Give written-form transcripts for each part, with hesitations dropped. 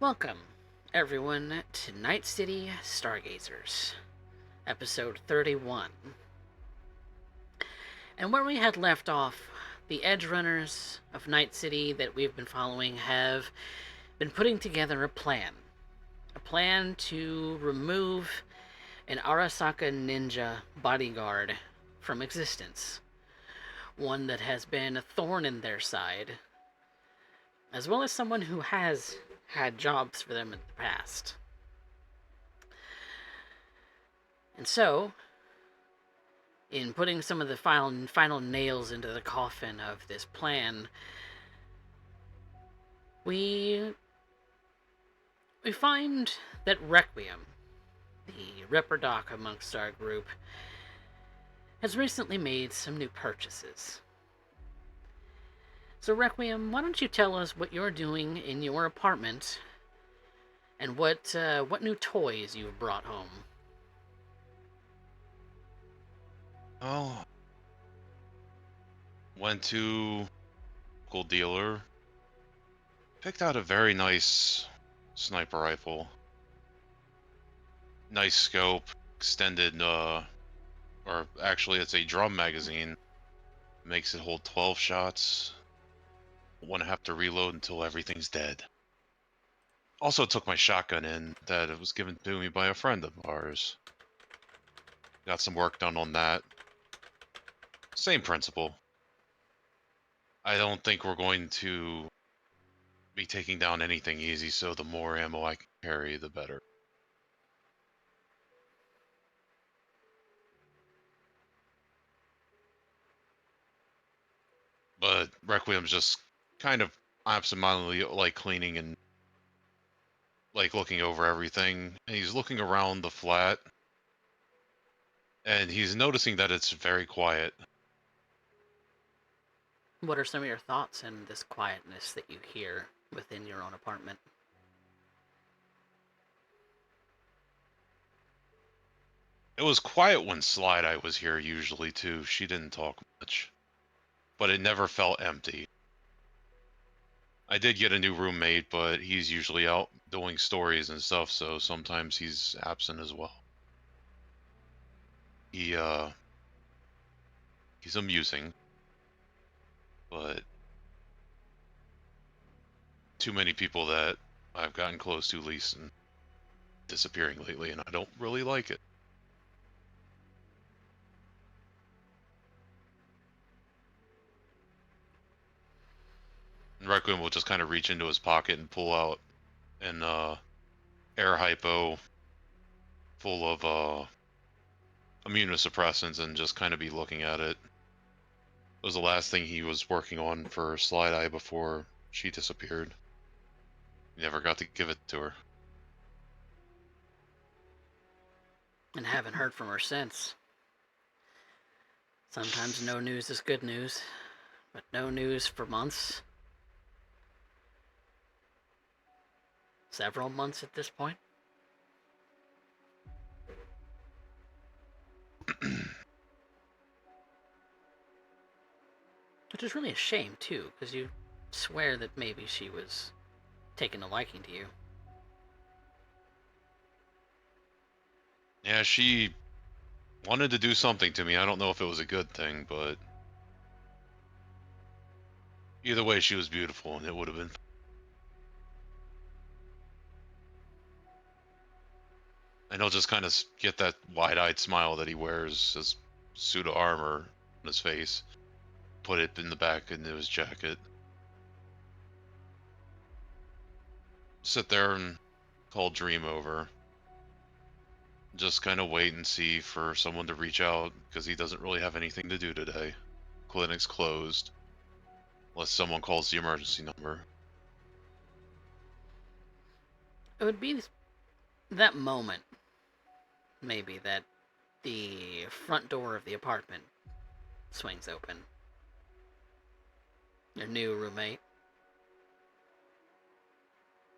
Welcome, everyone, to Night City Stargazers, episode 31. And where we had left off, the edge runners of Night City that we've been following have been putting together a plan. A plan to remove an Arasaka ninja bodyguard from existence. One that has been a thorn in their side, as well as someone who has had jobs for them in the past. And so, in putting some of the final nails into the coffin of this plan, we find that Requiem, the Ripperdoc amongst our group, has recently made some new purchases. So Requiem, why don't you tell us what you're doing in your apartment and what new toys you've brought home? Oh, went to local dealer, picked out a very nice sniper rifle. Nice scope, extended, or actually it's a drum magazine. Makes it hold 12 shots. Won't have to reload until everything's dead. Also took my shotgun in that it was given to me by a friend of ours. Got some work done on that. Same principle. I don't think we're going to be taking down anything easy, so the more ammo I can carry, the better. But Requiem's just kind of absentmindedly like cleaning and like looking over everything. And he's looking around the flat and he's noticing that it's very quiet. What are some of your thoughts in this quietness that you hear within your own apartment? It was quiet when Slideye was here usually too. She didn't talk much. But it never felt empty. I did get a new roommate, but he's usually out doing stories and stuff, so sometimes he's absent as well. He he's amusing, but too many people that I've gotten close to least disappearing lately, and I don't really like it. And Requiem will just kind of reach into his pocket and pull out an air hypo full of immunosuppressants and just kind of be looking at it. It was the last thing he was working on for Slideye before she disappeared. He never got to give it to her. And haven't heard from her since. Sometimes no news is good news, but no news for months. Several months at this point. Which is really a shame, too, because you swear that maybe she was taking a liking to you. Yeah, she wanted to do something to me. I don't know if it was a good thing, but either way, she was beautiful, and it would have been. And he'll just kind of get that wide-eyed smile that he wears as suit of armor on his face. Put it in the back into his jacket. Sit there and call Dream over. Just kind of wait and see for someone to reach out because he doesn't really have anything to do today. Clinic's closed. Unless someone calls the emergency number. It would be that moment, maybe, that the front door of the apartment swings open. Your new roommate,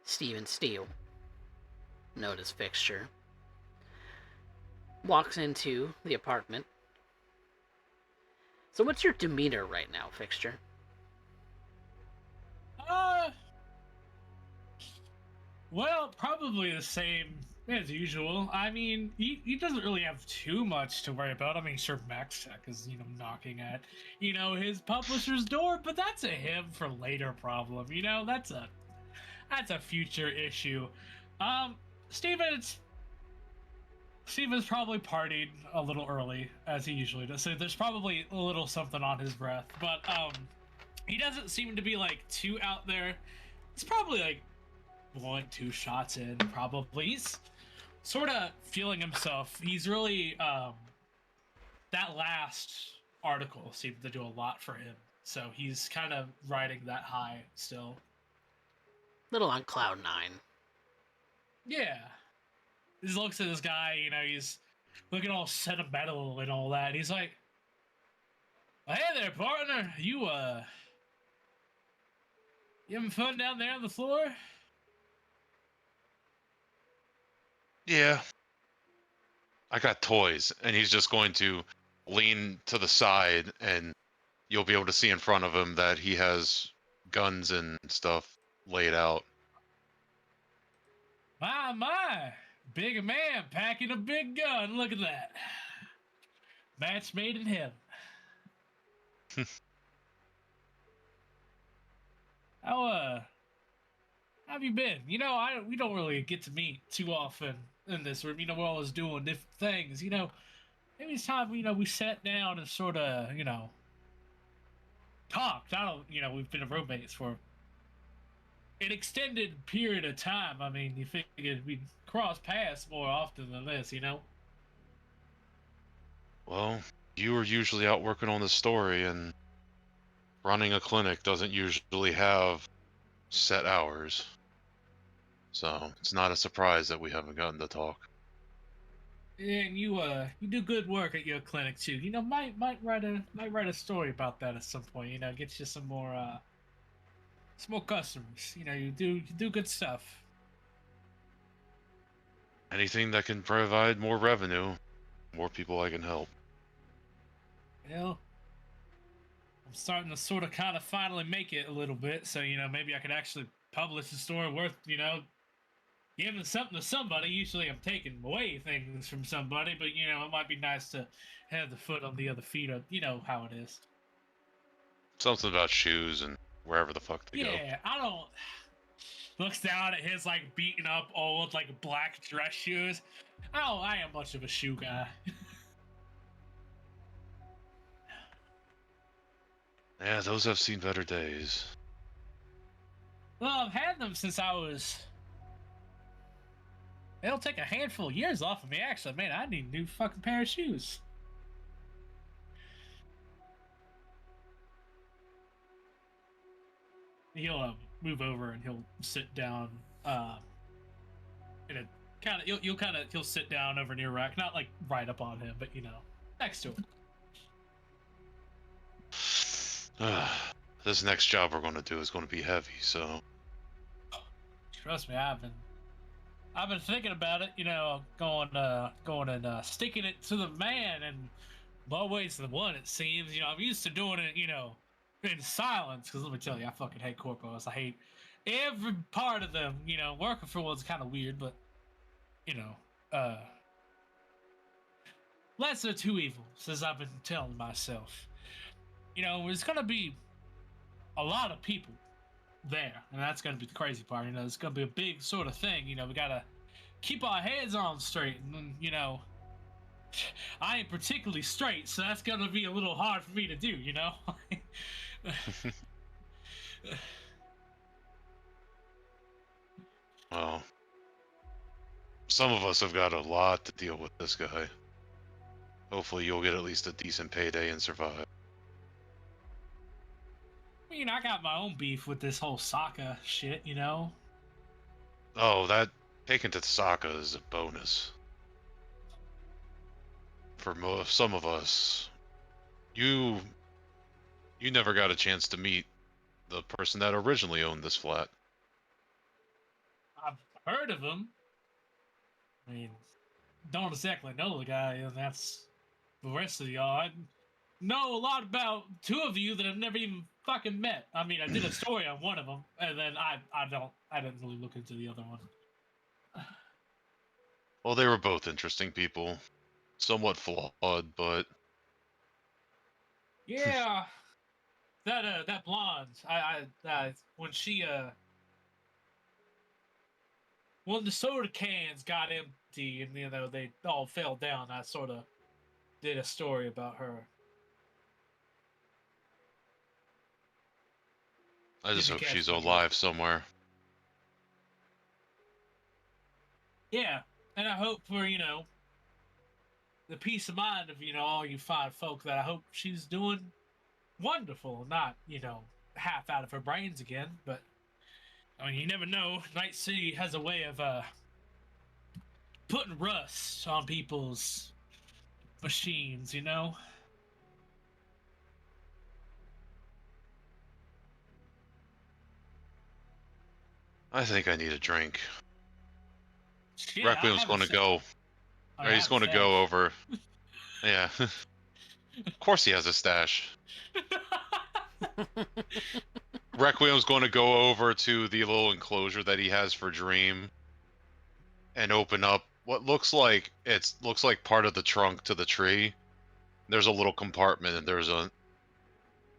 Stephen Steele, known as Fxture, walks into the apartment. So what's your demeanor right now, Fxture? Uh, Well, probably the same as usual. I mean, he doesn't really have too much to worry about. I mean, sure, Max Tech is, knocking at, his publisher's door, but that's a him for later problem. That's a future issue. Um, Steven's Steven's probably partied a little early, as he usually does. So there's probably a little something on his breath. But he doesn't seem to be like too out there. He's probably like 1, 2 shots in, probably. He's sort of feeling himself. He's really that last article seemed to do a lot for him. So he's kind of riding that high still. Little on cloud 9. Yeah. He looks at this guy, he's looking all sentimental and all that. He's like, "Hey there, partner. You having fun down there on the floor?" Yeah. I got toys, and he's just going to lean to the side, and you'll be able to see in front of him that he has guns and stuff laid out. My. Big man packing a big gun. Look at that. Match made in heaven. How have you been? We don't really get to meet too often in this room. We're always doing different things. Maybe it's time, we sat down and sort of, talked. We've been roommates for an extended period of time. I mean, you figured we'd cross paths more often than this, Well, you are usually out working on the story, and running a clinic doesn't usually have set hours. So it's not a surprise that we haven't gotten to talk. And you do good work at your clinic too. Might write a story about that at some point. Get you some more customers. You do good stuff. Anything that can provide more revenue, more people I can help. Well, I'm starting to sort of kind of finally make it a little bit, so maybe I could actually publish a story worth giving something to somebody. Usually I'm taking away things from somebody, but it might be nice to have the foot on the other feet. You know how it is. Something about shoes and wherever the fuck they go. Yeah, I don't. Looks down at his like beaten up old like black dress shoes. I am much of a shoe guy. Yeah, those have seen better days. Well, I've had them since I was. It'll take a handful of years off of me, actually. Man, I need a new fucking pair of shoes. He'll move over and he'll sit down. In a kind of he'll sit down over near Rack, not like right up on him, but next to him. This next job we're going to do is going to be heavy, so. Trust me, I've been thinking about it. Going and sticking it to the man, and always the one. It seems. I'm used to doing it. In silence. Because let me tell you, I fucking hate corpos. I hate every part of them. Working for one's kind of weird, but lesser of two evils, as I've been telling myself. There's gonna be a lot of people there, and that's gonna be the crazy part. It's gonna be a big sort of thing. We gotta keep our heads on straight, and I ain't particularly straight, so that's gonna be a little hard for me to do. Well, some of us have got a lot to deal with this guy. Hopefully you'll get at least a decent payday and survive. I got my own beef with this whole Sokka shit, Oh, that taken to Sokka is a bonus. For some of us, you never got a chance to meet the person that originally owned this flat. I've heard of him. I mean, don't exactly know the guy, and that's the rest of y'all. I know a lot about two of you that I've never even fucking met. I mean, I did a story on one of them, and then I didn't really look into the other one. Well, they were both interesting people. Somewhat flawed, but Yeah, that blonde. When she when the soda cans got empty and they all fell down, I sort of did a story about her. I just Didn't hope catch she's my drift. alive somewhere. Yeah, and I hope for the peace of mind of all you fine folk that I hope she's doing wonderful, not half out of her brains again. But I mean, you never know. Night City has a way of putting rust on people's machines, you know? I think I need a drink. Shit, I Requiem's have a going to set. go. I Or he's have a going to go stash. over. Yeah. Of course he has a stash. Requiem's going to go over to the little enclosure that he has for Dream and open up what looks like part of the trunk to the tree. There's a little compartment and there's a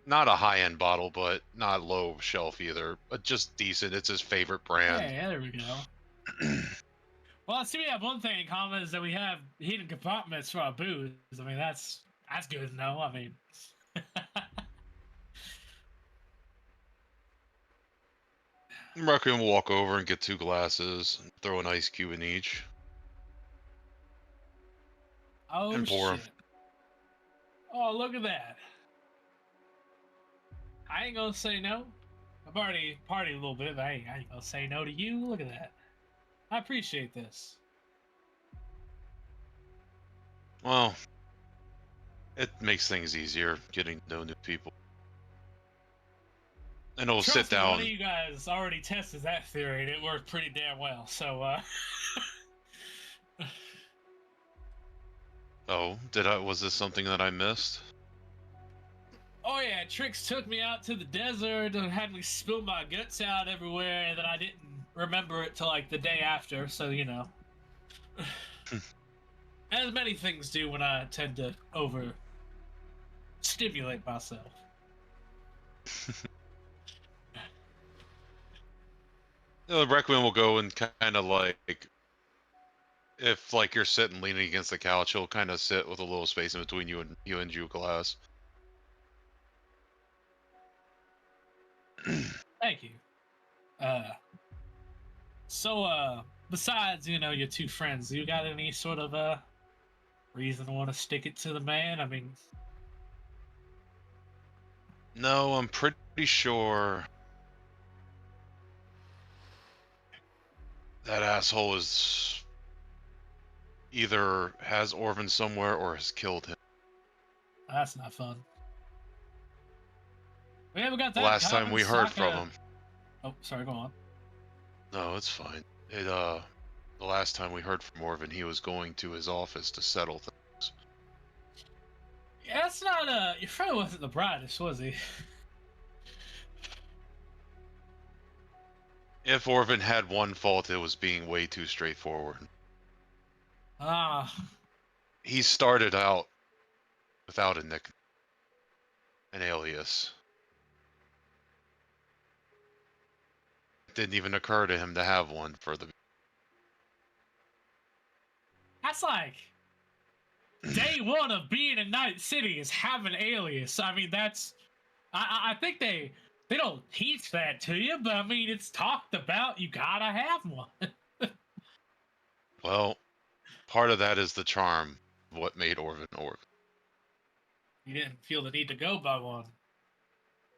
not a high-end bottle, but not low shelf either, but just decent. It's his favorite brand. Hey, there we go. Well, I see we have one thing in common is that we have hidden compartments for our booze. I mean, that's good to know. I mean, Requiem will walk over and get 2 glasses, and throw an ice cube in each, oh and pour 'em. shit! Oh, look at that. I ain't gonna say no. I've already partied a little bit, but hey, I ain't gonna say no to you. Look at that. I appreciate this. Well, it makes things easier getting to know new people. And he'll sit Trust me, one of down. you guys already tested that theory, and it worked pretty damn well. So, Oh, was this something that I missed? oh yeah, Trix took me out to the desert and had me spill my guts out everywhere, and then I didn't remember it till like the day after. So as many things do when I tend to over stimulate myself. Requiem will go and kind of like, if like you're sitting leaning against the couch, he'll kind of sit with a little space in between you and Jew glass. Thank you. Uh, so besides your two friends, you got any sort of reason to want to stick it to the man? I mean, No, I'm pretty sure that asshole is either has Orvin somewhere or has killed him. that's not fun. We haven't got The that last time common. we heard from Sokka. him. Oh, sorry. Go on. No, it's fine. The last time we heard from Orvin, he was going to his office to settle things. Yeah, that's not your friend wasn't the brightest, was he? If Orvin had one fault, it was being way too straightforward. Ah, He started out without a nick, an alias. It didn't even occur to him to have one for the. that's like day one of being in Night City is having alias. I mean, that's I think they don't teach that to you, but I mean, it's talked about. You gotta have one. Well, part of that is the charm of what made Orvin Orvin. You didn't feel the need to go by one.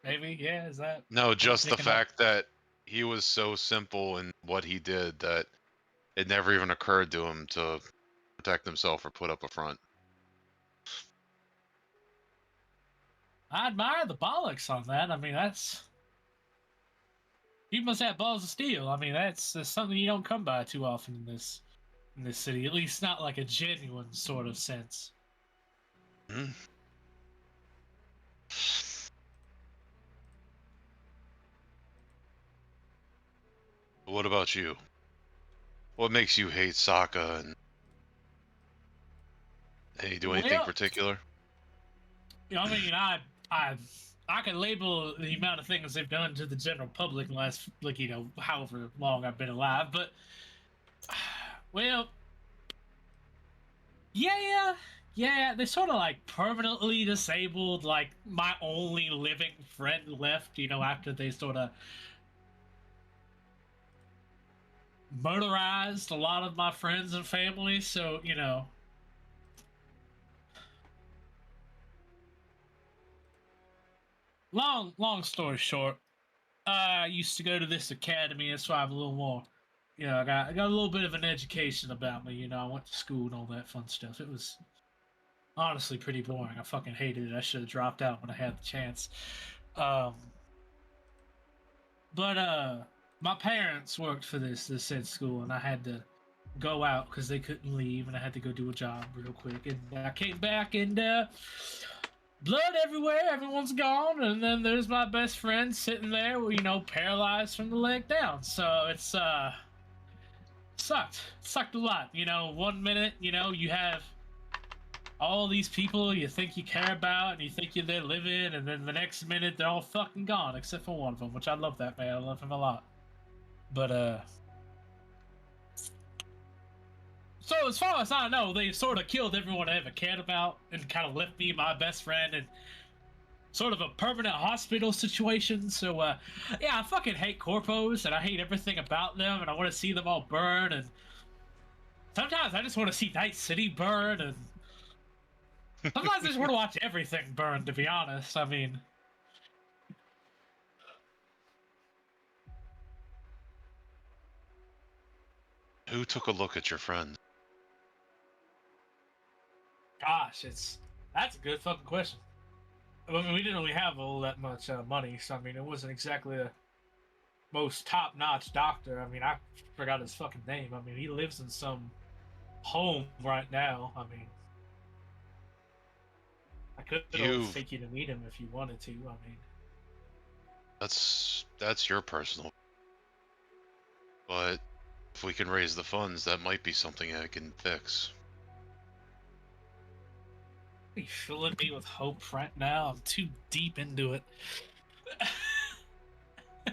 Maybe, yeah. Is that No, what I'm just the thinking of? fact that he was so simple in what he did that it never even occurred to him to protect himself or put up a front. I admire the bollocks on that. I mean, that's you must have balls of steel. I mean, that's something you don't come by too often in this city. At least not like a genuine sort of sense. Hmm? What about you? What makes you hate Sokka and And you do anything Well, particular? I mean, I can label the amount of things they've done to the general public in the last, like, however long I've been alive. But, well, yeah, yeah, they sort of like permanently disabled like my only living friend left. After they sort of murderized a lot of my friends and family. So, long story short, I used to go to this academy. That's why I have a little more. I got a little bit of an education about me. I went to school and all that fun stuff. It was honestly pretty boring. I fucking hated it. I should have dropped out when I had the chance. Um, but my parents worked for this said school, and I had to go out because they couldn't leave, and I had to go do a job real quick. And I came back, and blood everywhere. Everyone's gone, and then there's my best friend sitting there, paralyzed from the leg down. So it's sucked a lot. 1 minute, you have all these people you think you care about and you think they're living, and then the next minute they're all fucking gone except for one of them, which I love that man. I love him a lot. But so as far as I know, they sort of killed everyone I ever cared about and kind of left me, my best friend, and sort of a permanent hospital situation. So yeah, I fucking hate corpos and I hate everything about them, and I want to see them all burn. And sometimes I just want to see Night City burn, and sometimes I just want to watch everything burn, to be honest. I mean, Who took a look at your friend? gosh, that's a good fucking question. I mean, we didn't really have all that much money, so I mean, it wasn't exactly the most top-notch doctor. I mean, I forgot his fucking name. I mean, he lives in some home right now. I mean, I could always You. take you to meet him if you wanted to. I mean, That's your personal. But if we can raise the funds, that might be something I can fix. are you filling me with hope right now? I'm too deep into it.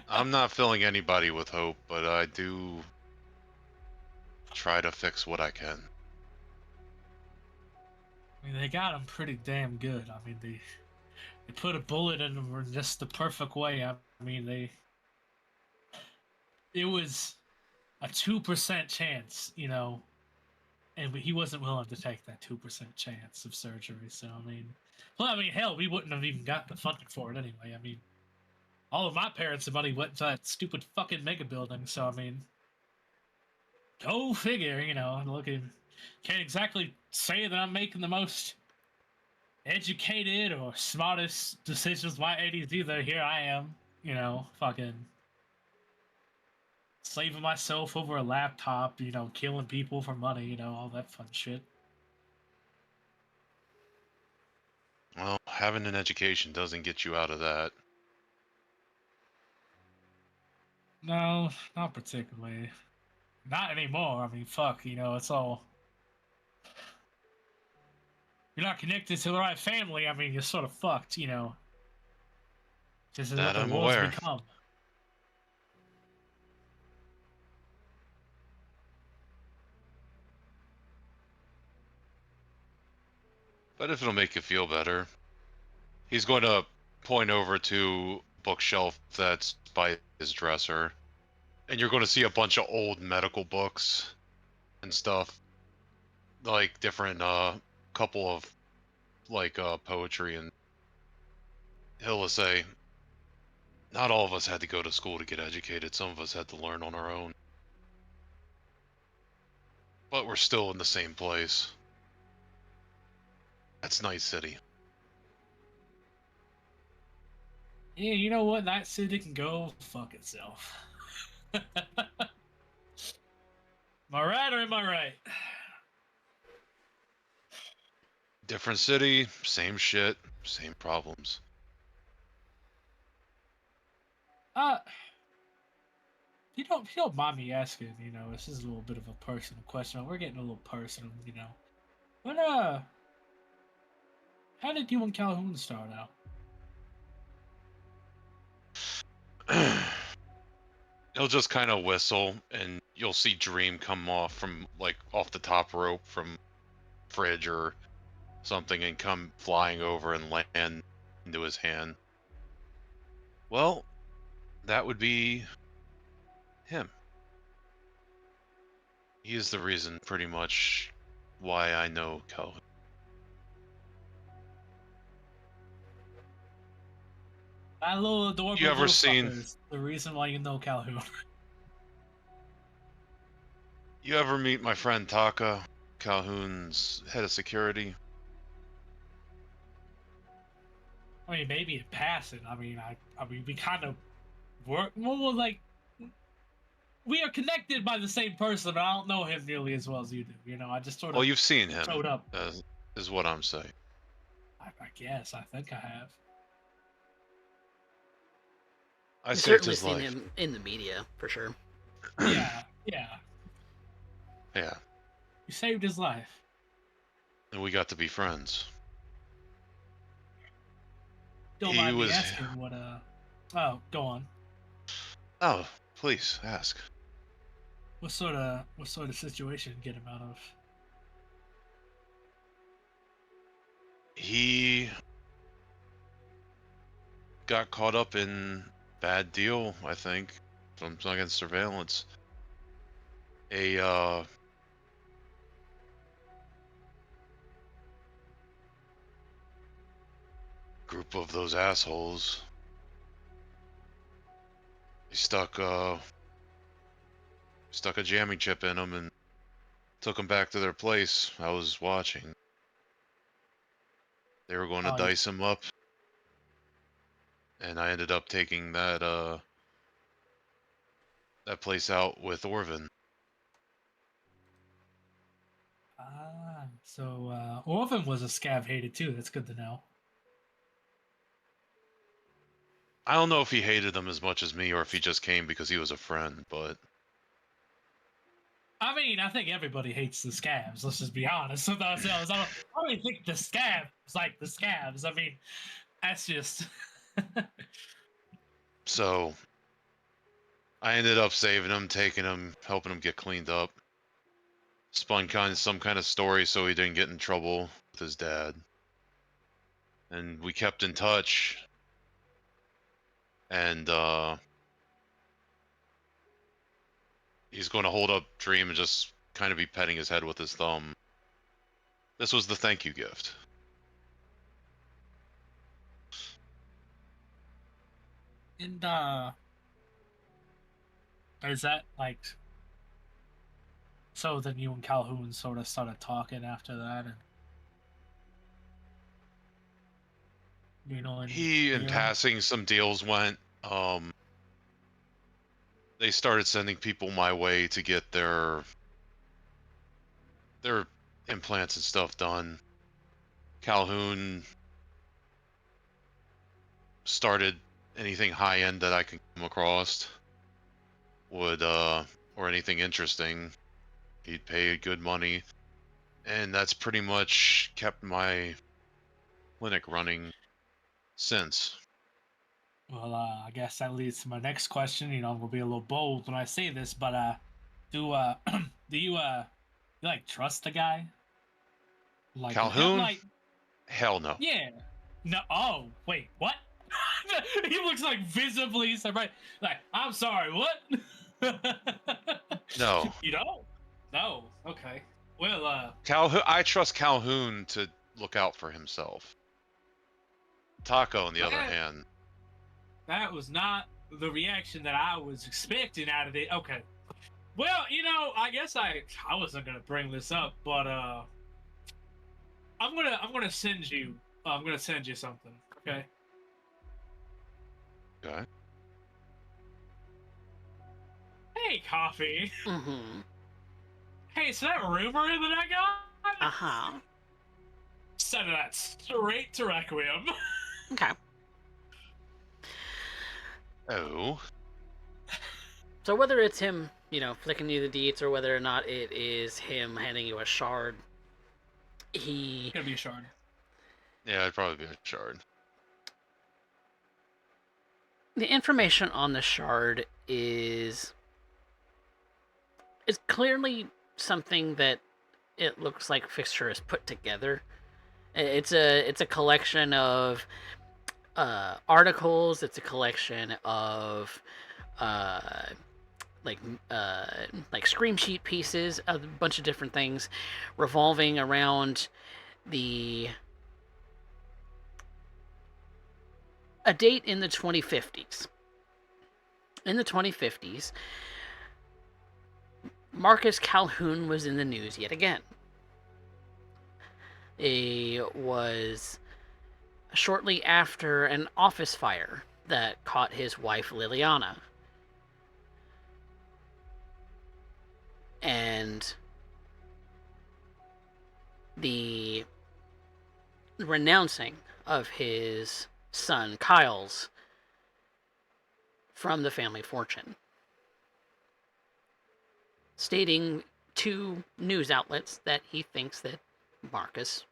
I'm not filling anybody with hope, but I do try to fix what I can. I mean, they got him pretty damn good. I mean, they put a bullet in him in just the perfect way. I mean, it was a 2% chance, and he wasn't willing to take that 2% chance of surgery. So I mean, hell, we wouldn't have even got the funding for it anyway. I mean, all of my parents' money went to that stupid fucking mega building. So I mean, go figure. Looking, can't exactly say that I'm making the most educated or smartest decisions my 80s either. Here I am, fucking saving myself over a laptop, killing people for money, all that fun shit. Well, having an education doesn't get you out of that. No, not particularly. Not anymore. I mean, fuck, it's all. You're not connected to the right family. I mean, you're sort of fucked, This is what That the I'm world's aware. become. But if it'll make you feel better, he's going to point over to a bookshelf that's by his dresser, and you're going to see a bunch of old medical books and stuff, like different couple of like poetry, and he'll say, not all of us had to go to school to get educated. Some of us had to learn on our own. But we're still in the same place. That's Night City. Yeah, you know what? That city can go fuck itself. Am I right or am I right? Different city, same shit, same problems. Uh, if you don't mind me asking, this is a little bit of a personal question. We're getting a little personal. But How did you and Calhoun start out? He'll just kind of whistle, and you'll see Dream come off from off the top rope from fridge or something, and come flying over and land into his hand. Well, that would be him. He is the reason, pretty much, why I know Calhoun. That little adorable You ever little seen- fucker is the reason why you know Calhoun. You ever meet my friend Taka, Calhoun's head of security? I mean, maybe in passing. I mean, we kind of work. Well, like, we are connected by the same person, but I don't know him nearly as well as you do. You know, I just sort of. Well, you've seen him, showed up. is what I'm saying. I guess. I think I have. I I've saved certainly his seen life. him in the media, for sure. Yeah. Yeah, You saved his life. and we got to be friends. Don't He mind me was- asking what. Oh, go on. Oh, please ask. What sort of situation get him out of? He got caught up in bad deal, I think, from against surveillance. A group of those assholes. They stuck a jamming chip in them and took them back to their place. I was watching. They were going to Oh, yeah. dice him up, and I ended up taking that place out with Orvin. So Orphan was a scav hated too. That's good to know. I don't know if he hated them as much as me, or if he just came because he was a friend, but I mean, I think everybody hates the scabs. Let's just be honest with ourselves. I don't really think the scabs like the scabs. I mean, that's just. so I ended up saving him, taking him, helping him get cleaned up. Spun some kind of story so he didn't get in trouble with his dad. And we kept in touch. And he's going to hold up Dream and just kind of be petting his head with his thumb. This was the thank you gift. And is that like? So then you and Calhoun sort of started talking after that, and you know, and He, in yeah. passing, some deals went. They started sending people my way to get their implants and stuff done. Calhoun started anything high end that I could come across or anything interesting. He'd pay good money, and that's pretty much kept my clinic running since. Well, I guess that leads to my next question. You know, I'm gonna be a little bold when I say this, but do do you like trust the guy? Like Calhoun? Like, Hell no. yeah. No. Oh, wait. What? He looks like visibly surprised. Like, I'm sorry. What? No. You don't? No. Okay. Well, Calhoun. I trust Calhoun to look out for himself. Taco, on the other hand, that was not the reaction that I was expecting out of it. Okay. Well, you know, I guess I wasn't gonna bring this up, but I'm gonna send you something. Okay. okay. Hey, Coffee. Mm-hmm. Hey, so that rumor that I got, Uh-huh. send that straight to Requiem. Okay. Oh. So whether it's him, you know, flicking you the deets, or whether or not it is him handing you a shard, he Gonna be a shard. Yeah, it'd probably be a shard. The information on the shard is clearly something that it looks like Fxture has put together. It's a collection of articles. It's a collection of uh, like uh, like scream sheet pieces, a bunch of different things revolving around the a date in the 2050s. In the 2050s, Marcus Calhoun was in the news yet again. It was shortly after an office fire that caught his wife Liliana. And the renouncing of his son Kyle's from the family fortune, stating to news outlets that he thinks that Marcus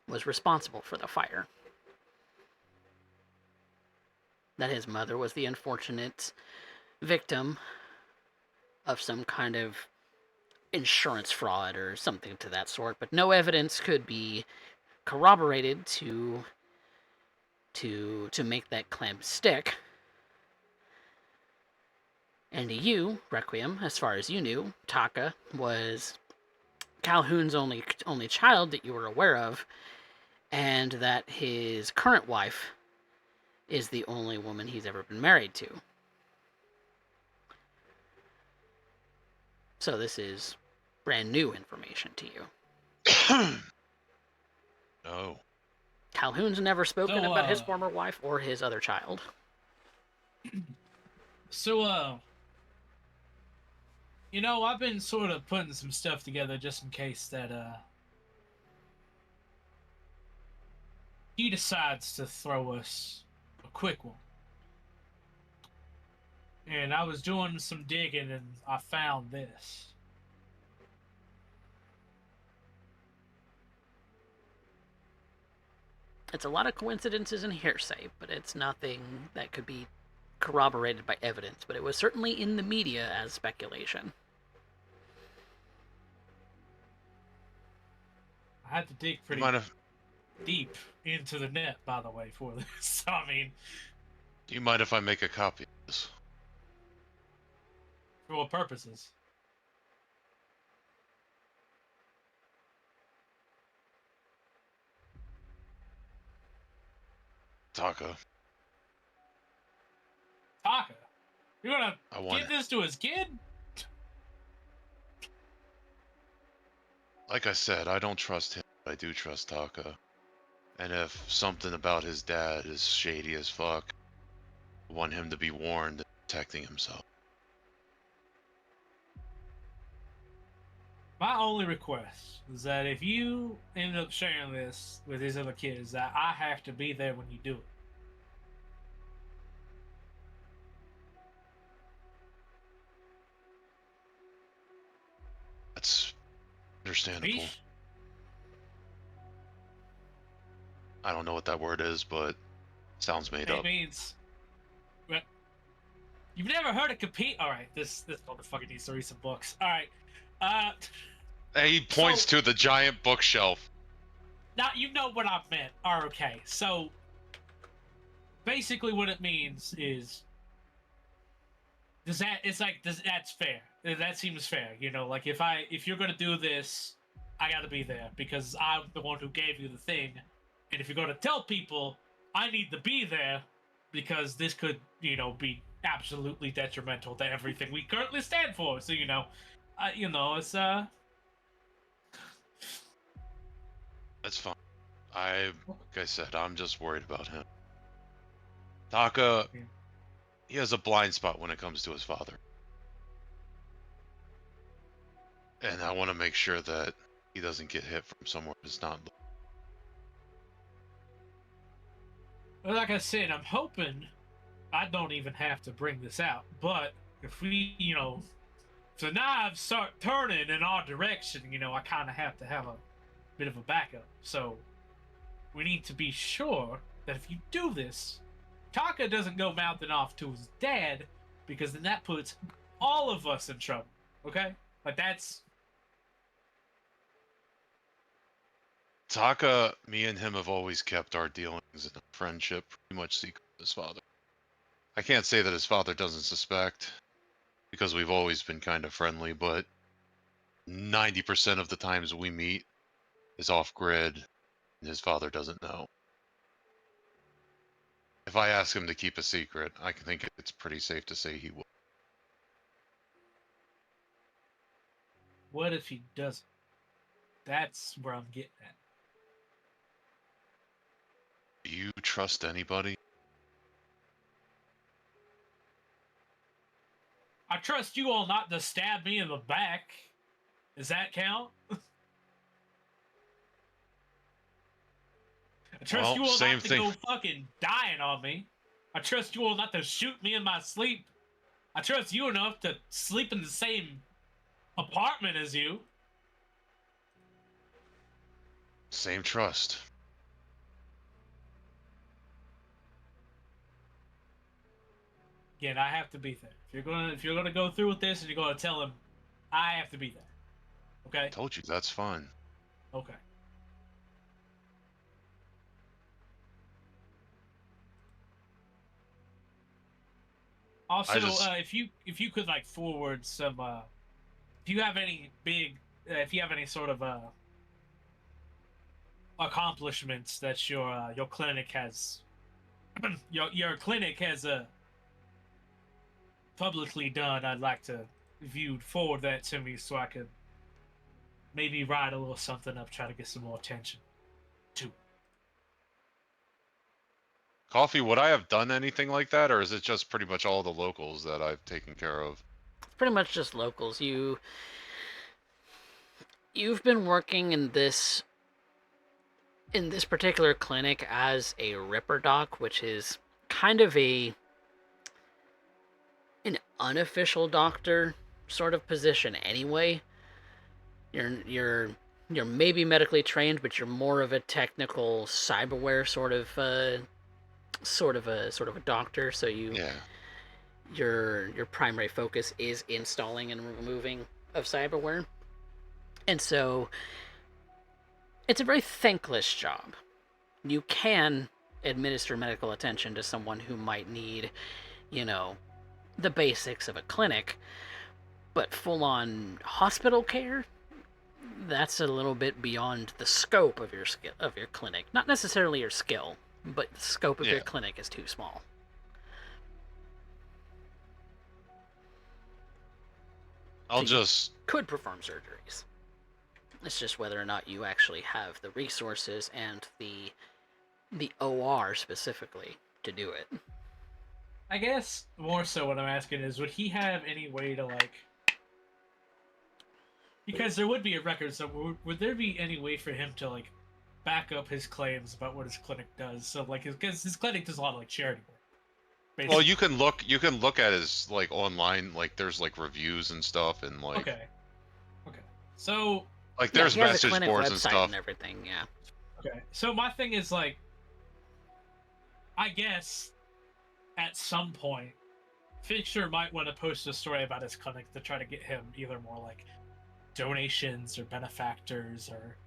was responsible for the fire. That his mother was the unfortunate victim of some kind of insurance fraud or something to that sort, but no evidence could be corroborated to make that claim stick. And you, Requiem, as far as you knew, Taka was Calhoun's only child that you were aware of, and that his current wife is the only woman he's ever been married to. So this is brand new information to you. Oh. Calhoun's never spoken about his former wife or his other child. So, you know, I've been sort of putting some stuff together just in case that, he decides to throw us a quick one. And I was doing some digging and I found this. It's a lot of coincidences and hearsay, but it's nothing that could be corroborated by evidence. But it was certainly in the media as speculation. I had to dig pretty deep into the net, by the way, for this. So, I mean... Do you mind if I make a copy of this? For what purposes? Taka. Taka? You're gonna give this to his kid? Like I said, I don't trust him, but I do trust Taka. And if something about his dad is shady as fuck, I want him to be warned and protecting himself. My only request is that if you end up sharing this with his other kids, that I have to be there when you do it. That's understandable. Peace? I don't know what that word is, but sounds made up. It means... Well, you've never heard of compete? Alright, this motherfucker needs to read some books. Alright. He points to the giant bookshelf. Now, you know what I meant. Alright, okay. So, basically what it means is... that's fair. That seems fair. You know, like, if you're gonna do this, I gotta be there, because I'm the one who gave you the thing. And if you're gonna tell people, I need to be there, because this could, you know, be absolutely detrimental to everything we currently stand for. So, you know, it's, That's fine. Like I said, I'm just worried about him. Taka, he has a blind spot when it comes to his father. And I want to make sure that he doesn't get hit from somewhere that's not... Well, like I said, I'm hoping I don't even have to bring this out. But if we, you know, if the knives start turning in our direction, you know, I kind of have to have a bit of a backup. So we need to be sure that if you do this, Taka doesn't go mouthing off to his dad, because then that puts all of us in trouble. Okay? Like, that's... Taka, me and him have always kept our dealings and friendship pretty much secret from his father. I can't say that his father doesn't suspect, because we've always been kind of friendly, but 90% of the times we meet is off-grid, and his father doesn't know. If I ask him to keep a secret, I think it's pretty safe to say he will. What if he doesn't? That's where I'm getting at. Do you trust anybody? I trust you all not to stab me in the back. Does that count? I trust you all not to go fucking dying on me. I trust you all not to shoot me in my sleep. I trust you enough to sleep in the same apartment as you. Same trust. Again, I have to be there. If you're gonna go through with this and you're gonna tell him, I have to be there. Okay? I told you, that's fine. Okay. Also, if you could like forward some, if you have any sort of accomplishments that your clinic has, your clinic has publicly done, I'd like to, if you'd forward that to me so I could maybe write a little something up, try to get some more attention to it. Coffee, would I have done anything like that, or is it just pretty much all the locals that I've taken care of? It's pretty much just locals. You've been working in this particular clinic as a Ripper Doc, which is kind of an unofficial doctor sort of position anyway. You're maybe medically trained, but you're more of a technical cyberware sort of a doctor. So your primary focus is installing and removing of cyberware, and so it's a very thankless job. You can administer medical attention to someone who might need, the basics of a clinic, but full-on hospital care, that's a little bit beyond the scope of your clinic. Not necessarily your skill, but the scope of your clinic is too small. Could perform surgeries. It's just whether or not you actually have the resources and the OR specifically to do it. I guess more so what I'm asking is, would he have any way to, like... Because there would be a record, so would there be any way for him to, like, back up his claims about what his clinic does? So, like, because his clinic does a lot of, like, charity work. Basically. Well, you can look at his, like, online, like, there's, like, reviews and stuff, and, like... Okay. So... Like, there's message boards and stuff. And everything, yeah. Okay. So my thing is, like... I guess... At some point, Fxture might want to post a story about his clinic to try to get him either more, like, donations or benefactors or...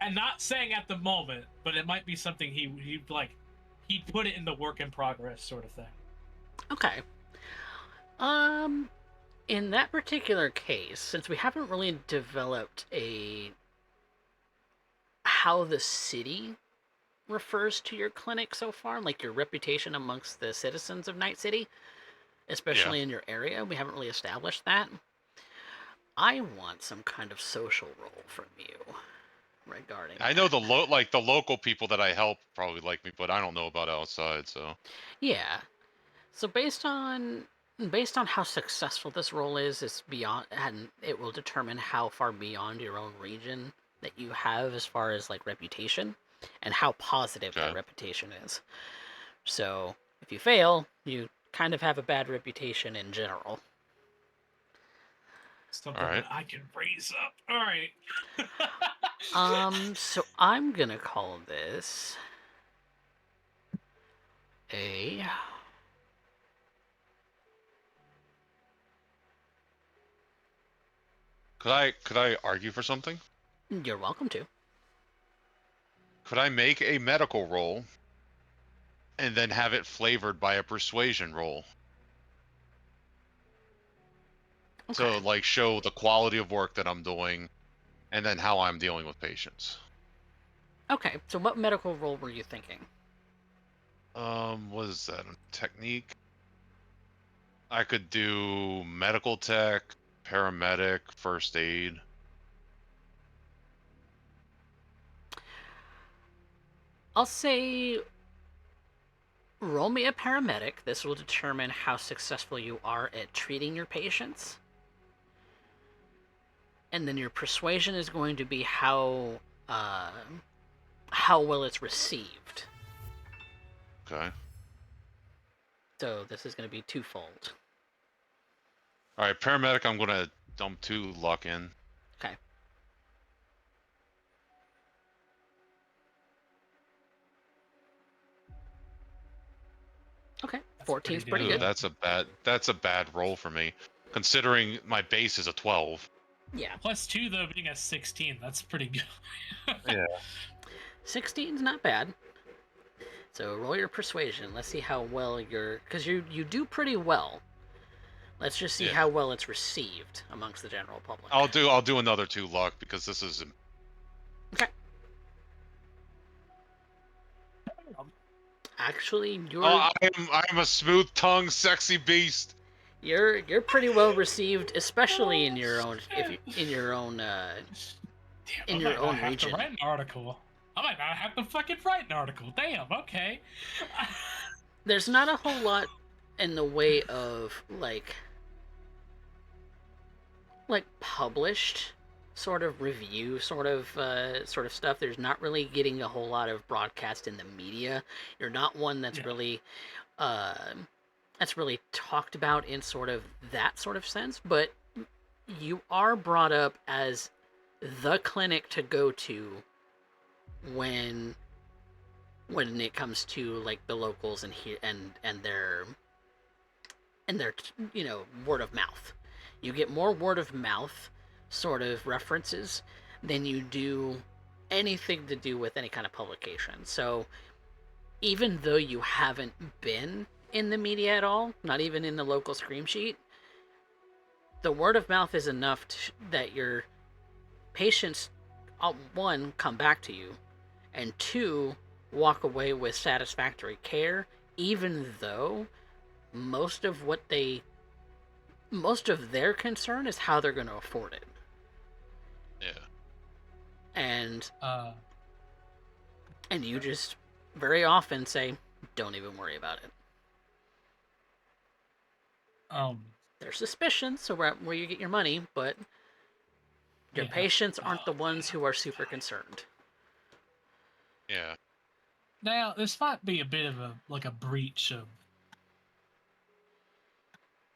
And not saying at the moment, but it might be something he'd put it in the work in progress sort of thing. Okay. In that particular case, since we haven't really developed how the city refers to your clinic so far, like your reputation amongst the citizens of Night City, especially in your area, we haven't really established that. I want some kind of social role from you regarding I know the local people that I help probably like me, but I don't know about outside, so... Yeah. So based on how successful this role is beyond, and it will determine how far beyond your own region that you have as far as, like, reputation, and how positive that reputation is. So if you fail, you kind of have a bad reputation in general. Something All right. that I can raise up. All right. So I'm gonna call this a. Could I argue for something? You're welcome to. Could I make a medical roll and then have it flavored by a persuasion roll? Okay. So like show the quality of work that I'm doing and then how I'm dealing with patients. Okay. So what medical role were you thinking? What is that? A technique? I could do medical tech, paramedic, first aid. I'll say roll me a paramedic. This will determine how successful you are at treating your patients. And then your persuasion is going to be uh, how well it's received. Okay. So this is going to be twofold. All right, paramedic. I'm gonna dump 2 luck in. Okay. Okay. That's 14's pretty pretty damn good. That's a bad roll for me, considering my base is a 12. Yeah. Plus 2 though being a 16. That's pretty good. Yeah. 16's not bad. So roll your persuasion. Let's see how well you're, because you do pretty well. Let's just see Yeah. how well it's received amongst the general public. I'll do another 2 luck because this is. Okay. Actually, Oh, I'm a smooth tongued, sexy beast. you're pretty well received, especially in your own shit. in your own Damn, in I your might own not have region. to write an article. I might not have to fucking write an article. Damn, okay. There's not a whole lot in the way of like published sort of review sort of stuff. There's not really getting a whole lot of broadcast in the media. You're not one that's Yeah. really talked about in sort of that sort of sense, but you are brought up as the clinic to go to when it comes to like the locals and here and their word of mouth. You get more word of mouth sort of references than you do anything to do with any kind of publication. So even though you haven't been in the media at all, not even in the local scream sheet, the word of mouth is enough that your patients, one, come back to you, and two, walk away with satisfactory care, even though most of their concern is how they're going to afford it. Yeah. And Uh, you just very often say, don't even worry about it. There's suspicions, so where you get your money, but your yeah. patients aren't the ones who are super concerned. Yeah. Now, this might be a bit of a breach of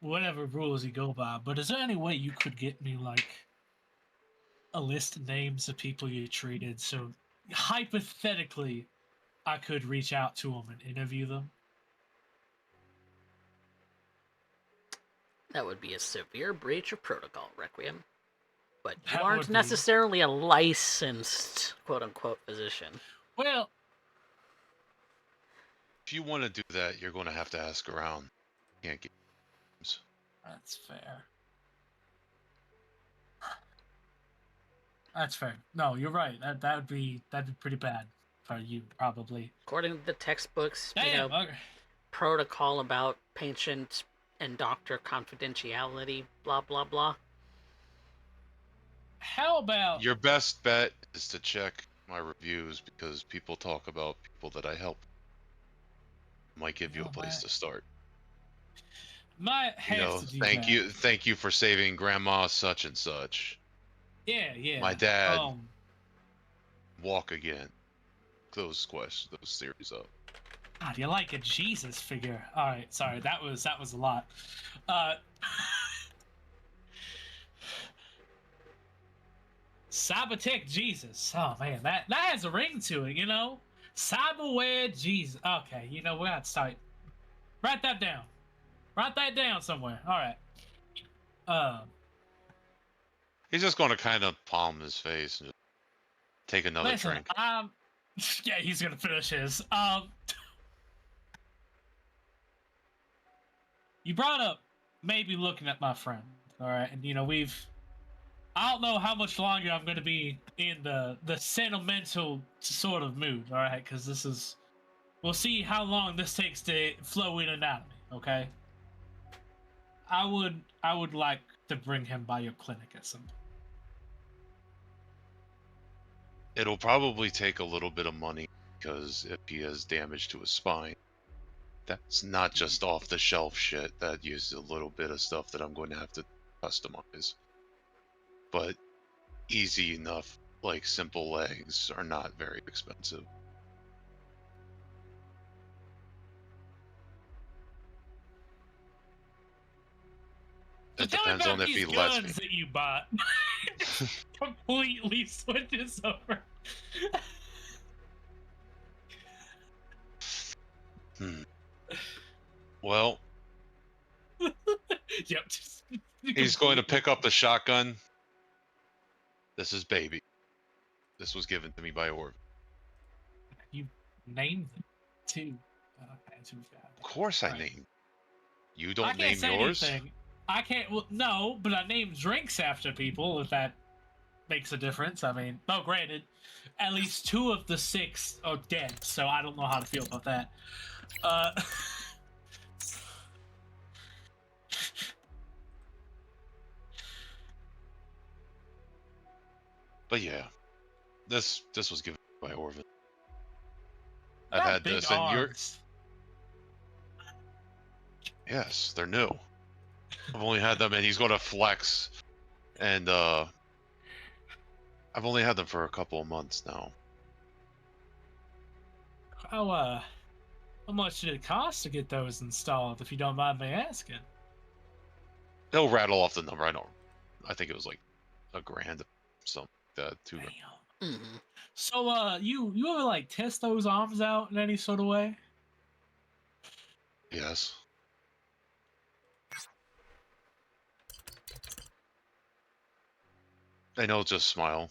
whatever rules you go by, but is there any way you could get me like a list of names of people you treated, so hypothetically I could reach out to them and interview them? That would be a severe breach of protocol, Requiem. But you That aren't would be. necessarily a licensed quote-unquote physician. Well, If you want to do that, you're going to have to ask around. You can't get names. that's fair. That's fair. No, you're right. That'd be pretty bad for you, probably. According to the textbooks, Damn. Okay. protocol about patient and doctor confidentiality, blah blah blah. How about Your best bet is to check my reviews because people talk about people that I help. Might give you a place to start. might have to do that. Thank you for saving Grandma such and such. Yeah. My dad walk again. Those theories up. God, you're like a Jesus figure. All right, sorry, that was a lot. Cybertech Jesus. Oh man, that has a ring to it, you know. Cyberware Jesus. Okay, you know we got to start. Write that down. Write that down somewhere. All right. He's just going to kind of palm his face and just take another Listen, drink. yeah, he's gonna finish his. You brought up maybe looking at my friend, all right, and you know I don't know how much longer I'm gonna be in the sentimental sort of mood, all right, because this is. We'll see how long this takes to flow in and out of me. Okay. I would like to bring him by your clinic at some point. It'll probably take a little bit of money because if he has damage to his spine, that's not just off the shelf shit. That uses a little bit of stuff that I'm going to have to customize. But easy enough, like simple legs are not very expensive. So It tell me depends about on if these he lets me. guns that you bought. Completely switches over. Well, Yep. he's going to pick up the shotgun. This is baby. This was given to me by Orv. You named them too. Okay, too bad. Of course I Right. named. You I don't can't name say yours? anything. I can't. Well, no, but I named drinks after people. If that makes a difference. I mean, no, granted, at least 2 of the 6 are dead, so I don't know how to feel about that. But yeah, this was given by Orvin. I've got had big this, and you're arms. yes, they're new. I've only had them, and he's going to flex, and I've only had them for a couple of months now. How much did it cost to get those installed? If you don't mind me asking. He'll rattle off the number. I think it was like $1,000, something like that. $2,000. Mm-hmm. So, you ever like test those arms out in any sort of way? Yes. And he'll just smile.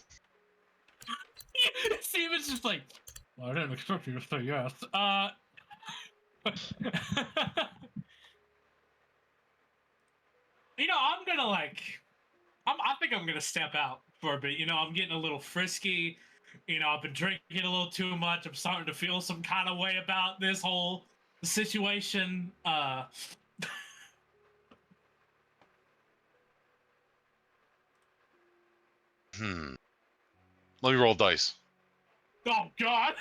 Steven's just like, well, I didn't expect you to say yes. You know, I'm gonna like, I think I'm gonna step out for a bit. You know, I'm getting a little frisky. You know, I've been drinking a little too much. I'm starting to feel some kind of way about this whole situation. Let me roll dice. Oh God.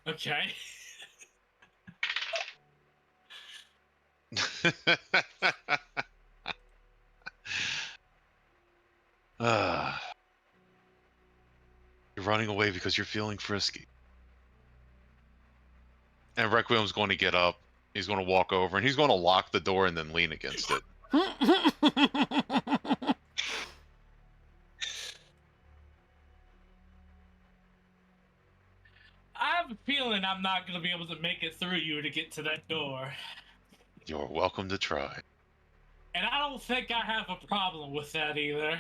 Okay. You're running away because you're feeling frisky. And Requiem's going to get up. He's going to walk over, and he's going to lock the door and then lean against it. I have a feeling I'm not gonna be able to make it through you to get to that door. You're welcome to try. And I don't think I have a problem with that either.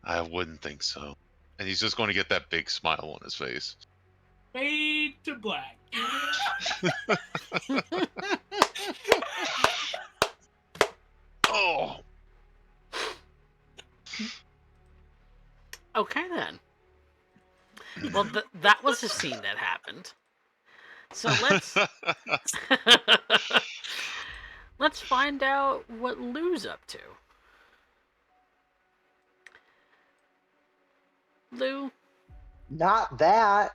I wouldn't think so. And he's just going to get that big smile on his face. Fade to black. Oh! Okay then. Well, that was a scene that happened. So let's find out what Lou's up to. Lou, Not that.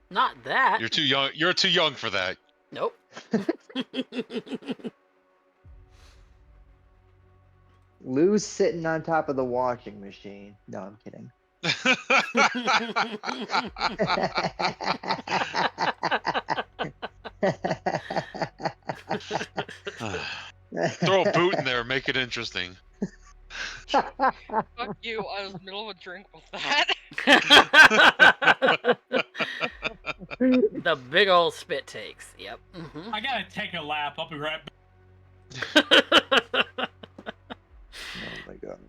not that. You're too young. You're too young for that. Nope. Lou's sitting on top of the washing machine. No, I'm kidding. Throw a boot in there, make it interesting. Fuck you, I was in the middle of a drink with that. The big old spit takes. Yep. I gotta take a lap. I'll be right back. Oh my god.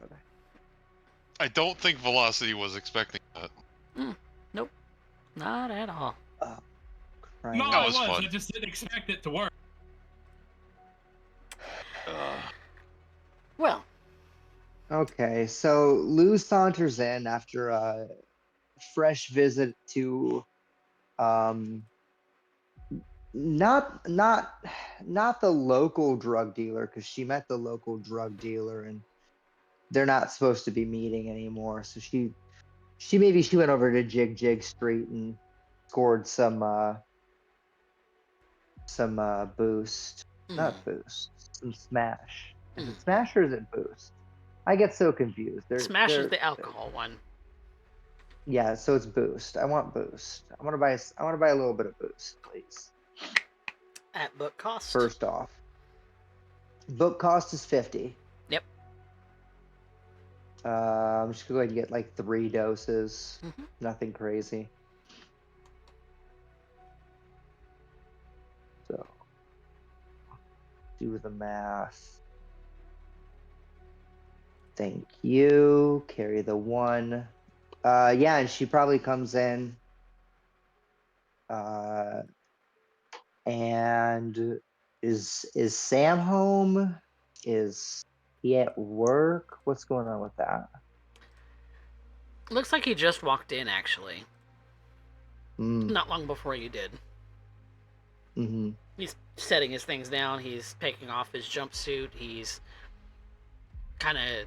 I don't think Velocity was expecting that. Nope. Not at all. Oh, crying No, That I was was. fun. I just didn't expect it to work. Well, Okay, so Lou saunters in after a fresh visit to not the local drug dealer, because she met the local drug dealer and they're not supposed to be meeting anymore. So she went over to Jig Street and scored some boost. Not boost, some smash. Is it smash or is it boost? I get so confused. Smash is the alcohol one. Yeah, so it's boost. I want boost. I want to buy a little bit of boost, please. At book cost. First off, book cost is 50. Yep. I'm just gonna go ahead and get like 3 doses. Nothing crazy. So do the math. Thank you. Carry the 1. Yeah, and she probably comes in. And is Sam home? Is he at work? What's going on with that? Looks like he just walked in, actually. Not long before you did. He's setting his things down. He's taking off his jumpsuit. He's kind of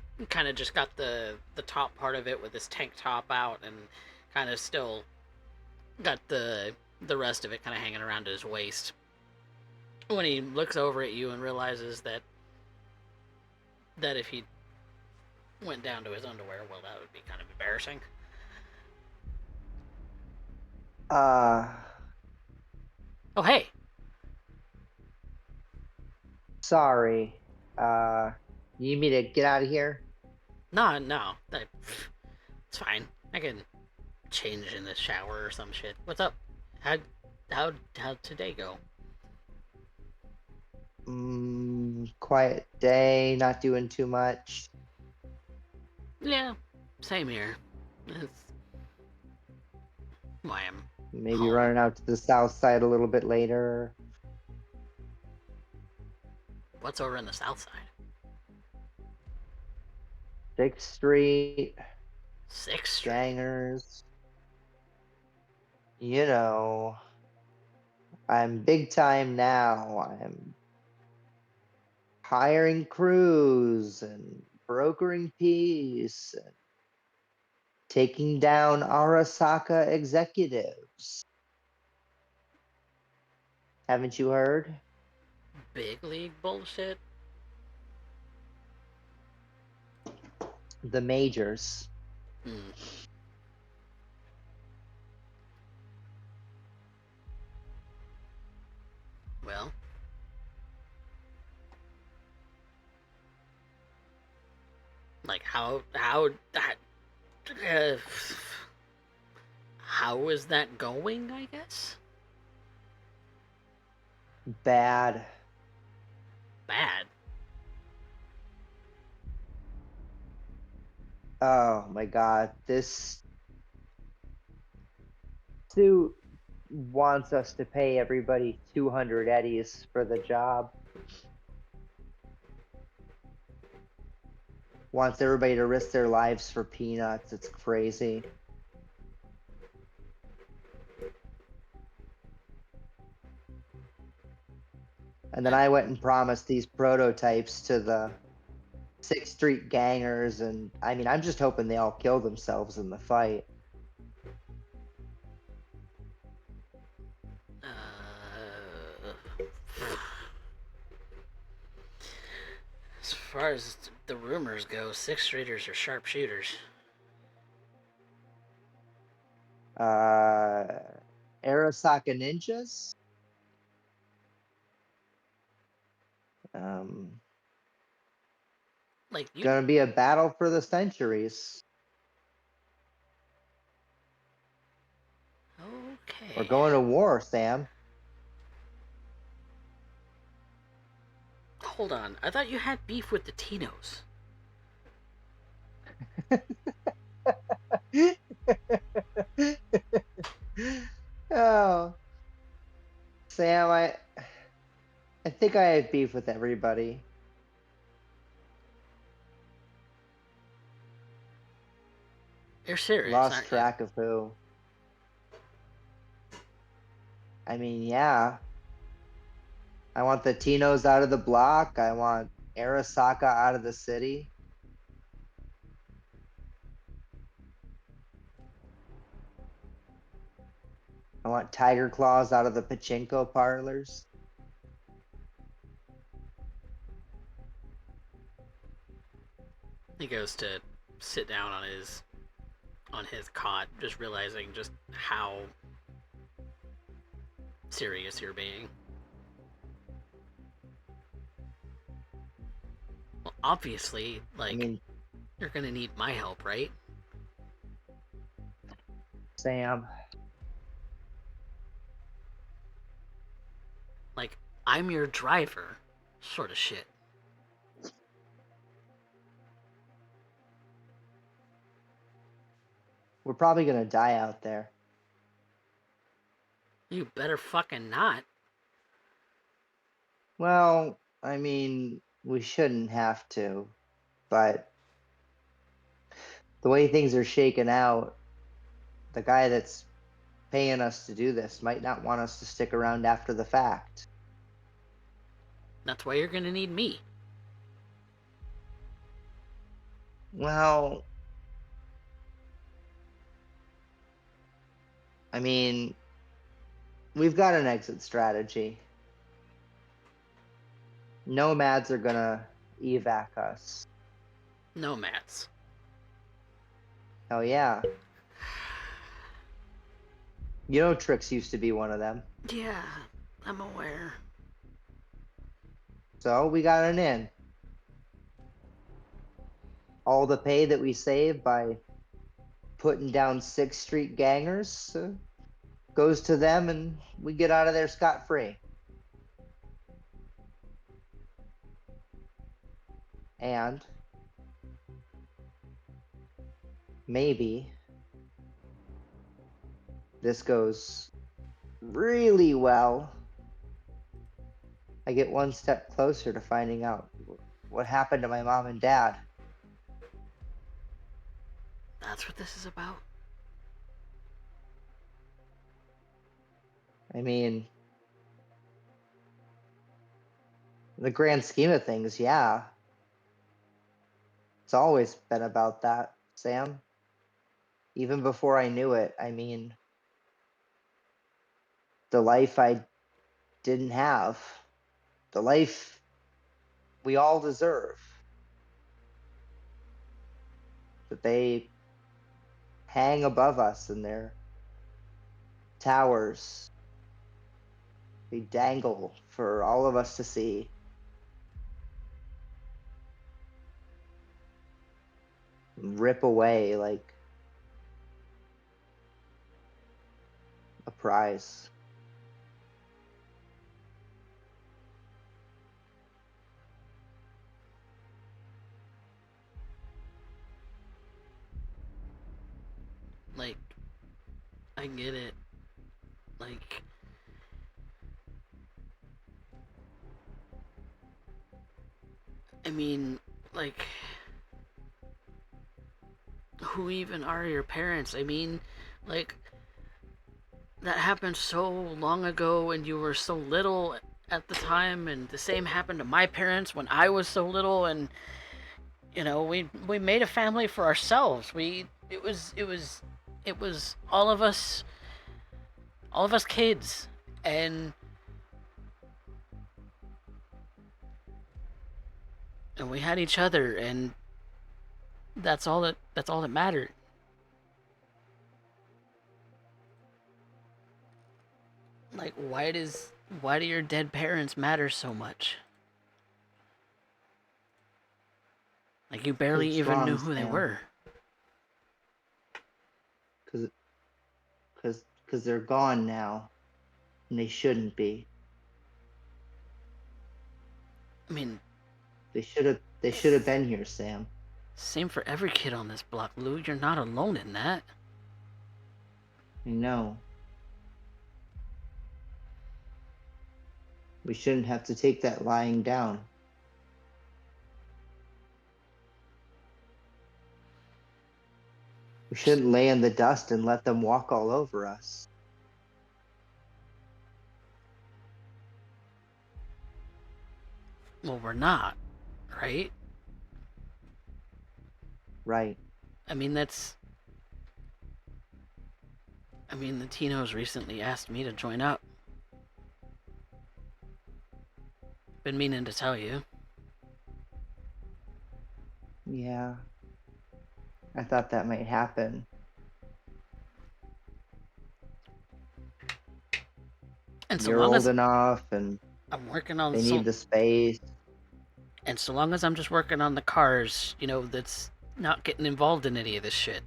just got the top part of it with his tank top out, and kind of still got the rest of it kind of hanging around his waist. When he looks over at you and realizes that if he went down to his underwear, well, that would be kind of embarrassing. Oh, hey. Sorry. You need me to get out of here? No. It's fine. I can change in the shower or some shit. What's up? How'd today go? Quiet day, not doing too much. Yeah, same here. I am Maybe home. running out to the south side a little bit later. What's over on the south side? 6th Street. 6th Street. Gangers. You know, I'm big time now. I'm hiring crews and brokering peace and taking down Arasaka executives. Haven't you heard? Big league bullshit? The majors. Well, like how is that going, I guess? Bad. Bad. Oh my god, this suit wants us to pay everybody 200 eddies for the job. Wants everybody to risk their lives for peanuts. It's crazy. And then I went and promised these prototypes to the 6th Street gangers, and I mean, I'm just hoping they all kill themselves in the fight. As far as the rumors go, 6th Streeters are sharpshooters. Arasaka ninjas? Like you. Gonna be a battle for the centuries. Okay. We're going to war, Sam. Hold on. I thought you had beef with the Tinos. Oh, Sam, I think I had beef with everybody. You're serious, Lost aren't track of who. I mean, yeah. I want the Tinos out of the block. I want Arasaka out of the city. I want Tiger Claws out of the pachinko parlors. you? He goes to sit down on his cot, just realizing just how serious you're being. Well, obviously, like, I mean, you're gonna need my help, right? Sam, Like, I'm your driver, sort of shit. we're probably gonna die out there. You better fucking not. Well, I mean, we shouldn't have to, but the way things are shaken out, the guy that's paying us to do this might not want us to stick around after the fact. That's why you're gonna need me. Well, I mean, we've got an exit strategy. Nomads are gonna evac us. Nomads. Hell yeah. You know Trix used to be one of them. Yeah, I'm aware. So we got an in. All the pay that we save by putting down 6th Street gangers goes to them and we get out of there scot-free. And maybe this goes really well. I get one step closer to finding out what happened to my mom and dad. That's what this is about? I mean, in the grand scheme of things, yeah. It's always been about that, Sam. Even before I knew it, I mean, the life I didn't have, the life we all deserve, that they hang above us in their towers. They dangle for all of us to see. Rip away like a prize. Like, I get it. Like, I mean, like, who even are your parents? I mean, like, that happened so long ago and you were so little at the time, and the same happened to my parents when I was so little, and you know, we made a family for ourselves. It was all of us kids, and we had each other, and that's all that mattered. Like, why do your dead parents matter so much? Like you barely It's even knew wrong, who they Sam. were. Because they're gone now, and they shouldn't be. I mean, They should have been here, Sam. same for every kid on this block, Lou. You're not alone in that. I know. We shouldn't have to take that lying down. We shouldn't lay in the dust and let them walk all over us. Well, we're not, right? Right. I mean, the Tinos recently asked me to join up. Been meaning to tell you. Yeah. I thought that might happen. And so You're long old as enough, and I'm working on they need the space. and so long as I'm just working on the cars, that's not getting involved in any of this shit.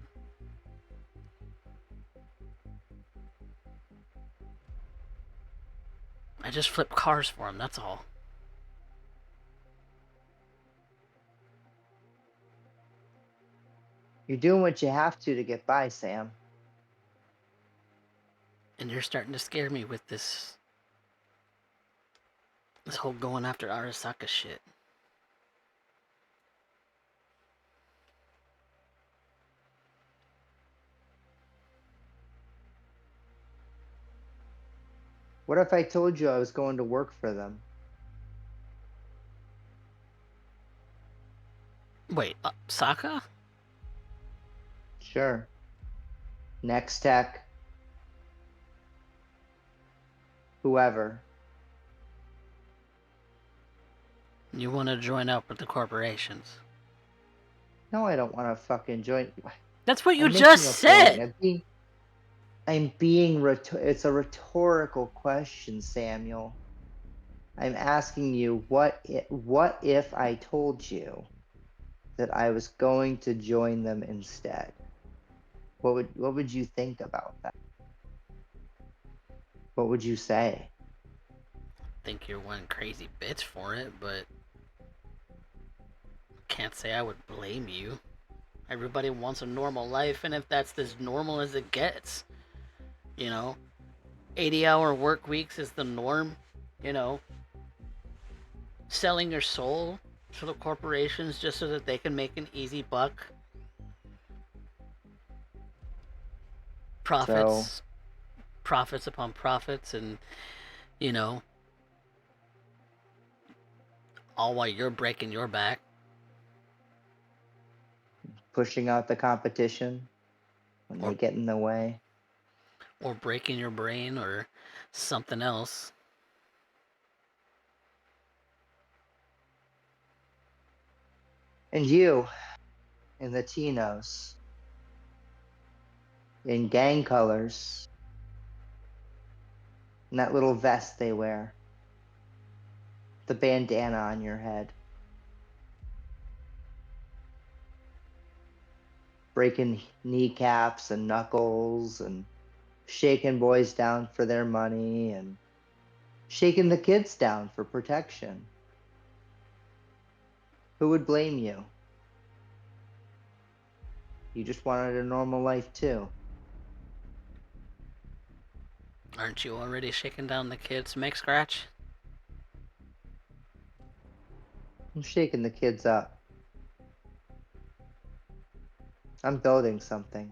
I just flip cars for them, that's all. You're doing what you have to get by, Sam. And you're starting to scare me with this whole going after Arasaka shit. What if I told you I was going to work for them? Wait, Saka? Sure. Next Tech. Whoever. You want to join up with the corporations? No, I don't want to fucking join. That's what you I'm making just a said! point. I'm being it's a rhetorical question, Samuel. I'm asking you, what if I told you that I was going to join them instead? What would you think about that? What would you say? Think you're one crazy bitch for it, but can't say I would blame you. Everybody wants a normal life, and if that's as normal as it gets, 80-hour work weeks is the norm, selling your soul to the corporations just so that they can make an easy buck. Profits upon profits, and all while you're breaking your back. Pushing out the competition when they get in the way. Or breaking your brain or something else. And you, in the Tinos, in gang colors, and that little vest they wear, the bandana on your head, breaking kneecaps and knuckles and shaking boys down for their money and shaking the kids down for protection. Who would blame you? You just wanted a normal life too. Aren't you already shaking down the kids to make scratch? I'm shaking the kids up. I'm building something.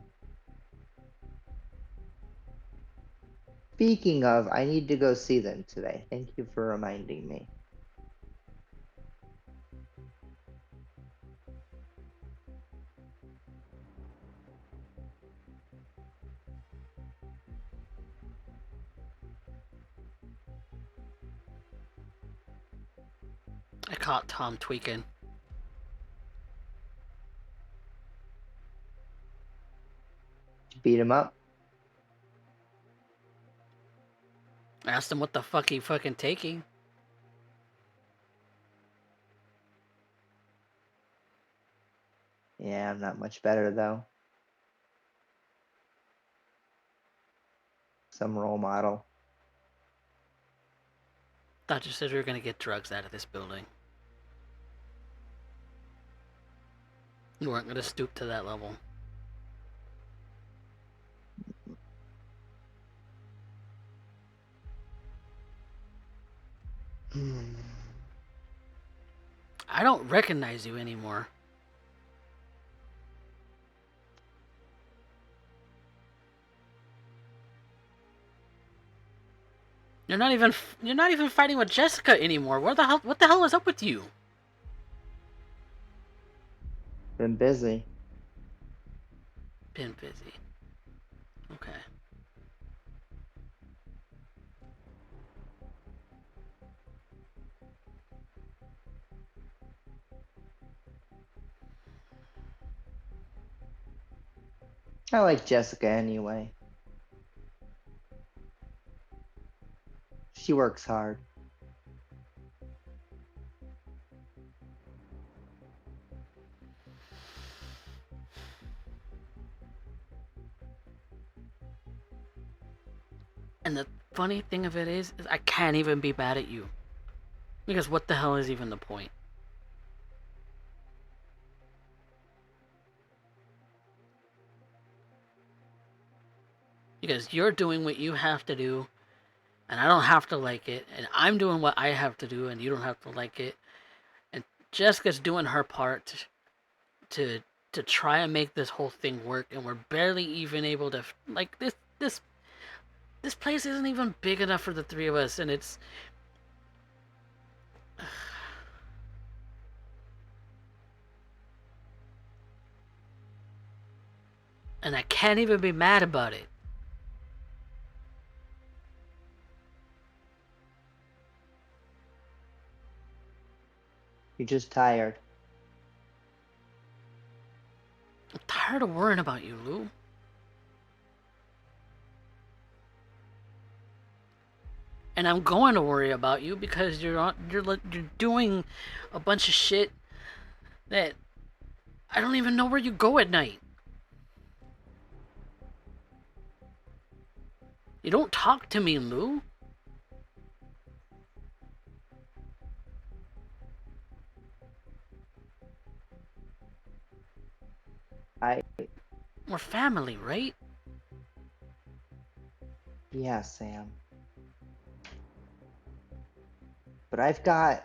Speaking of, I need to go see them today. Thank you for reminding me. I caught Tom tweaking. Did you beat him up? I asked him what the fuck he fucking taking. Yeah, I'm not much better though. Some role model. Thought you said we were gonna get drugs out of this building. You weren't gonna stoop to that level. I don't recognize you anymore. You're not even fighting with Jessica anymore. What the hell is up with you? Been busy. Been busy. Okay. I like Jessica anyway. She works hard. And the funny thing of it is I can't even be mad at you. Because what the hell is even the point? Because you're doing what you have to do, and I don't have to like it, and I'm doing what I have to do, and you don't have to like it. And Jessica's doing her part to try and make this whole thing work, and we're barely even able to like this place isn't even big enough for the three of us, and it's and I can't even be mad about it. You're just tired. I'm tired of worrying about you, Lou. And I'm going to worry about you because you're doing a bunch of shit that I don't even know where you go at night. You don't talk to me, Lou. We're family, right? Yeah, Sam. But I've got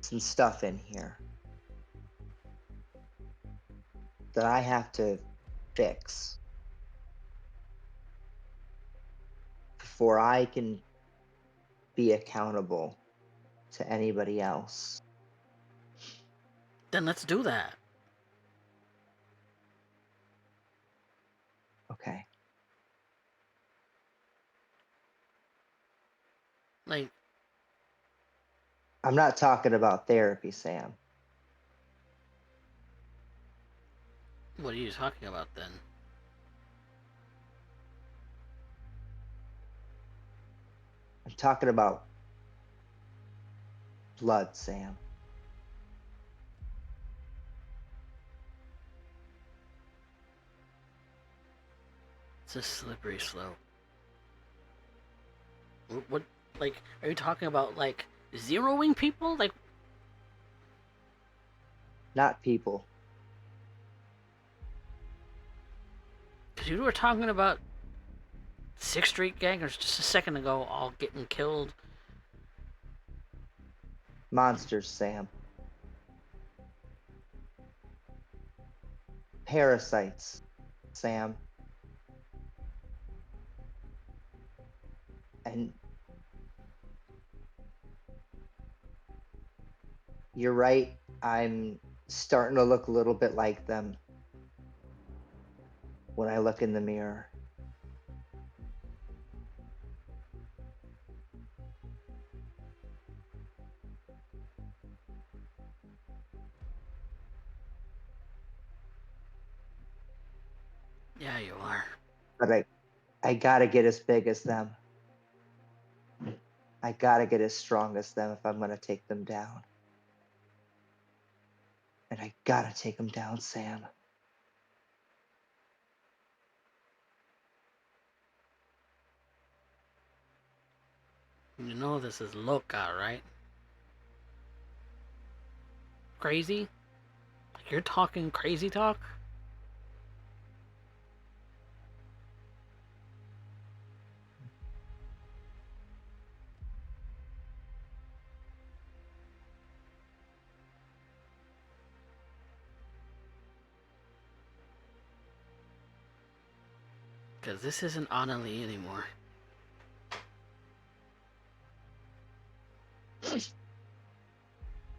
some stuff in here that I have to fix before I can be accountable to anybody else. Then let's do that. Okay. Like, I'm not talking about therapy, Sam. what are you talking about then? I'm talking about blood, Sam. It's a slippery slope. What like, are you talking about, like, zeroing people? Like, Not people. because you were talking about 6th Street gangers just a second ago all getting killed. Monsters, Sam. Parasites, Sam. And you're right. I'm starting to look a little bit like them when I look in the mirror. Yeah, you are. But I gotta get as big as them. I gotta get as strong as them if I'm gonna take them down. And I gotta take him down, Sam. You know this is loca, right? Crazy? Like you're talking crazy talk? Because this isn't Analie anymore.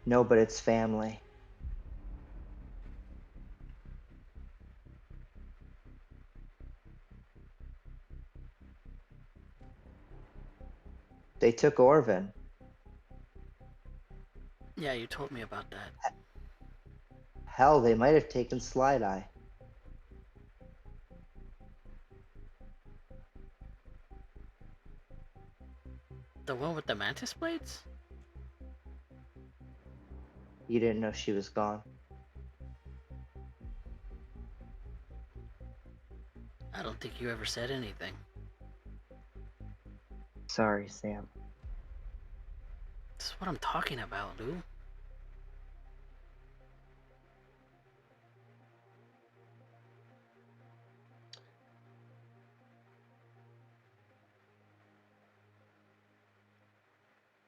No, but it's family. They took Orvin. Yeah, you told me about that. Hell, they might have taken Slideye. The one with the mantis blades? You didn't know she was gone. I don't think you ever said anything. Sorry, Sam. This is what I'm talking about, Lou.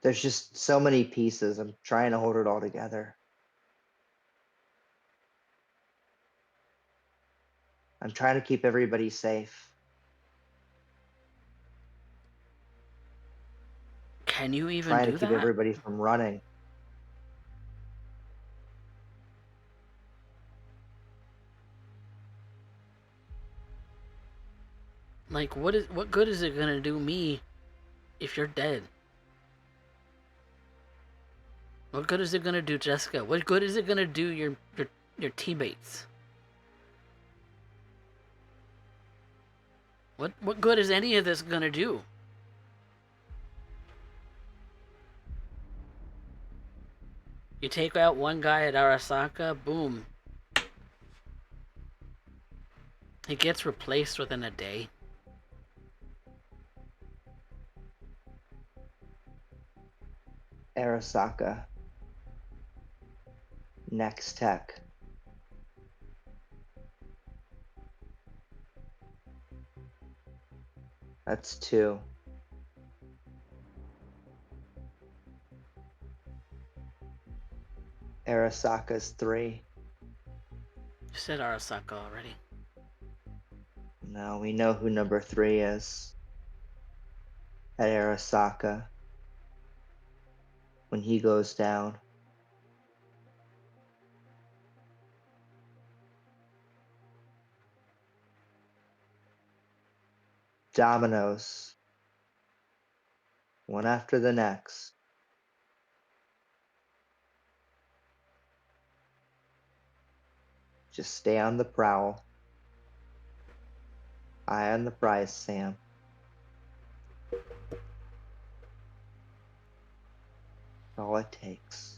There's just so many pieces. I'm trying to hold it all together. I'm trying to keep everybody safe. Can you even Trying to do keep that? everybody from running. Like, what good is it gonna do me if you're dead? What good is it gonna do Jessica? What good is it gonna do your teammates? What good is any of this gonna do? You take out one guy at Arasaka, boom. He gets replaced within a day. Arasaka. Next Tech. That's 2. Arasaka's 3. You said Arasaka already. Now we know who number 3 is. At Arasaka. When he goes down. Dominoes. One after the next. Just stay on the prowl. Eye on the prize, Sam. All it takes.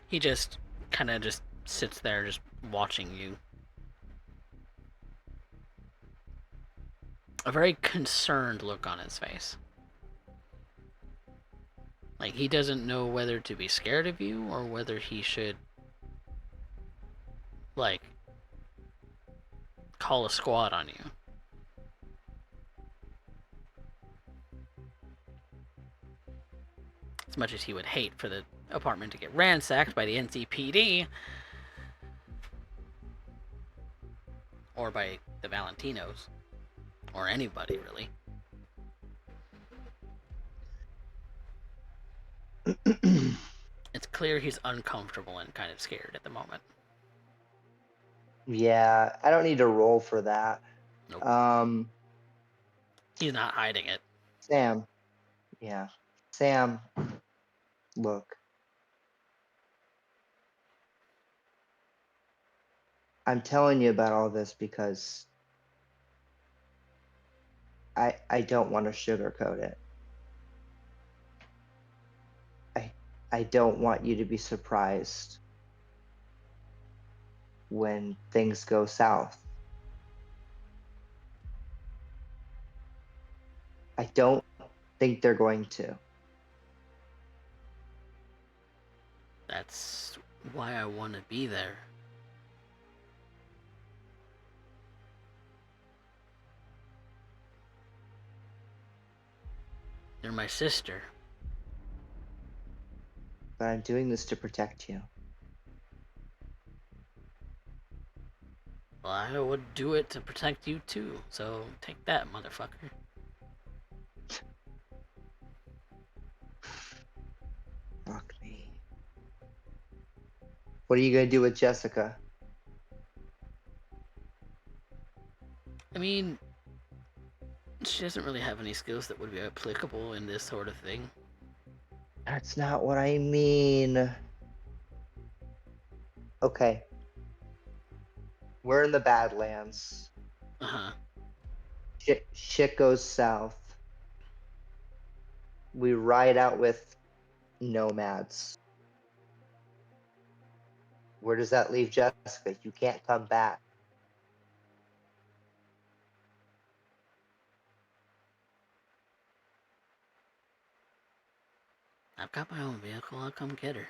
He just kind of just sits there just watching you. A very concerned look on his face. Like he doesn't know whether to be scared of you or whether he should, like, call a squad on you. As much as he would hate for the apartment to get ransacked by the NCPD or by the Valentinos or anybody really. It's clear he's uncomfortable and kind of scared at the moment. Yeah, I don't need to roll for that. Nope. He's not hiding it. Sam. Yeah. Sam, look. I'm telling you about all this because I don't want to sugarcoat it. I don't want you to be surprised when things go south. I don't think they're going to. That's why I want to be there. You're my sister. But I'm doing this to protect you. Well, I would do it to protect you too, so take that, motherfucker. Fuck me. What are you gonna do with Jessica? I mean, she doesn't really have any skills that would be applicable in this sort of thing. That's not what I mean. Okay. We're in the Badlands. Uh-huh. Shit goes south. We ride out with nomads. Where does that leave Jessica? You can't come back. I've got my own vehicle, I'll come get her.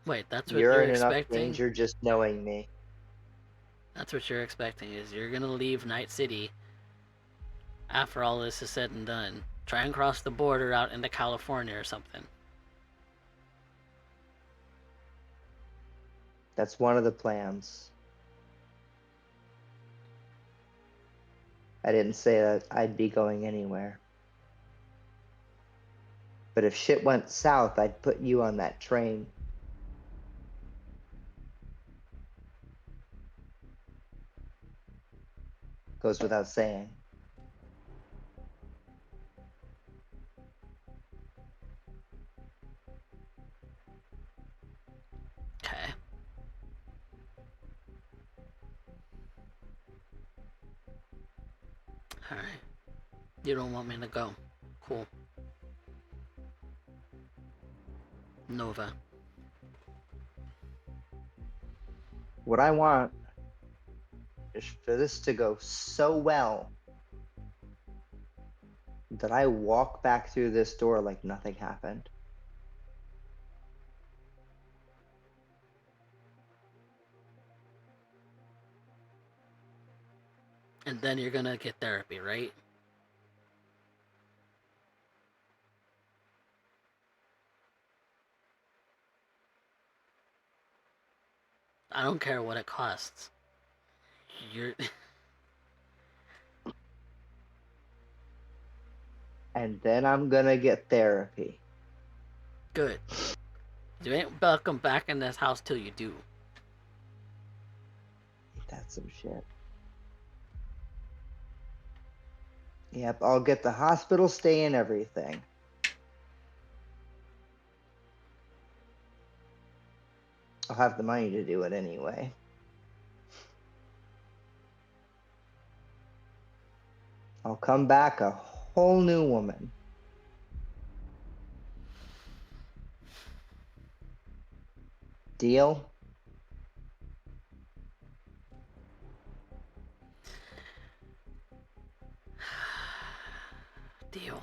Wait, that's what You're you're in enough expecting? danger just knowing me. That's what you're expecting, is you're gonna leave Night City after all this is said and done. Try and cross the border out into California or something. That's one of the plans. I didn't say that I'd be going anywhere. But if shit went south, I'd put you on that train. Goes without saying. Okay. Alright. You don't want me to go. Cool. Nova. What I want is for this to go so well that I walk back through this door like nothing happened. And then you're gonna get therapy, right? I don't care what it costs. You're... And then I'm gonna get therapy. Good. You ain't welcome back in this house till you do. That's some shit. Yep, I'll get the hospital stay and everything. I'll have the money to do it anyway. I'll come back a whole new woman. Deal? Deal.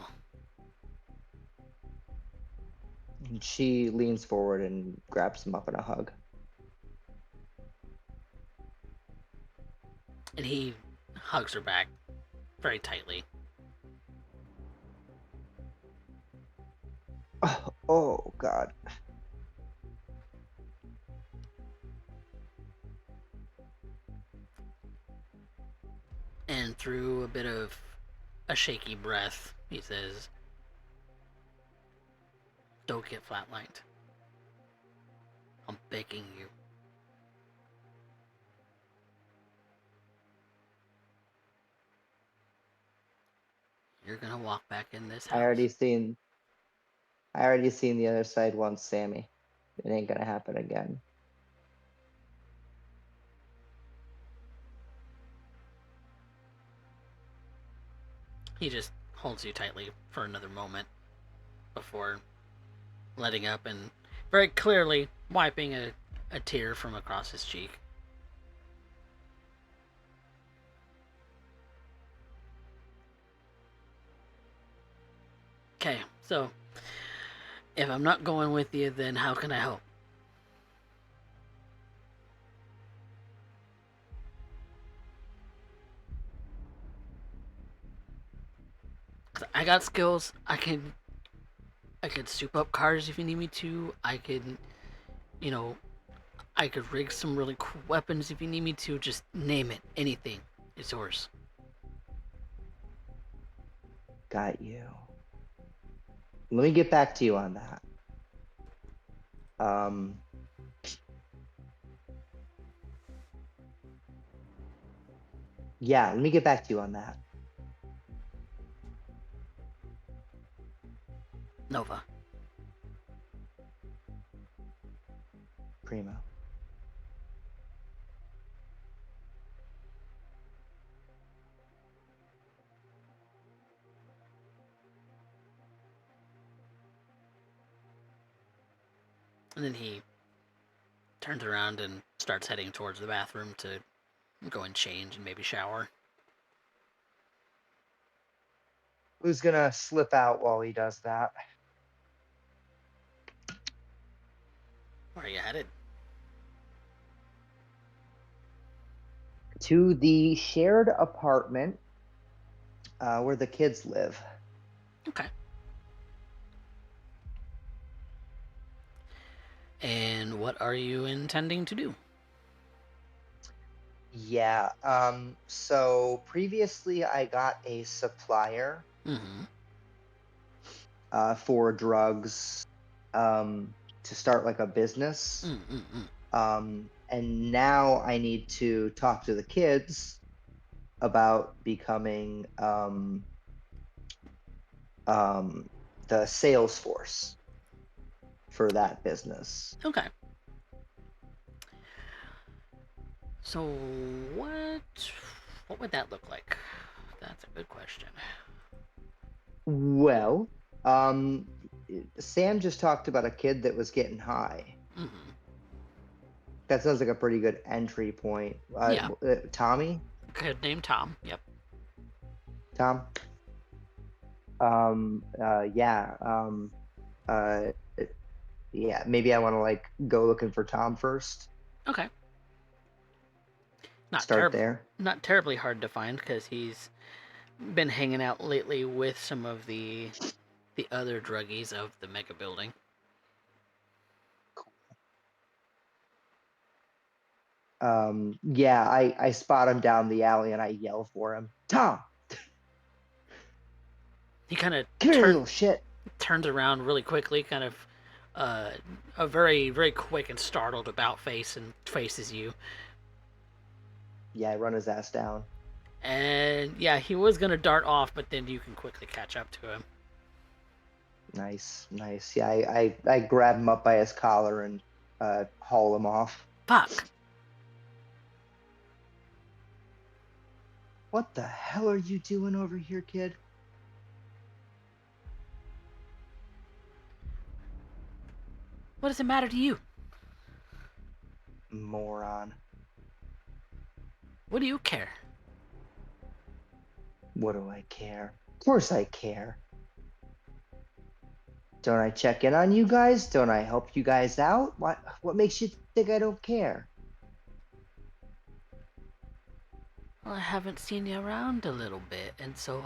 And she leans forward and grabs him up in a hug. And he hugs her back very tightly. Oh, God. And through a bit of a shaky breath, he says, "Don't get flatlined. I'm begging you." You're gonna walk back in this I house. already seen the other side once, Sammy. It ain't gonna happen again. He just holds you tightly for another moment before letting up and very clearly wiping a tear from across his cheek. Okay, so if I'm not going with you, then how can I help? I got skills. I could soup up cars if you need me to. I could, you know, I could rig some really cool weapons if you need me to. Just name it. Anything. It's yours. Got you. Let me get back to you on that. Yeah, let me get back to you on that. Nova. Primo. And then he turns around and starts heading towards the bathroom to go and change and maybe shower. Who's gonna slip out while he does that? Where are you headed? To the shared apartment where the kids live. Okay. And what are you intending to do? Yeah. So previously I got a supplier Mm-hmm. for drugs to start like a business. Mm-mm-mm. And now I need to talk to the kids about becoming the sales force for that business. Okay. So what would that look like? That's a good question. Well, Sam just talked about a kid that was getting high. Mm-hmm. That sounds like a pretty good entry point. Yeah. Tommy? Kid named Tom. Yep. Tom? Yeah. Uh, yeah, maybe I want to like go looking for Tom first. Okay. Start there. Not terribly hard to find because he's been hanging out lately with some of the other druggies of the mega building. Yeah, I spot him down the alley and I yell for him. Tom, He kind of come here, little shit. turns around really quickly, kind of a very, very quick and startled about face and faces you. Yeah, I run his ass down. And yeah, he was gonna dart off, but then you can quickly catch up to him. Nice. Yeah, I grab him up by his collar and haul him off. Fuck! What the hell are you doing over here, kid? What does it matter to you? Moron. What do you care? What do I care? Of course I care. Don't I check in on you guys? Don't I help you guys out? What makes you think I don't care? Well, I haven't seen you around a little bit, and so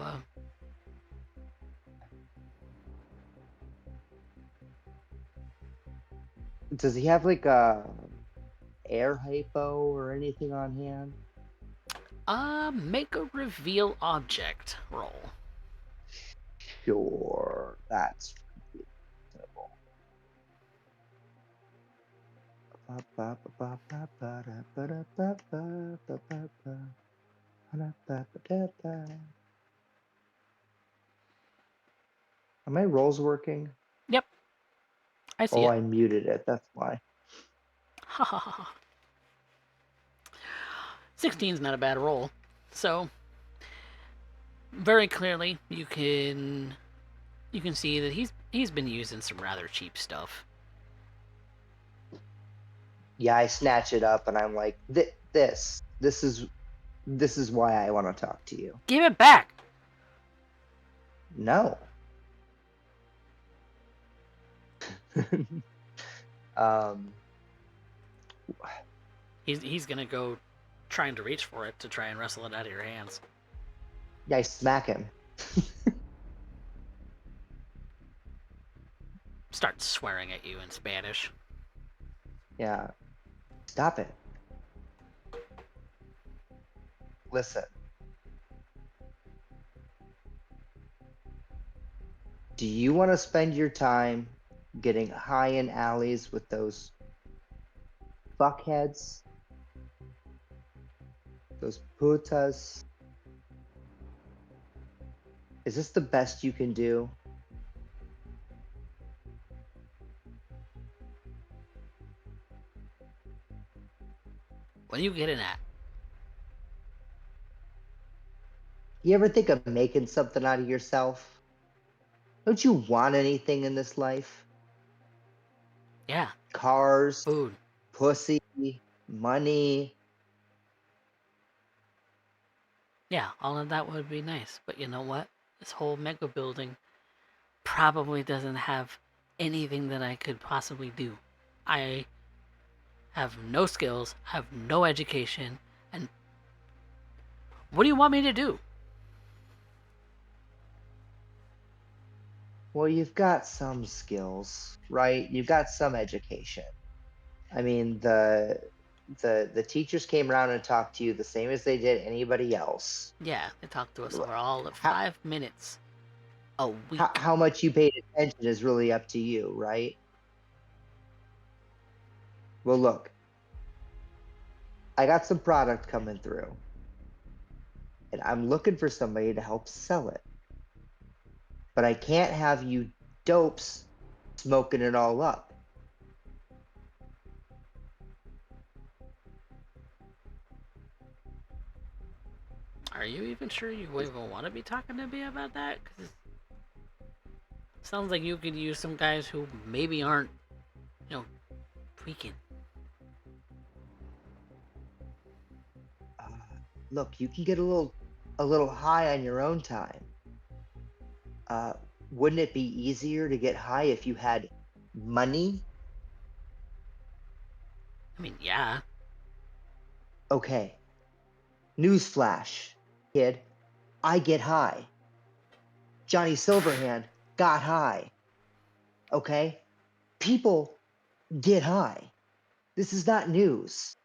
Does he have like a air hypo or anything on hand? make a reveal object roll. Sure, that's reasonable. Are my rolls working? Yep. I see Oh, it. I muted it. That's why. Ha ha ha ha. 16's not a bad roll. So, very clearly, you can see that he's been using some rather cheap stuff. Yeah, I snatch it up and I'm like, this is why I want to talk to you. Give it back. No. um, He's gonna go trying to reach for it to try and wrestle it out of your hands. yeah, I smack him. Starts swearing at you in Spanish. Yeah. Stop it. Listen. Do you want to spend your time getting high in alleys with those fuckheads? Those putas? Is this the best you can do? What are you getting at? You ever think of making something out of yourself? Don't you want anything in this life? Yeah, Cars, food. pussy, money. Yeah, all of that would be nice. But you know what? This whole mega building probably doesn't have anything that I could possibly do. I have no skills, have no education, and what do you want me to do? Well, you've got some skills, right? You've got some education. I mean, the teachers came around and talked to you the same as they did anybody else. Yeah, they talk to us for all of How, 5 minutes a week. how much you paid attention is really up to you, right? Well, look, I got some product coming through, and I'm looking for somebody to help sell it. But I can't have you dopes smoking it all up. Are you even sure you even want to be talking to me about that? Because it sounds like you could use some guys who maybe aren't, tweaking. Uh, Look, you can get a little high on your own time. Wouldn't it be easier to get high if you had money? I mean, yeah. Okay. Newsflash, kid. I get high. Johnny Silverhand got high. Okay? People get high. This is not news.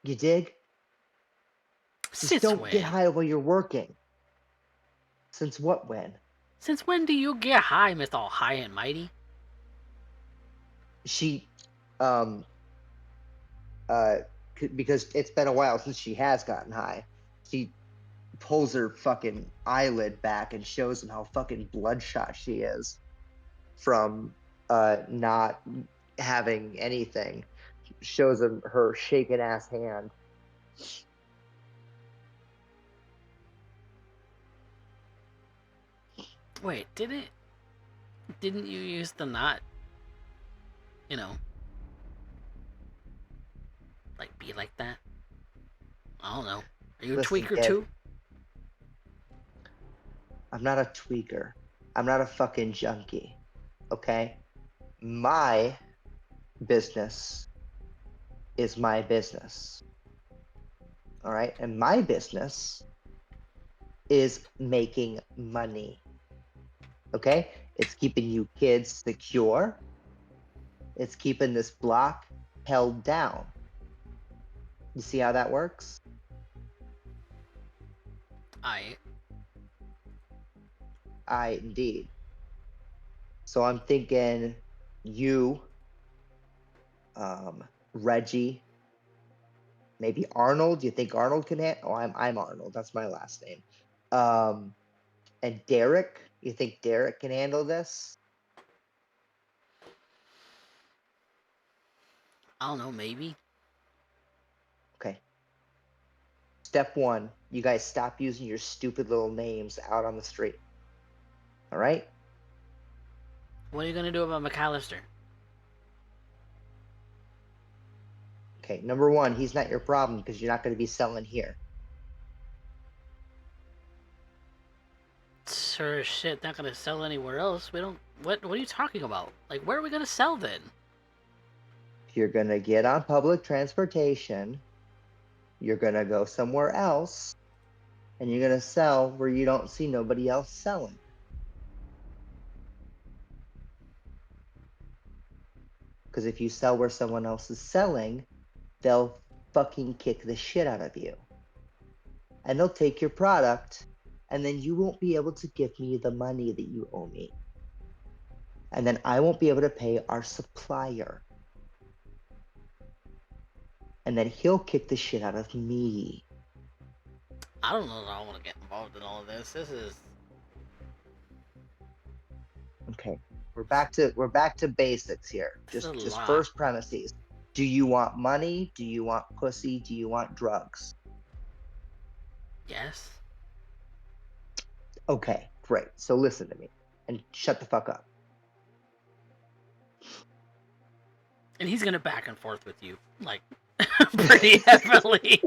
You dig? Just Since don't get when? high while you're working. Since what when? Since when do you get high, Mr. All High and Mighty? She, um, because it's been a while since she has gotten high. She pulls her fucking eyelid back and shows him how fucking bloodshot she is from not having anything. Shows him her shaking ass hand. Wait, didn't you use the not, you know, like be like that? I don't know. Are you a Listen, tweaker kid, too? I'm not a tweaker. I'm not a fucking junkie. Okay? My business is my business. All right? And my business is making money. Okay? It's keeping you kids secure. It's keeping this block held down. You see how that works? I Indeed. So I'm thinking you, Reggie, maybe Arnold. Do you think Arnold can hit? Oh, I'm Arnold. That's my last name. Um, And Derek, you think Derek can handle this? I don't know, maybe. Okay. Step 1, you guys stop using your stupid little names out on the street. All right? What are you gonna do about McAllister? Okay, number 1, he's not your problem because you're not going to be selling here. Sure as shit, not gonna sell anywhere else. We don't. What are you talking about? Like, where are we gonna sell then? You're going to get on public transportation. You're going to go somewhere else. And you're going to sell where you don't see nobody else selling. Because if you sell where someone else is selling, they'll fucking kick the shit out of you. And they'll take your product, and then you won't be able to give me the money that you owe me. And then I won't be able to pay our supplier. And then he'll kick the shit out of me. I don't know that I want to get involved in all of this. This is. Okay. We're back to basics here. This is a Just lot. first premises. Do you want money? Do you want pussy? Do you want drugs? Yes. Okay, great. So listen to me and shut the fuck up. And he's gonna back and forth with you, like, pretty heavily.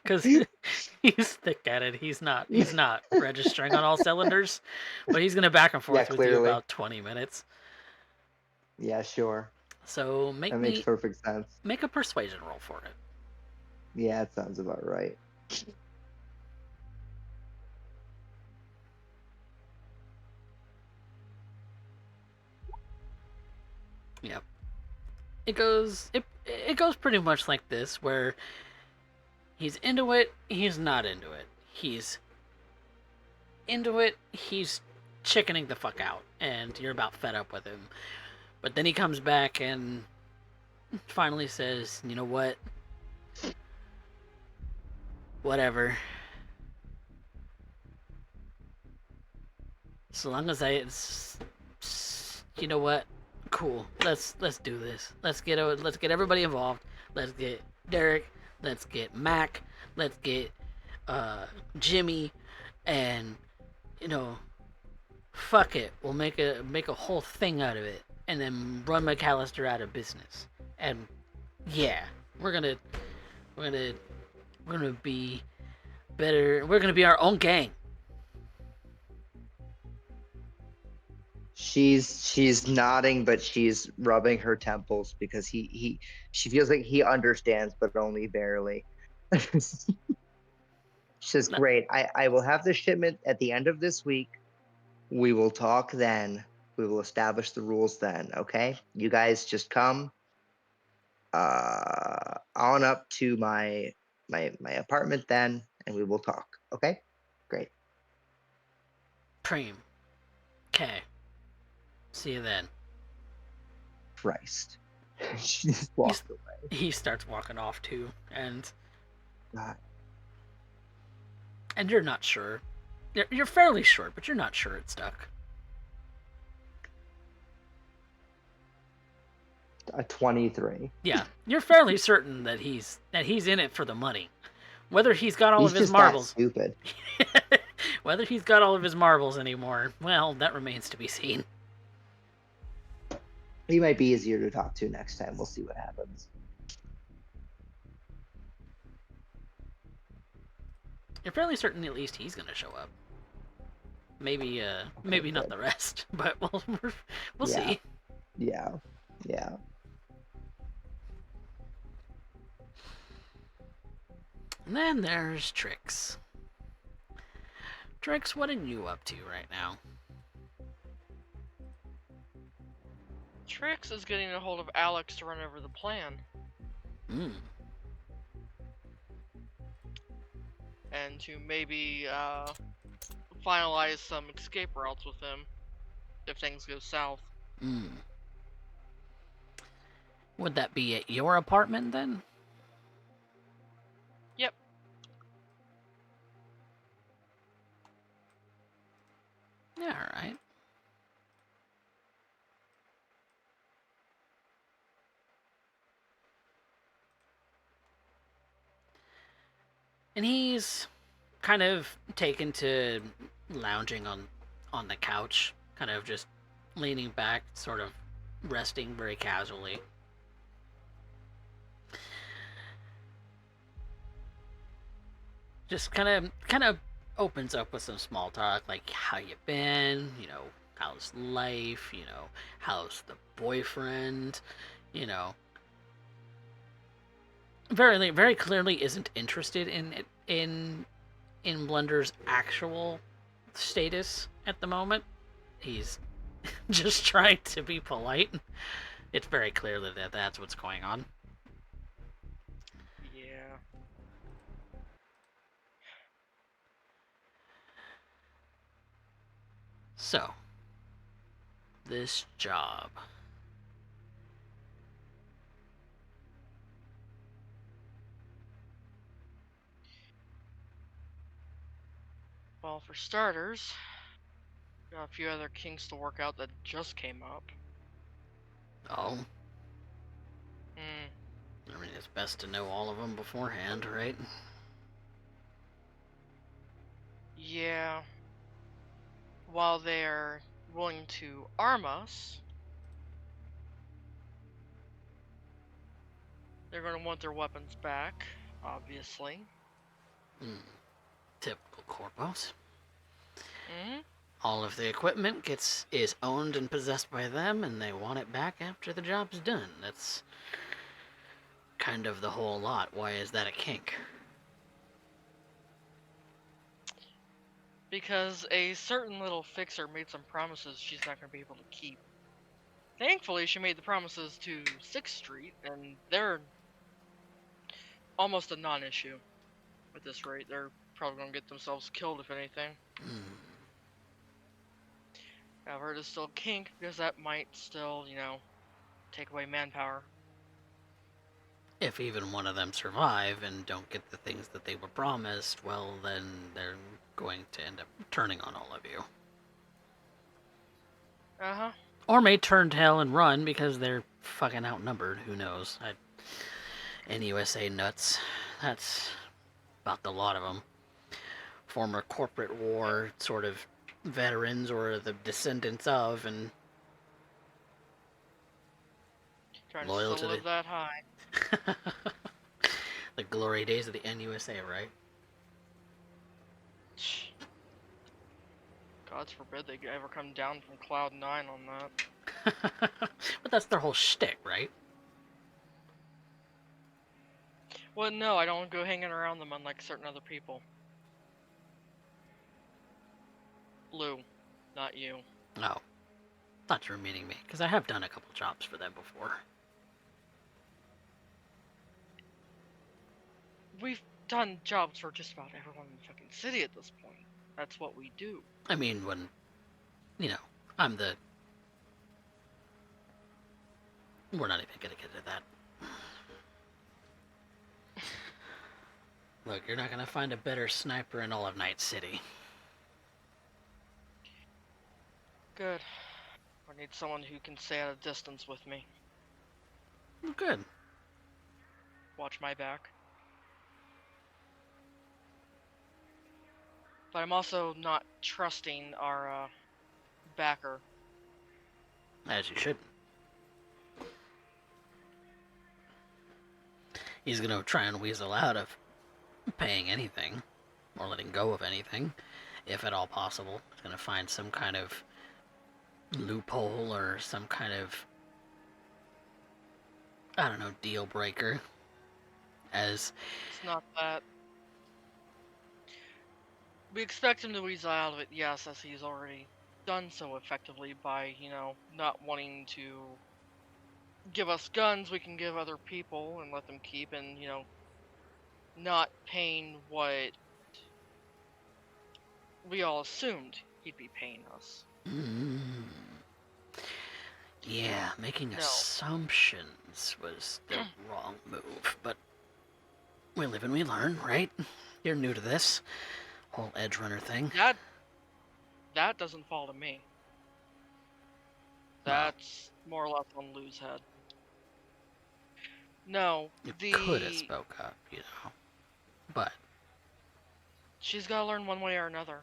Because he's thick at it. He's not registering on all cylinders, but he's gonna back and forth with you clearly. about 20 minutes. Yeah, sure. So That makes perfect sense. make a persuasion roll for it. Yeah, it sounds about right. Yep. It goes pretty much like this, where he's into it, he's not into it. He's into it, he's chickening the fuck out, and you're about fed up with him. But then he comes back and finally says, you know what? Whatever. So long as you know what? Cool. Let's do this. Let's get everybody involved. Let's get Derek. Let's get Mac. Let's get Jimmy, and fuck it. We'll make a whole thing out of it, and then run McAllister out of business. And yeah, we're gonna be better. We're gonna be our own gang. She's nodding, but she's rubbing her temples because she feels like he understands, but only barely. She's great. I will have the shipment at the end of this week. We will talk then. We will establish the rules then. Okay, you guys just come on up to my apartment then, and we will talk. Okay, great. Preem. Okay. See you then. Christ. She just walked away. He starts walking off too, and God. you're not sure. You're fairly sure, but you're not sure it stuck. A 23. Yeah, you're fairly certain that he's in it for the money. Whether he's got all He's of his just that marbles, stupid. whether he's got all of his marbles anymore, well, that remains to be seen. He might be easier to talk to next time. We'll see what happens. You're fairly certain at least he's gonna show up. Maybe not the rest, but we'll see. Yeah. And then there's Trix. Trix, what are you up to right now? Trix is getting a hold of Alex to run over the plan. And to maybe finalize some escape routes with him if things go south. Would that be at your apartment then? Yep. Yeah, all right. And he's kind of taken to lounging on the couch, kind of just leaning back, sort of resting very casually. Just kind of opens up with some small talk, like how you been, how's life, how's the boyfriend, you know. Very clearly isn't interested in Blunder's actual status at the moment. He's just trying to be polite. It's very clear that that's what's going on. Yeah. So, this job. Well, for starters, got a few other kinks to work out that just came up. Oh, Hmm. I mean, it's best to know all of them beforehand, right? Yeah. While they're willing to arm us, they're going to want their weapons back, obviously. Typical corpos. Hmm. All of the equipment is owned and possessed by them, and they want it back after the job's done. That's kind of the whole lot. Why is that a kink? Because a certain little fixer made some promises she's not going to be able to keep. Thankfully, she made the promises to 6th Street, and they're almost a non-issue at this rate. They're probably going to get themselves killed, if anything. However, it is still kink, because that might still, take away manpower. If even one of them survive and don't get the things that they were promised, well, then they're going to end up turning on all of you. Uh-huh. Or may turn tail and run because they're fucking outnumbered. Who knows? NUSA nuts. That's about the lot of them. Former corporate war sort of veterans or the descendants of, and Trying loyal to still to live that high. the glory days of the NUSA, right? God forbid they ever come down from Cloud 9 on that. But that's their whole shtick, right? Well, no, I don't go hanging around them unlike certain other people. Lou, not you. Oh. Thought you were meaning me, because I have done a couple jobs for them before. We've done jobs for just about everyone in the fucking city at this point. That's what we do. I mean, when, I'm the... We're not even gonna get into that. Look, you're not gonna find a better sniper in all of Night City. Good. I need someone who can stay at a distance with me. Good. Watch my back. But I'm also not trusting our backer. As you shouldn't. He's gonna try and weasel out of paying anything, or letting go of anything, if at all possible. He's gonna find some kind of loophole or some kind of, I don't know, deal breaker. It's not that. We expect him to weasel out of it, yes, as he's already done so effectively by, not wanting to give us guns we can give other people and let them keep, and, not paying what we all assumed he'd be paying us. Yeah, making assumptions was the wrong move, but we live and we learn, right? You're new to this whole Edge Runner thing. that doesn't fall to me. Well, That's more or less on Lou's head. No, you could have spoke up, but she's got to learn one way or another.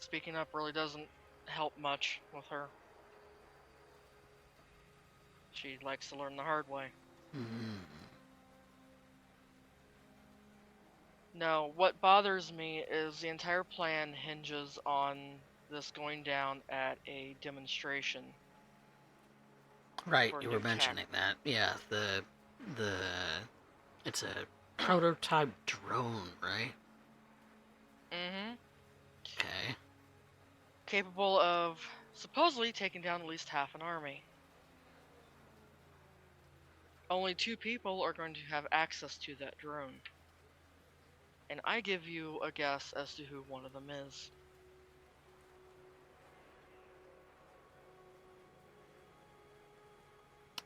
Speaking up really doesn't help much with her. She likes to learn the hard way. No, what bothers me is the entire plan hinges on this going down at a demonstration. right, for you new were tech. mentioning that. Yeah, it's a prototype drone, right? Mm-hmm. Okay. Capable of supposedly taking down at least half an army. Only 2 people are going to have access to that drone. And I give you a guess as to who one of them is.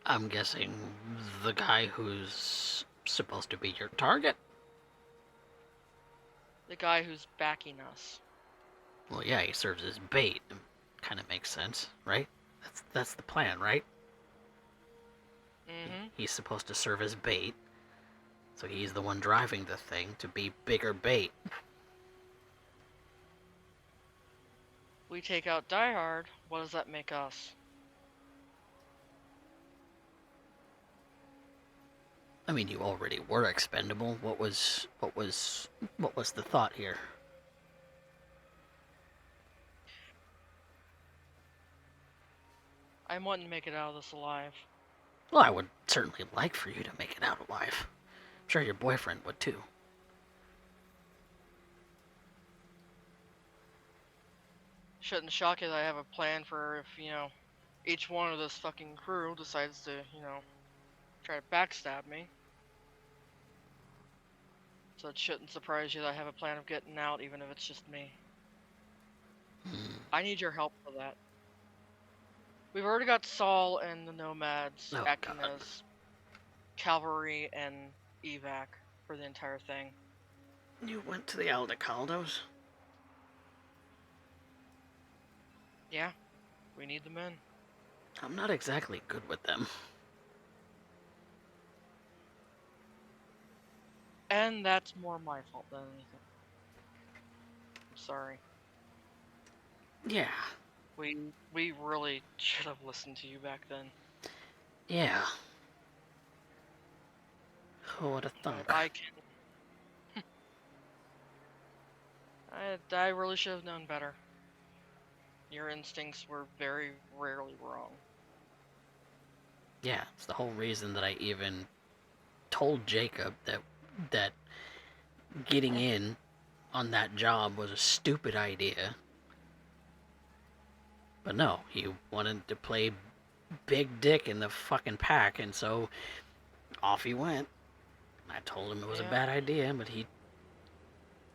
I'm guessing the guy who's supposed to be your target. The guy who's backing us. Well, yeah, he serves as bait. Kind of makes sense, right? That's the plan, right? Mm-hmm. He's supposed to serve as bait, so he's the one driving the thing to be bigger bait. We take out Die Hard, what does that make us? I mean, you already were expendable. What was the thought here? I'm wanting to make it out of this alive. Well, I would certainly like for you to make it out alive. I'm sure your boyfriend would too. Shouldn't shock you that I have a plan for if, each one of this fucking crew decides to, try to backstab me. So it shouldn't surprise you that I have a plan of getting out, even if it's just me. I need your help for that. We've already got Saul and the Nomads Oh, acting God. as cavalry and evac for the entire thing. You went to the Aldecaldos? Yeah, we need the men. I'm not exactly good with them. And that's more my fault than anything. I'm sorry. Yeah. We really should have listened to you back then. Yeah. Who would have thunk? But I can. I really should have known better. Your instincts were very rarely wrong. Yeah, it's the whole reason that I even told Jacob that getting in on that job was a stupid idea. But no, he wanted to play big dick in the fucking pack, and so off he went. I told him it was a bad idea, but he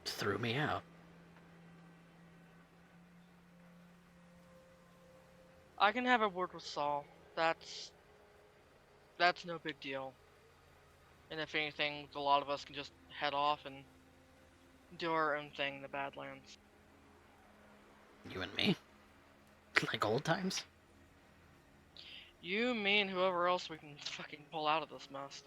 threw me out. I can have a word with Saul. That's no big deal. And if anything, a lot of us can just head off and do our own thing in the Badlands. You and me? Like old times? You, me, and whoever else we can fucking pull out of this mess.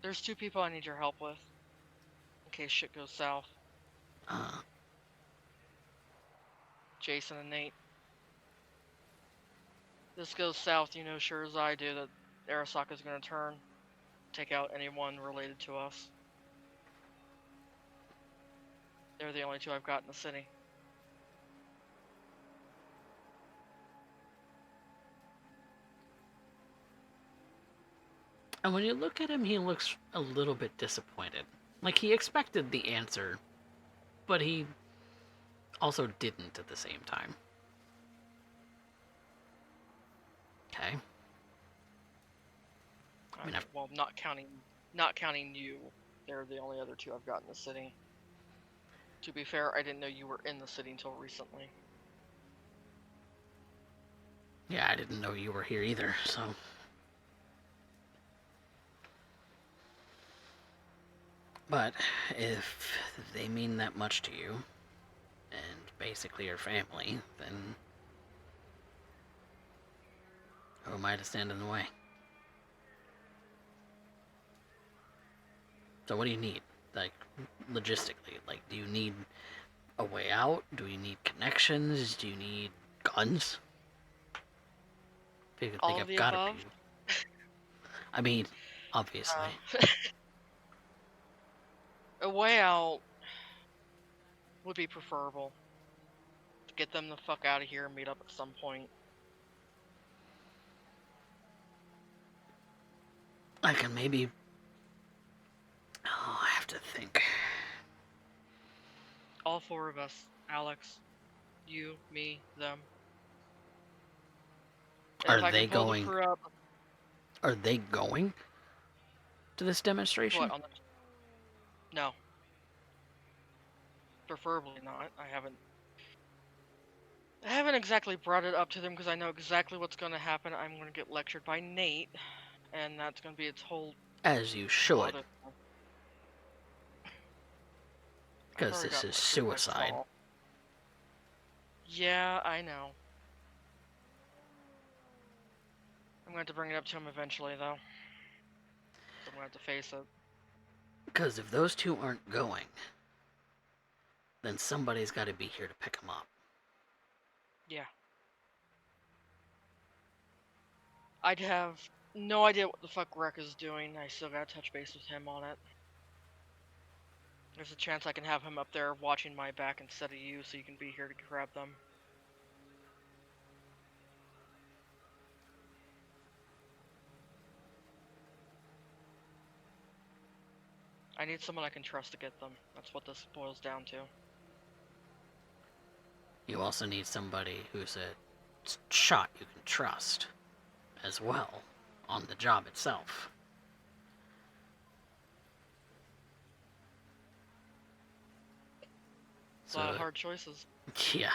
There's 2 people I need your help with, in case shit goes south. Jason and Nate. This goes south, you know sure as I do that Arasaka's gonna turn, take out anyone related to us. They're the only 2 I've got in the city. And when you look at him, he looks a little bit disappointed. Like he expected the answer, but he also didn't at the same time. Okay. I mean, Well, not counting you, they're the only other 2 I've got in the city. To be fair, I didn't know you were in the city until recently. Yeah, I didn't know you were here either, so... But if they mean that much to you, and basically your family, then who am I to stand in the way? So what do you need? Like, logistically, like, do you need a way out? Do you need connections? Do you need guns? I All think of I've the got above. I mean, obviously. A way out would be preferable. To get them the fuck out of here and meet up at some point. I can maybe... Oh, I have to think. All four of us. Alex, you, me, them. And Are if I they can pull going... the crew up... Are they going to this demonstration? What, on the... No. Preferably not. I haven't exactly brought it up to them because I know exactly what's going to happen. I'm going to get lectured by Nate, and that's going to be its whole... As you should. I've Because already this got is lectured by suicide. Saul. Yeah, I know. I'm going to have to bring it up to him eventually, though. So I'm going to have to face it. Because if those two aren't going, then somebody's got to be here to pick them up. Yeah. I'd have no idea what the fuck Rek is doing. I still gotta touch base with him on it. There's a chance I can have him up there watching my back instead of you, so you can be here to grab them. I need someone I can trust to get them. That's what this boils down to. You also need somebody who's a shot you can trust as well on the job itself. A lot of hard choices. Yeah.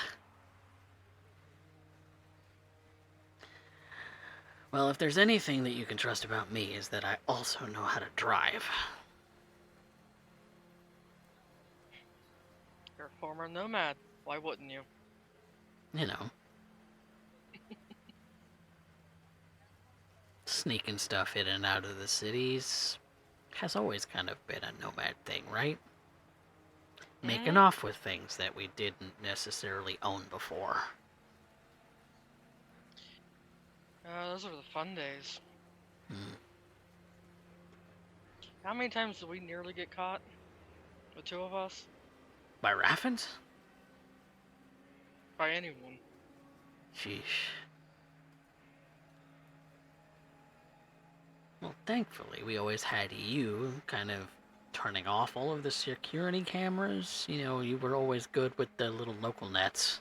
Well, if there's anything that you can trust about me is that I also know how to drive. You're a former nomad. Why wouldn't you? You know. Sneaking stuff in and out of the cities has always kind of been a nomad thing, right? Making off with things that we didn't necessarily own before. Those are the fun days. Hmm. How many times did we nearly get caught? The two of us? By Raffins? By anyone. Sheesh. Well, thankfully, we always had you kind of turning off all of the security cameras. You know, you were always good with the little local nets.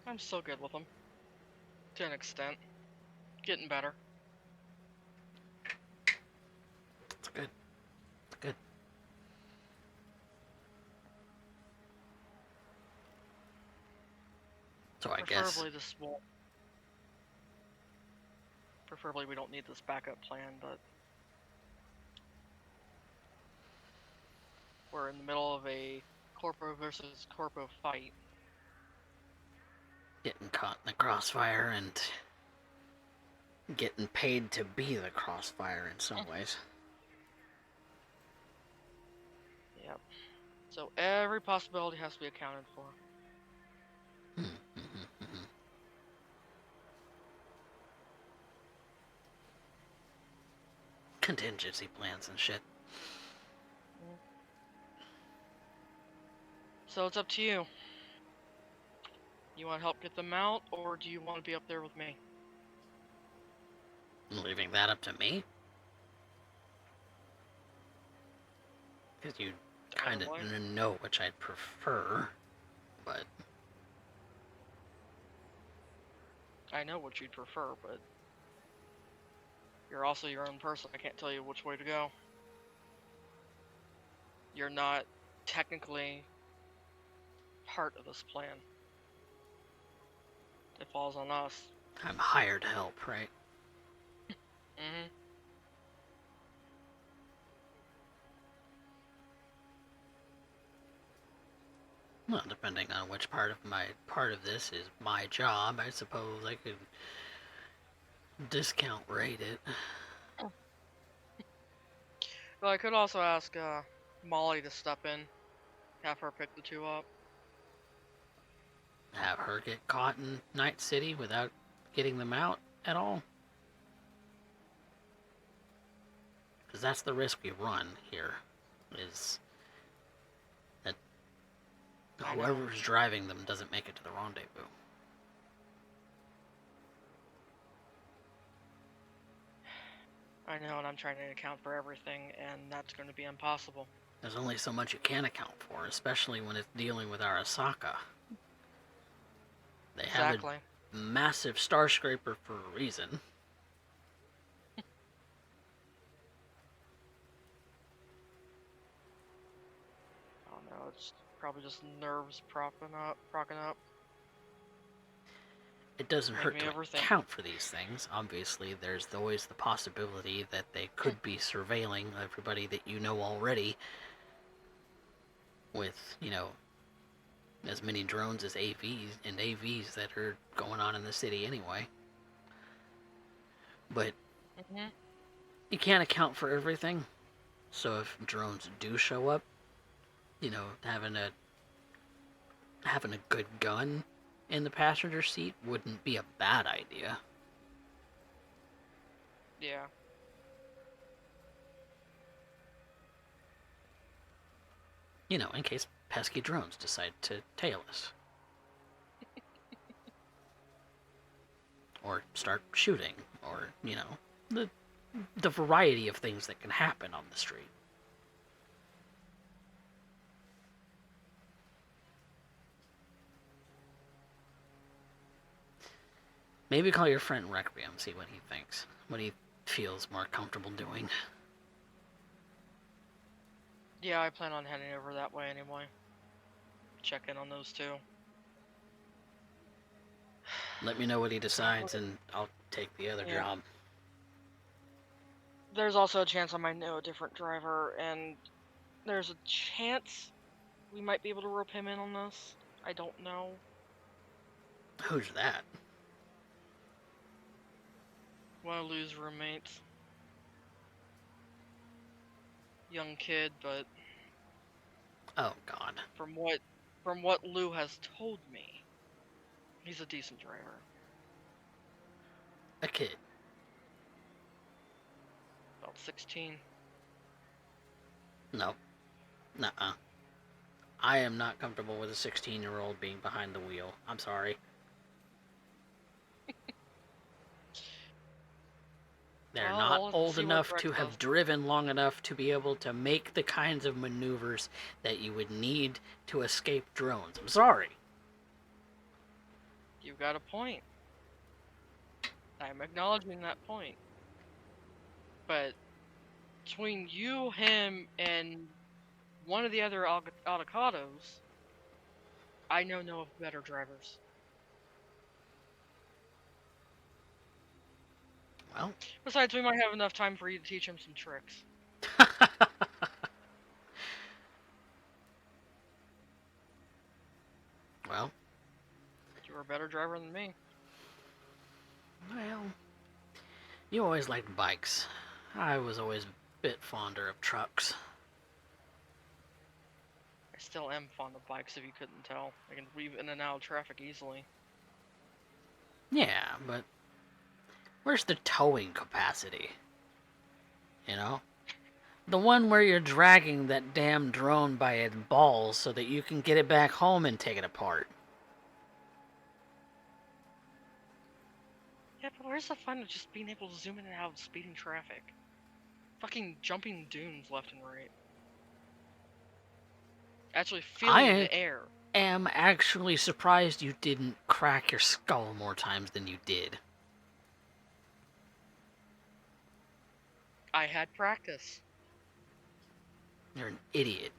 I'm still good with them. To an extent. Getting better. It's good. It's good. So I guess... Preferably we don't need this backup plan, but... We're in the middle of a corpo versus corpo fight. Getting caught in the crossfire and getting paid to be the crossfire in some ways. Yep. So every possibility has to be accounted for. Contingency plans and shit. So it's up to you. You want to help get them out, or do you want to be up there with me? Leaving that up to me? Because you kind of know which I'd prefer, but... I know what you'd prefer, but... You're also your own person. I can't tell you which way to go. You're not technically part of this plan. It falls on us. I'm hired help, right? Well, depending on which part of this is my job, I suppose I could discount rate it. Well, I could also ask Molly to step in, have her pick the two up. Have her get caught in Night City without getting them out at all? Because that's the risk we run here, is that I know. whoever's driving them doesn't make it to the rendezvous. I know, and I'm trying to account for everything, and that's going to be impossible. There's only so much you can account for, especially when it's dealing with Arasaka. They Exactly. have a massive star scraper for a reason. Oh no, it's probably just nerves propping up. It doesn't Make hurt me to overthink. account for these things. Obviously, there's always the possibility that they could be surveilling everybody that you know already with, as many drones as AVs that are going on in the city anyway. But Mhm. you can't account for everything. So if drones do show up, having a good gun in the passenger seat wouldn't be a bad idea. Yeah. In case pesky drones decide to tail us. Or start shooting, or, the variety of things that can happen on the street. Maybe call your friend Requiem, see what he thinks, what he feels more comfortable doing. Yeah, I plan on heading over that way anyway. Check in on those two. Let me know what he decides, and I'll take the other Yeah. job. There's also a chance I might know a different driver, and there's a chance we might be able to rope him in on this. I don't know. Who's that? One of Lou's roommates. Young kid, but Oh, God. from what Lou has told me, he's a decent driver. A kid. About 16. No. Nuh-uh. I am not comfortable with a 16-year-old being behind the wheel. I'm sorry. They're Well, not we'll old see what enough Rex to does. have driven long enough to be able to make the kinds of maneuvers that you would need to escape drones. I'm sorry. You've got a point. I'm acknowledging that point. But between you, him, and one of the other avocados, I know no better drivers. Well. Besides, we might have enough time for you to teach him some tricks. Well. You're a better driver than me. Well. You always liked bikes. I was always a bit fonder of trucks. I still am fond of bikes, if you couldn't tell. I can weave in and out of traffic easily. Yeah, but where's the towing capacity? The one where you're dragging that damn drone by its balls so that you can get it back home and take it apart. Yeah, but where's the fun of just being able to zoom in and out of speeding traffic? Fucking jumping dunes left and right. Actually feeling the air. Am actually surprised you didn't crack your skull more times than you did. I had practice. You're an idiot.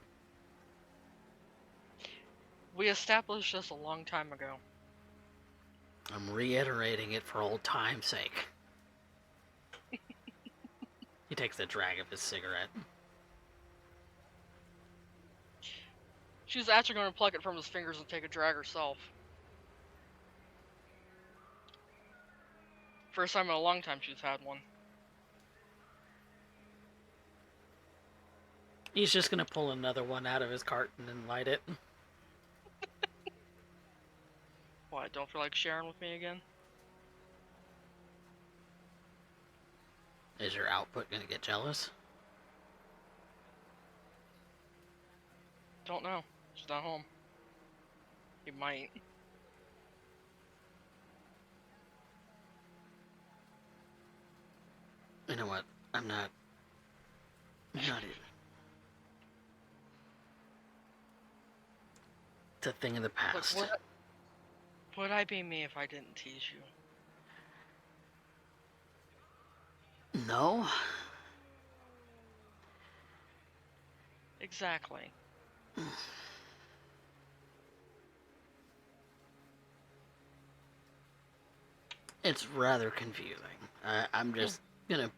We established this a long time ago. I'm reiterating it for old time's sake. He takes a drag of his cigarette. She's actually going to pluck it from his fingers and take a drag herself. First time in a long time she's had one. He's just gonna pull another one out of his carton and light it. What, don't feel like sharing with me again? Is your output gonna get jealous? Don't know. She's not home. He might. You know what? I'm not even. It's a thing of the Look, past. would I be me if I didn't tease you? No? Exactly. It's rather confusing. I'm just gonna...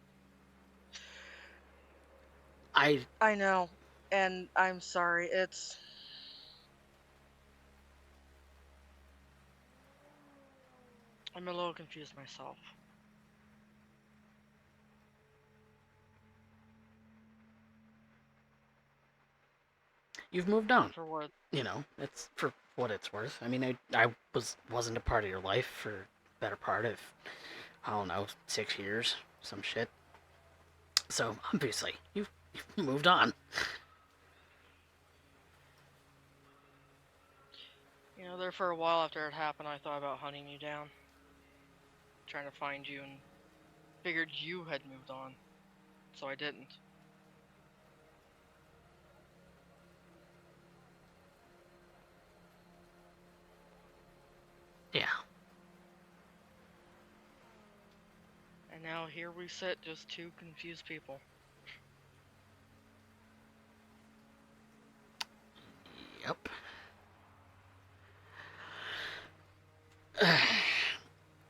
I know, and I'm sorry, I'm a little confused myself. You've moved on. For what? You know, it's for what it's worth. I mean, I wasn't a part of your life for the better part of, I don't know, 6 years, some shit. So obviously, you've moved on. You know, there for a while after it happened, I thought about hunting you down. Trying to find you, and figured you had moved on. So I didn't. Yeah. And now here we sit, just two confused people. Yep.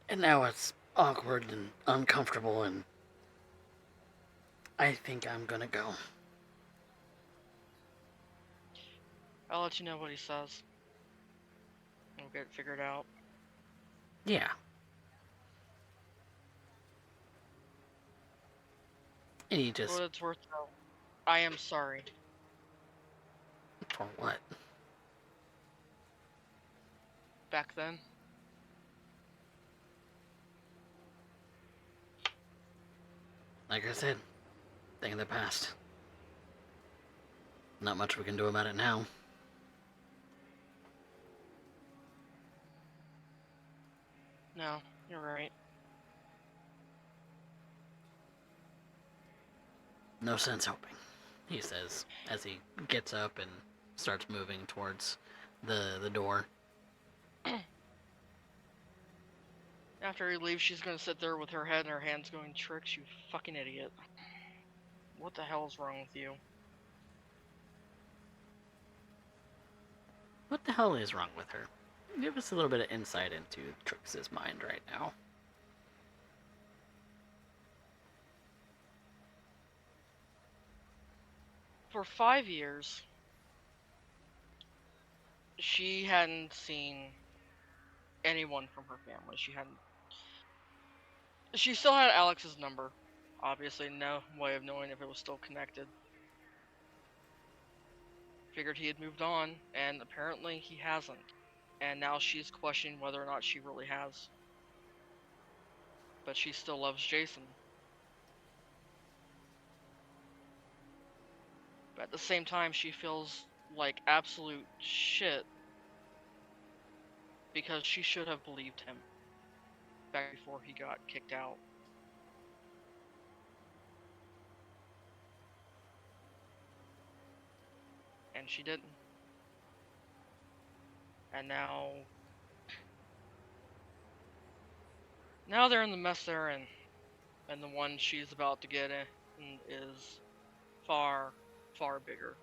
And now it's awkward and uncomfortable, and I think I'm gonna go. I'll let you know what he says. We'll get it figured out. Yeah. And he For just... what it's worth, though, I am sorry. For what? Back then. Like I said, thing of the past. Not much we can do about it now. No, you're right. No sense hoping, he says, as he gets up and starts moving towards the door. After he leaves, she's gonna sit there with her head in her hands going, Trix, you fucking idiot. What the hell is wrong with you? What the hell is wrong with her? Give us a little bit of insight into Trix's mind right now. For 5 years, she hadn't seen anyone from her family. She still had Alex's number. Obviously, no way of knowing if it was still connected. Figured he had moved on, and apparently he hasn't. And now she's questioning whether or not she really has. But she still loves Jason. But at the same time, she feels like absolute shit because she should have believed him back before he got kicked out. And she didn't. And now they're in the mess they're in, and the one she's about to get in is far, far bigger.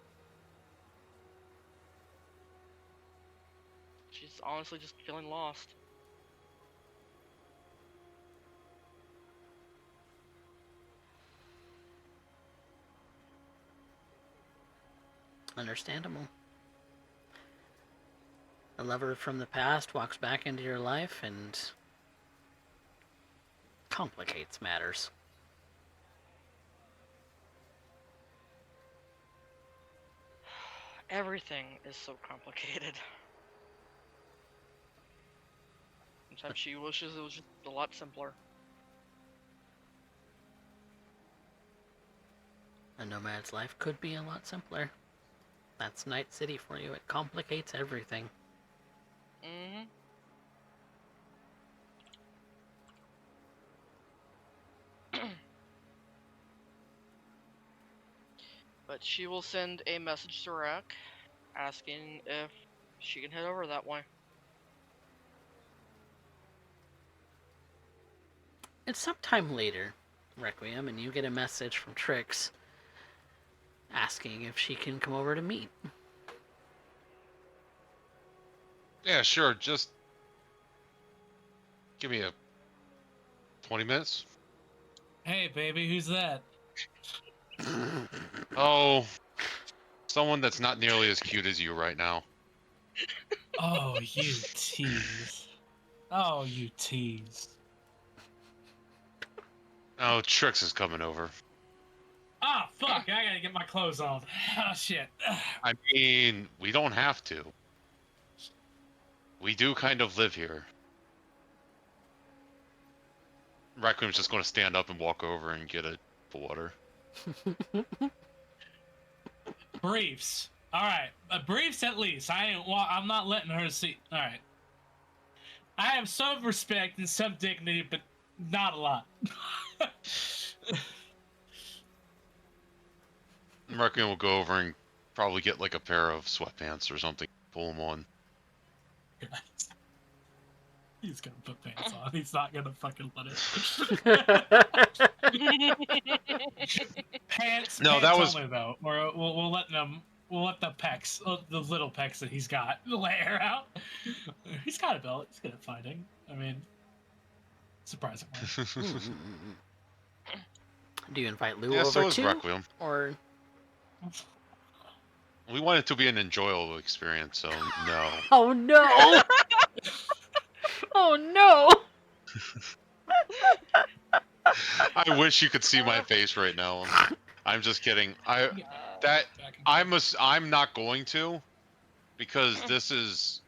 She's honestly just feeling lost. Understandable. A lover from the past walks back into your life and complicates matters. Everything is so complicated. Sometimes she wishes it was just a lot simpler. A nomad's life could be a lot simpler. That's Night City for you. It complicates everything. Mm-hmm. But she will send a message to Rack asking if she can head over that way. It's sometime later, Requiem, and you get a message from Trix asking if she can come over to meet. Yeah, sure. Just give me a 20 minutes. Hey, baby, who's that? Oh, someone that's not nearly as cute as you right now. Oh, you tease. Oh, you tease. Oh, Trix is coming over. Ah, fuck, I gotta get my clothes on. Oh, shit. I mean, we don't have to. We do kind of live here. Requiem's just going to stand up and walk over and get a water. Briefs. Alright, briefs at least. I'm not letting her see. Alright. I have some respect and some dignity, but not a lot. Requiem will go over and probably get like a pair of sweatpants or something, pull them on. He's gonna put pants on. He's not gonna fucking let it. Pants. No, pants that was- only though. We'll let them. We'll let the pecs, the little pecs that he's got, lay her out. He's got a belt. He's good at fighting. I mean, surprisingly. Do you invite Lou Yeah, over so is too? Requiem. Or We want it to be an enjoyable experience, so no. oh no! Oh no! I wish you could see my face right now. I'm just kidding. I'm not going to, because this is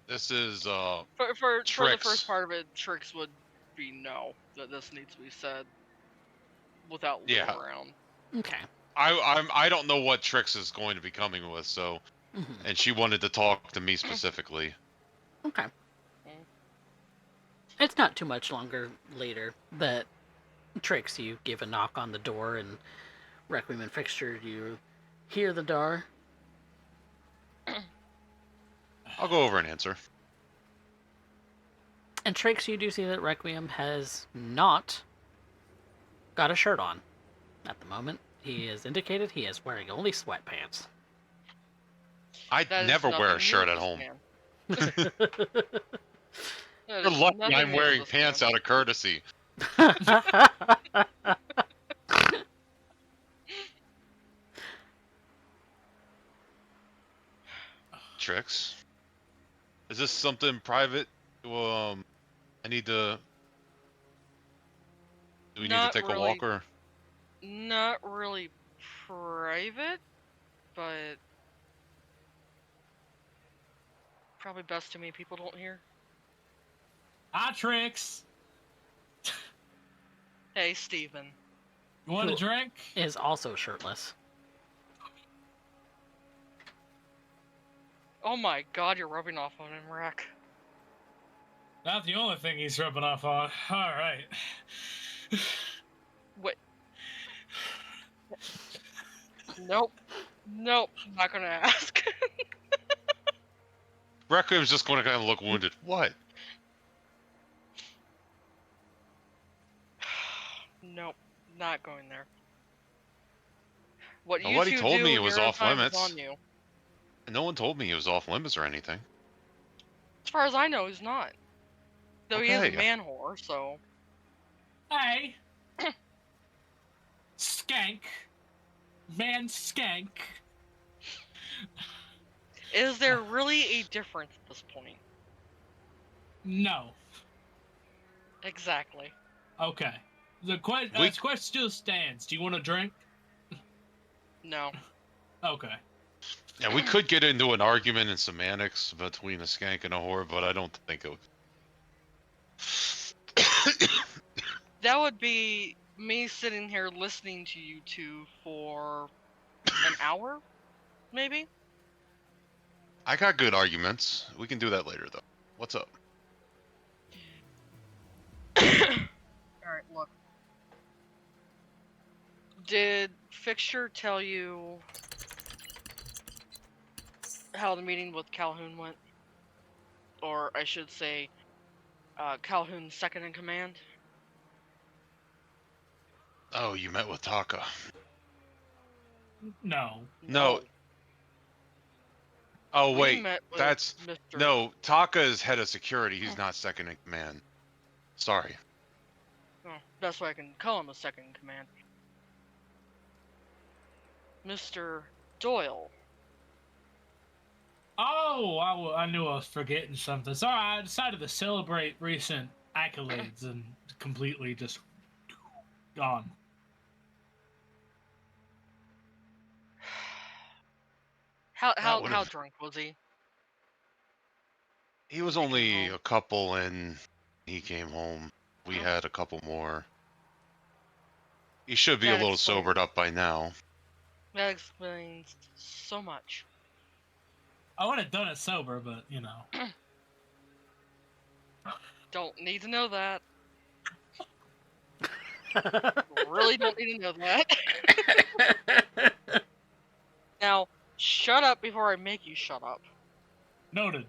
For the Trix. first part of it, Trix would be no. That this needs to be said without Lou Yeah. around. Okay. I don't know what Trix is going to be coming with, so Mhm. and she wanted to talk to me specifically. Okay. It's not too much longer later that Trix, you give a knock on the door, and Requiem and Fxture, you hear the door. I'll go over and answer. And Trix, you do see that Requiem has not got a shirt on at the moment. He has indicated he is wearing only sweatpants. I That is never wear a nothing shirt new at with home. this man. That You're is lucky nothing I'm new with wearing this pants man. out of courtesy. Trix, is this something private? I need to. Do we need to Not take a really. walk or? Not really private, but probably best to me people don't hear. Hi, Trix. Hey, Steven. You want a Cool. drink? Is also shirtless. Oh my god, you're rubbing off on him, Rack. Not the only thing he's rubbing off on. All right. Wait. Nope. Nope. I'm not gonna ask. Requiem's just going to kind of look wounded. What? Nope. Not going there. What you Nobody two told do me it in was your own off time is limits. on you. No one told me it was off limits or anything. As far as I know, he's not. Though he is a Okay. man whore, so. Hey. Skank. Man skank. Is there really a difference at this point? No. Exactly. Okay. The We- question still stands. Do you want a drink? No. Okay. Yeah, we could get into an argument in semantics between a skank and a whore, but I don't think it would. That would be me sitting here listening to you two for an hour, maybe? I got good arguments. We can do that later, though. What's up? Alright, look. Did Fxture tell you how the meeting with Calhoun went? Or I should say, Calhoun's second in command? Oh, you met with Taka. No. No. Oh, We wait. met with That's... Mr. No, Taka is head of security. He's not second in command. Sorry. Oh, that's why I can call him a second in command. Mr. Doyle. Oh, I knew I was forgetting something. Sorry, I decided to celebrate recent accolades and completely just gone. How would've- drunk was he? He was He came only home. a couple and he came home. We had a couple more. He should be a That little explains- sobered up by now. That explains so much. I would have done it sober, but you know. Don't need to know that. Really don't need to know that. Now, shut up before I make you shut up. Noted.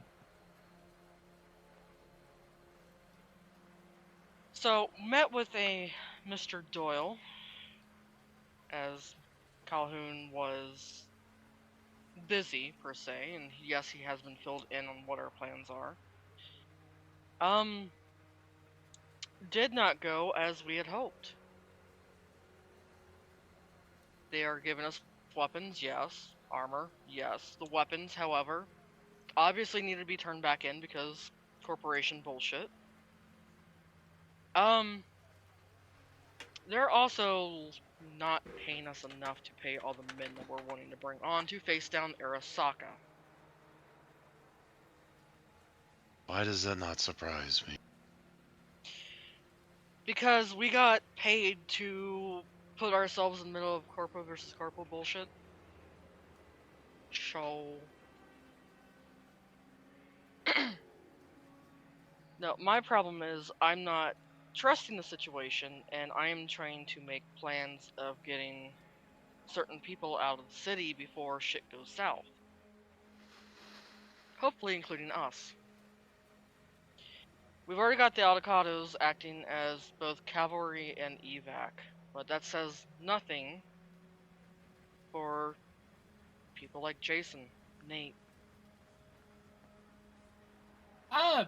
So, met with a Mr. Doyle, as Calhoun was busy, per se, and yes, he has been filled in on what our plans are. Did not go as we had hoped. They are giving us weapons, yes. Armor, yes. The weapons, however, obviously need to be turned back in because corporation bullshit. They're also not paying us enough to pay all the men that we're wanting to bring on to face down Arasaka. Why does that not surprise me? Because we got paid to put ourselves in the middle of corpo versus corpo bullshit. So... No, my problem is I'm not trusting the situation, and I am trying to make plans of getting certain people out of the city before shit goes south. Hopefully including us. We've already got the Avocados acting as both cavalry and evac, but that says nothing for people like Jason, Nate. I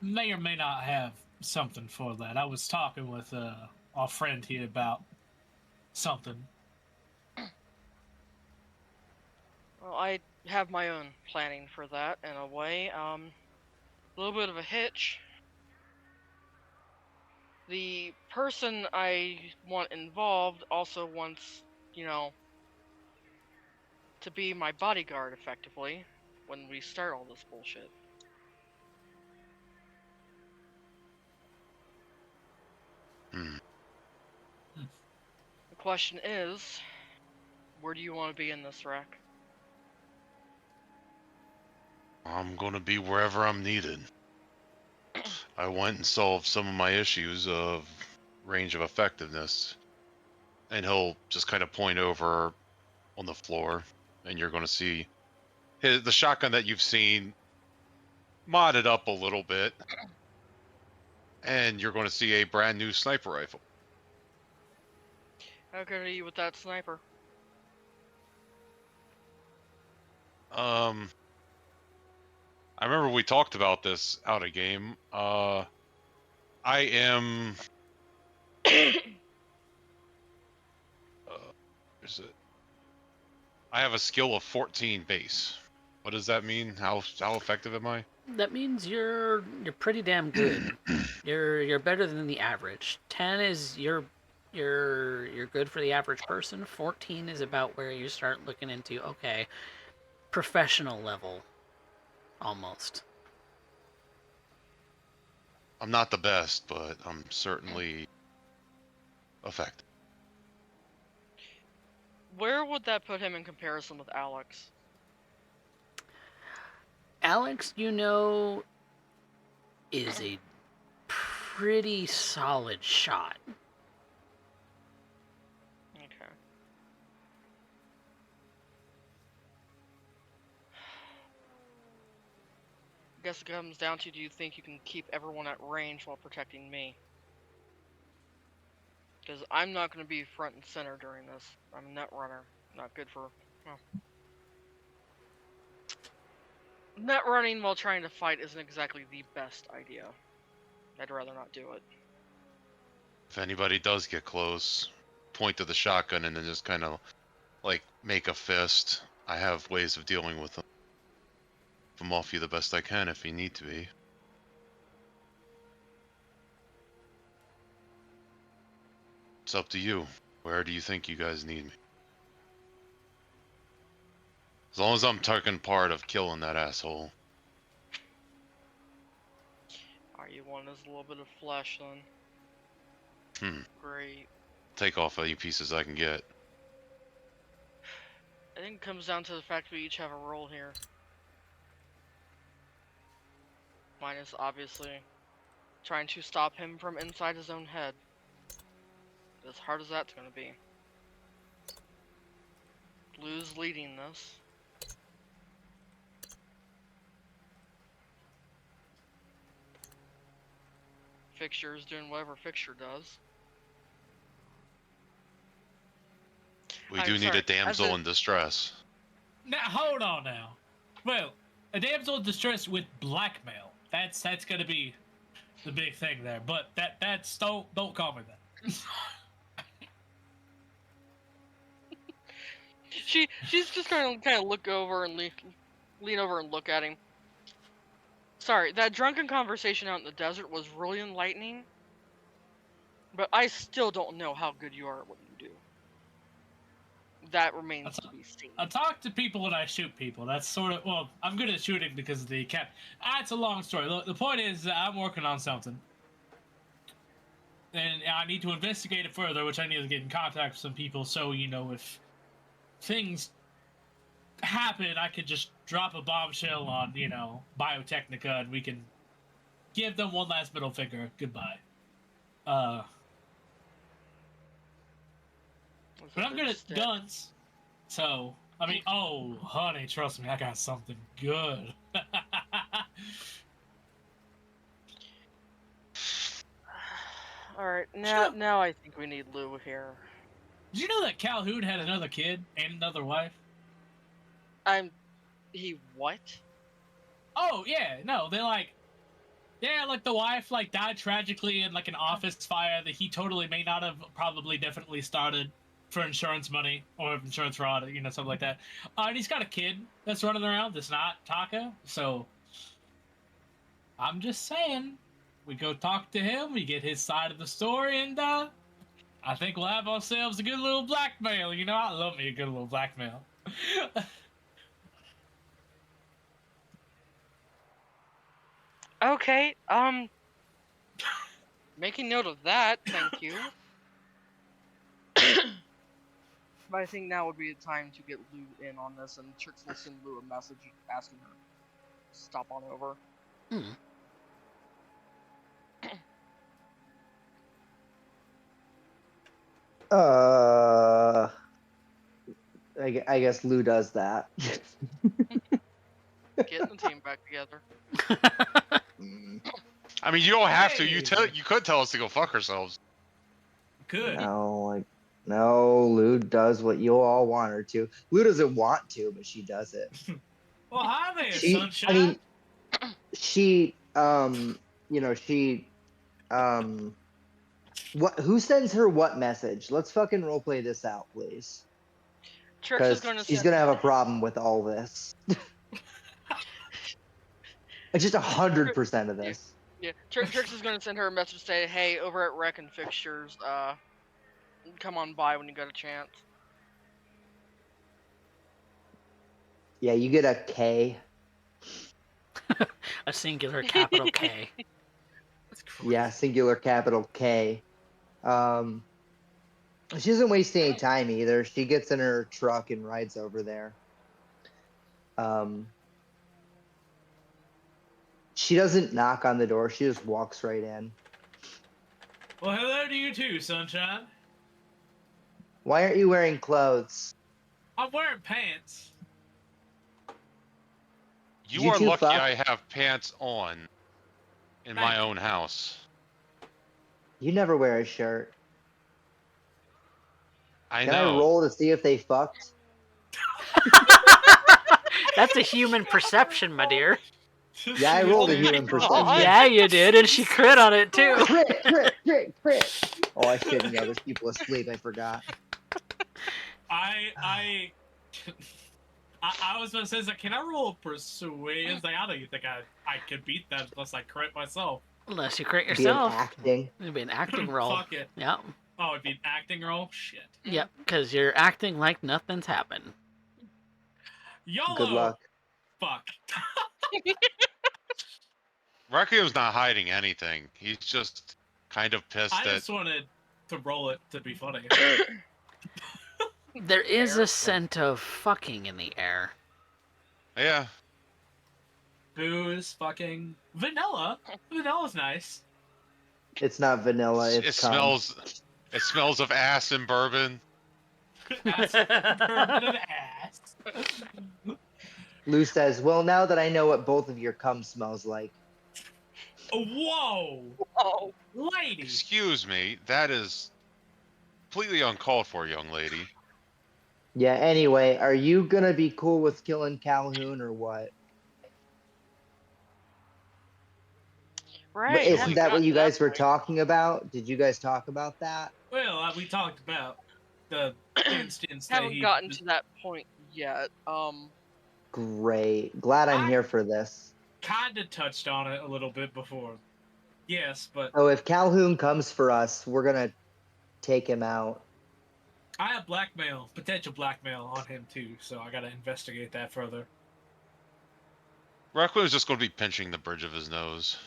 may or may not have something for that. I was talking with our friend here about something. Well, I have my own planning for that in a way. A little bit of a hitch. The person I want involved also wants, you know, to be my bodyguard effectively when we start all this bullshit. The question is, where do you want to be in this wreck? I'm gonna be wherever I'm needed. I went and solved some of my issues of range of effectiveness. And he'll just kind of point over on the floor, and you're gonna see the shotgun that you've seen modded up a little bit. And you're gonna see a brand new sniper rifle. How good are you with that sniper? I remember we talked about this out of game. I am. Is it? I have a skill of 14 base, What does that mean? How effective am I? That means you're pretty damn good. You're better than the average. 10 is you're good for the average person. 14 is about where you start looking into, okay, professional level almost. I'm not the best, but I'm certainly effective. Where would that put him in comparison with Alex? Alex, is a pretty solid shot. Okay. Guess it comes down to, do you think you can keep everyone at range while protecting me? Because I'm not going to be front and center during this. I'm a net runner. Not good for... Well. Net running while trying to fight isn't exactly the best idea. I'd rather not do it. If anybody does get close, point to the shotgun and then just kind of like make a fist. I have ways of dealing with them. I'm off you the best I can if you need to be. It's up to you. Where do you think you guys need me? As long as I'm taking part of killing that asshole. Alright, you want us a little bit of flesh then? Great. Take off any pieces I can get. I think it comes down to the fact we each have a role here. Mine is obviously trying to stop him from inside his own head. As hard as that's gonna be. Lou's leading this. Fxture is doing whatever Fxture does. We do need a damsel in distress. Now, hold on now. Well, a damsel in distress with blackmail. That's gonna be the big thing there. But that's don't call me that. She's just gonna kind of look over and lean over and look at him. Sorry, that drunken conversation out in the desert was really enlightening. But I still don't know how good you are at what you do. That remains to be seen. I talk to people and I shoot people. That's sort of, well, I'm good at shooting because of the cat. It's a long story. The point is that I'm working on something. And I need to investigate it further, which I need to get in contact with some people so, if things happen, I could just drop a bombshell on, Biotechnica and we can give them one last middle finger. Goodbye. But I'm good at guns, so, oh, honey, trust me, I got something good. Alright, now I think we need Lou here. Did you know that Calhoun had another kid and another wife? He what? Oh, yeah, no, the wife, died tragically in, an office fire that he totally may not have probably definitely started for insurance money or insurance fraud, something like that. And he's got a kid that's running around that's not Taka, so I'm just saying, we go talk to him, we get his side of the story, and I think we'll have ourselves a good little blackmail. I love me a good little blackmail. Okay, making note of that, thank you. But I think now would be the time to get Lou in on this, and Trix will send Lou a message asking her to stop on over. I guess Lou does that. Getting the team back together. I mean, you don't have to. You could tell us to go fuck ourselves. Good. No, Lou does what you all want her to. Lou doesn't want to, but she does it. Well, hi there, sunshine. I mean, who sends her what message? Let's fucking roleplay this out, please. Trix is going to she's gonna have a problem with all this. It's just 100% of this. Yeah, Trix is gonna send her a message say, "Hey, over at Rec and Fixtures, come on by when you get a chance." Yeah, you get a K. A singular capital K. That's crazy. Yeah, singular capital K. She doesn't waste any time either. She gets in her truck and rides over there. She doesn't knock on the door. She just walks right in. Well, hello to you too, Sunshine. Why aren't you wearing clothes? I'm wearing pants. You You are two lucky fuck? I have pants on in my Thank you. own house. You never wear a shirt. I Can know. I roll to see if they fucked? That's a human perception, my dear. Yeah, I rolled a Oh my human God. perception. Yeah, you did, and she crit on it too. Crit. Oh, I shouldn't know. There's people asleep. I forgot. I was gonna say, like, can I roll a persuade? It's like, I don't even think I could beat that unless I crit myself. Unless you crit Be an yourself. acting. It'd be an acting roll. Fuck it. Yep. Oh, it'd be an acting roll? Shit. Yep, because you're acting like nothing's happened. YOLO! Good luck. Fuck. Requiem's not hiding anything. He's just kind of pissed I that just wanted to roll it to be funny. There is Fair. a scent of fucking in the air. yeah. Booze, fucking vanilla. Vanilla's nice. It's not vanilla. It It's cum. smells of ass and bourbon. Ass. Bourbon and ass. Lou says, "Well, now that I know what both of your cum smells like." Whoa, Oh, lady. Excuse me, that is completely uncalled for, young lady. Yeah. Anyway, are you gonna be cool with killing Calhoun or what? right. Isn't haven't that what gotten you to that guys were point. talking about? Did you guys talk about that? Well, we talked about the instance that Haven't he gotten to that point yet. Great. Glad I'm here for this. kind of touched on it a little bit before. Yes, but Oh, if Calhoun comes for us, we're gonna take him out. I have potential blackmail on him too, so I gotta investigate that further. Requiem's just going to be pinching the bridge of his nose.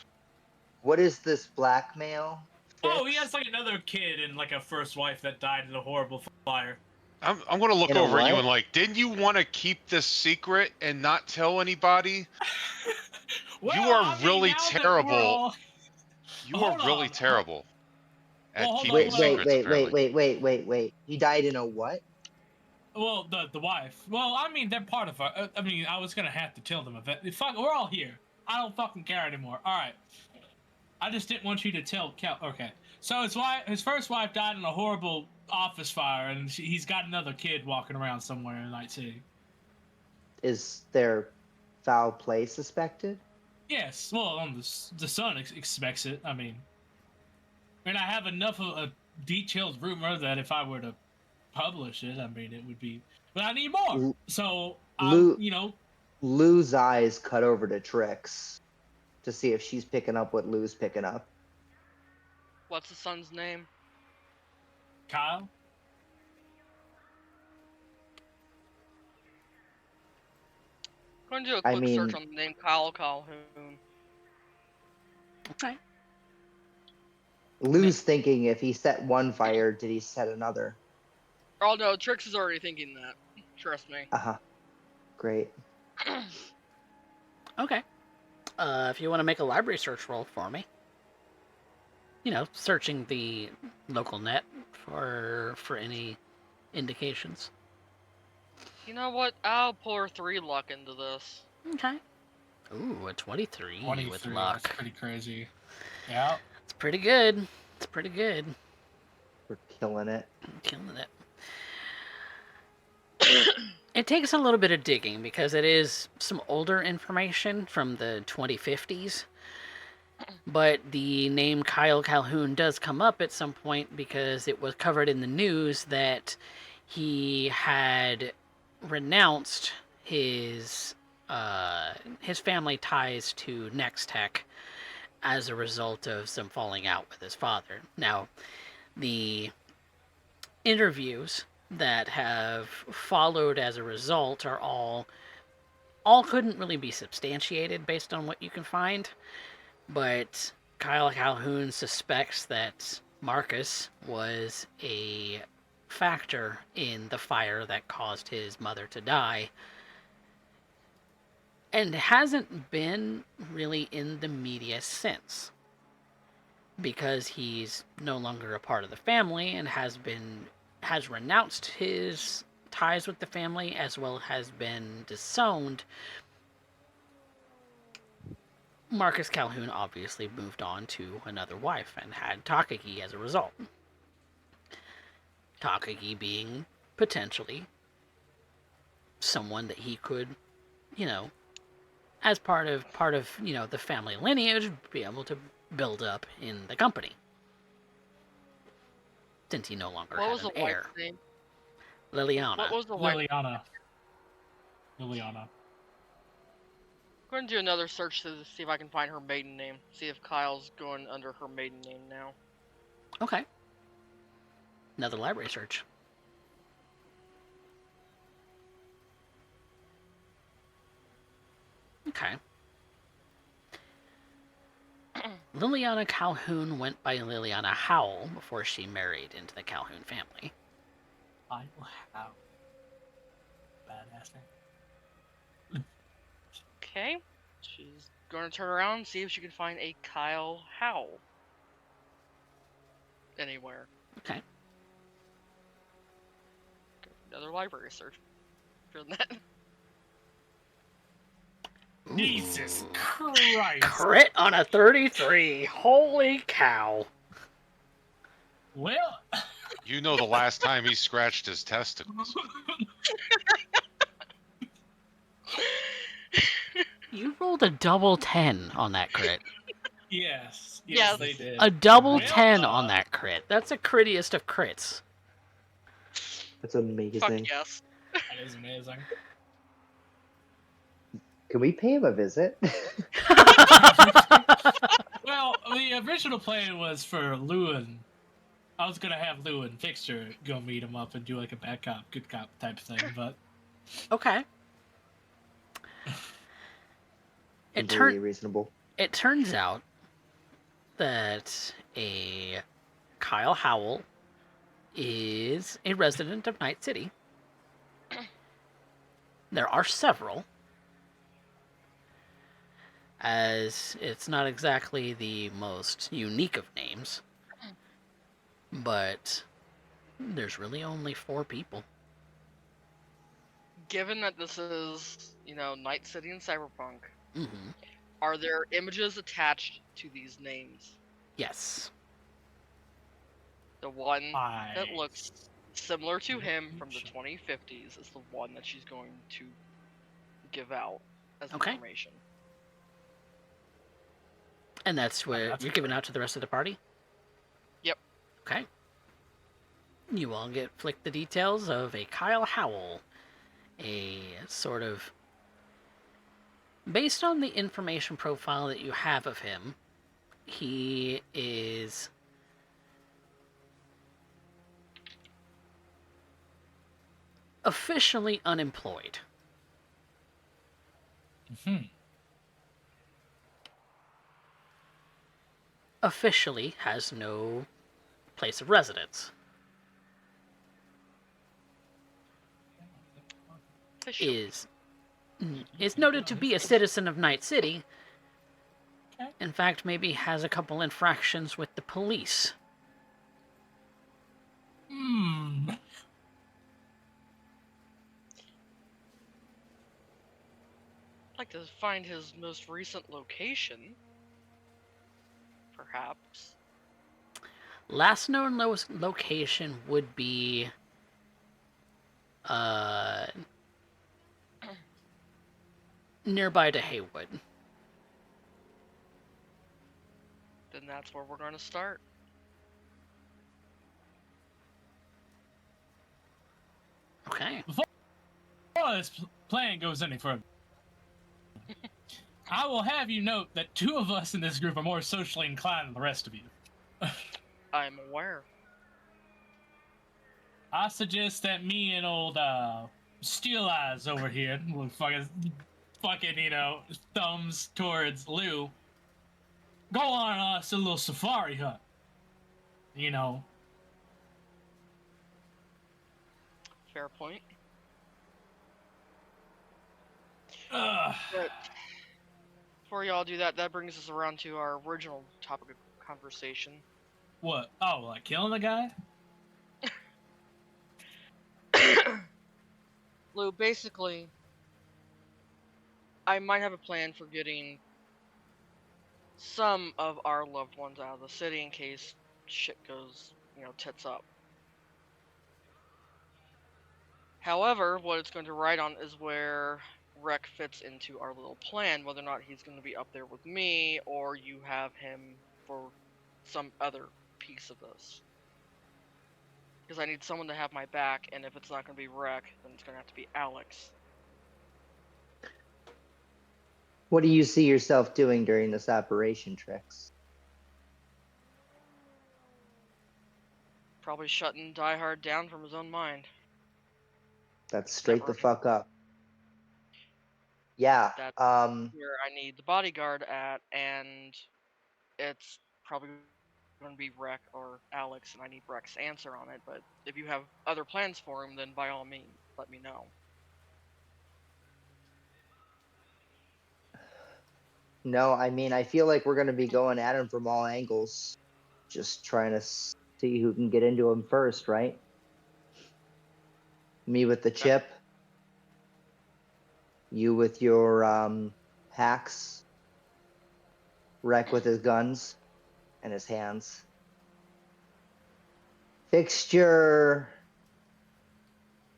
What is this blackmail? Oh, he Fix? has like another kid and like a first wife that died in a horrible fire. I'm going to look In a over at you what? and like, didn't you want to keep this secret and not tell anybody? Well, You are I mean, really now that we're terrible. all- You Hold are really on. terrible at Well, hold keeping on, secrets, apparently. Wait. He died in a what? Well, the wife. Well, I mean, they're part of it. I mean, I was gonna have to tell them eventually. Fuck, we're all here. I don't fucking care anymore. All right. I just didn't want you to tell Cal. Okay. So his first wife died in a horrible office fire, and he's got another kid walking around somewhere in Night City. Is there foul play suspected? Yes. Well, the son expects it. I mean, and I have enough of a detailed rumor that if I were to publish it, I mean, it would be. But I need more. L- So Lou- you know. Lou's eyes cut over to Trix to see if she's picking up what Lou's picking up. What's the son's name? Kyle? I'm going to do a I quick search mean- on the name Kyle Calhoun. Okay. Lou's thinking if he set one fire, did he set another? Oh no, Trix is already thinking that. Trust me. Uh-huh. Great. Okay. If you want to make a library search roll for me. You know, searching the local net for any indications. You know what? I'll pour 3 luck into this. Okay. Ooh, a 23 with 23. luck. That's pretty crazy. Yeah. It's pretty good. It's pretty good. We're killing it. Killing it. It takes a little bit of digging because it is some older information from the 2050s. But the name Kyle Calhoun does come up at some point because it was covered in the news that he had renounced his his family ties to Nextech as a result of some falling out with his father. Now, the interviews that have followed as a result are all couldn't really be substantiated based on what you can find, but Kyle Calhoun suspects that Marcus was a factor in the fire that caused his mother to die, and hasn't been really in the media since, because he's no longer a part of the family and has renounced his ties with the family, as well as has been disowned. Marcus Calhoun obviously moved on to another wife and had Takagi as a result. Takagi being potentially someone that he could, as part of the family lineage, be able to build up in the company, since he no longer What had was an the heir. wife's name? Liliana. What was the wife? Liliana. I'm going to do another search to see if I can find her maiden name. See if Kyle's going under her maiden name now. Okay. Another library search. Okay. Liliana Calhoun went by Liliana Howell before she married into the Calhoun family. I will have badass name. Okay. She's going to turn around and see if she can find a Kyle Howell anywhere. Okay. Another library search. For that. Jesus Ooh. Christ! Crit on a 33. Holy cow. Well, You know the last time he scratched his testicles. You rolled a double 10 on that crit. yes, Yes. they did. A double Well 10 done. on that crit. That's a crittiest of crits. That's amazing. Fuck yes. That is amazing. Can we pay him a visit? Well, the original plan was for Lou and I was gonna have Lou and Fxture go meet him up and do like a bad cop, good cop type thing, but Okay. Completely reasonable. It turns out that a Kyle Howell is a resident of Night City. There are several, as it's not exactly the most unique of names, but there's really only 4 people. Given that this is, Night City and Cyberpunk, Mm-hmm. are there images attached to these names? Yes. The one that looks similar to him from the 2050s is the one that she's going to give out as Okay. information. And that's what that's you're giving out to the rest of the party? Yep. Okay. You all get flicked the details of a Kyle Howell, a sort of... Based on the information profile that you have of him, he is officially unemployed. Mm-hmm. Officially has no place of residence. Officially. Is noted to be a citizen of Night City. Okay. In fact, maybe has a couple infractions with the police. Hmm. I'd like to find his most recent location. Perhaps. Last known location would be nearby to Haywood. Then that's where we're going to start. Okay. Before this plan goes any further, I will have you note that 2 of us in this group are more socially inclined than the rest of you. I'm aware. I suggest that me and old Steel Eyes over here with fucking, thumbs towards Lou, go on us a little safari hunt. You know. Fair point. Ugh. But before y'all do that, that brings us around to our original topic of conversation. What? Oh, like killing the guy? Lou, basically, I might have a plan for getting some of our loved ones out of the city in case shit goes, tits up. However, what it's going to ride on is where Rec fits into our little plan, whether or not he's going to be up there with me or you have him for some other piece of this. Because I need someone to have my back, and if it's not going to be Rec, then it's going to have to be Alex. What do you see yourself doing during this operation, Trix? Probably shutting Die Hard down from his own mind. That's straight the Never. fuck up. Yeah. That's where I need the bodyguard at, and it's probably going to be Rec or Alex, and I need Rec's answer on it. But if you have other plans for him, then by all means, let me know. No, I mean, I feel like we're going to be going at him from all angles. Just trying to see who can get into him first, right? Me with the chip. You with your hacks. Rec with his guns and his hands. Fxture,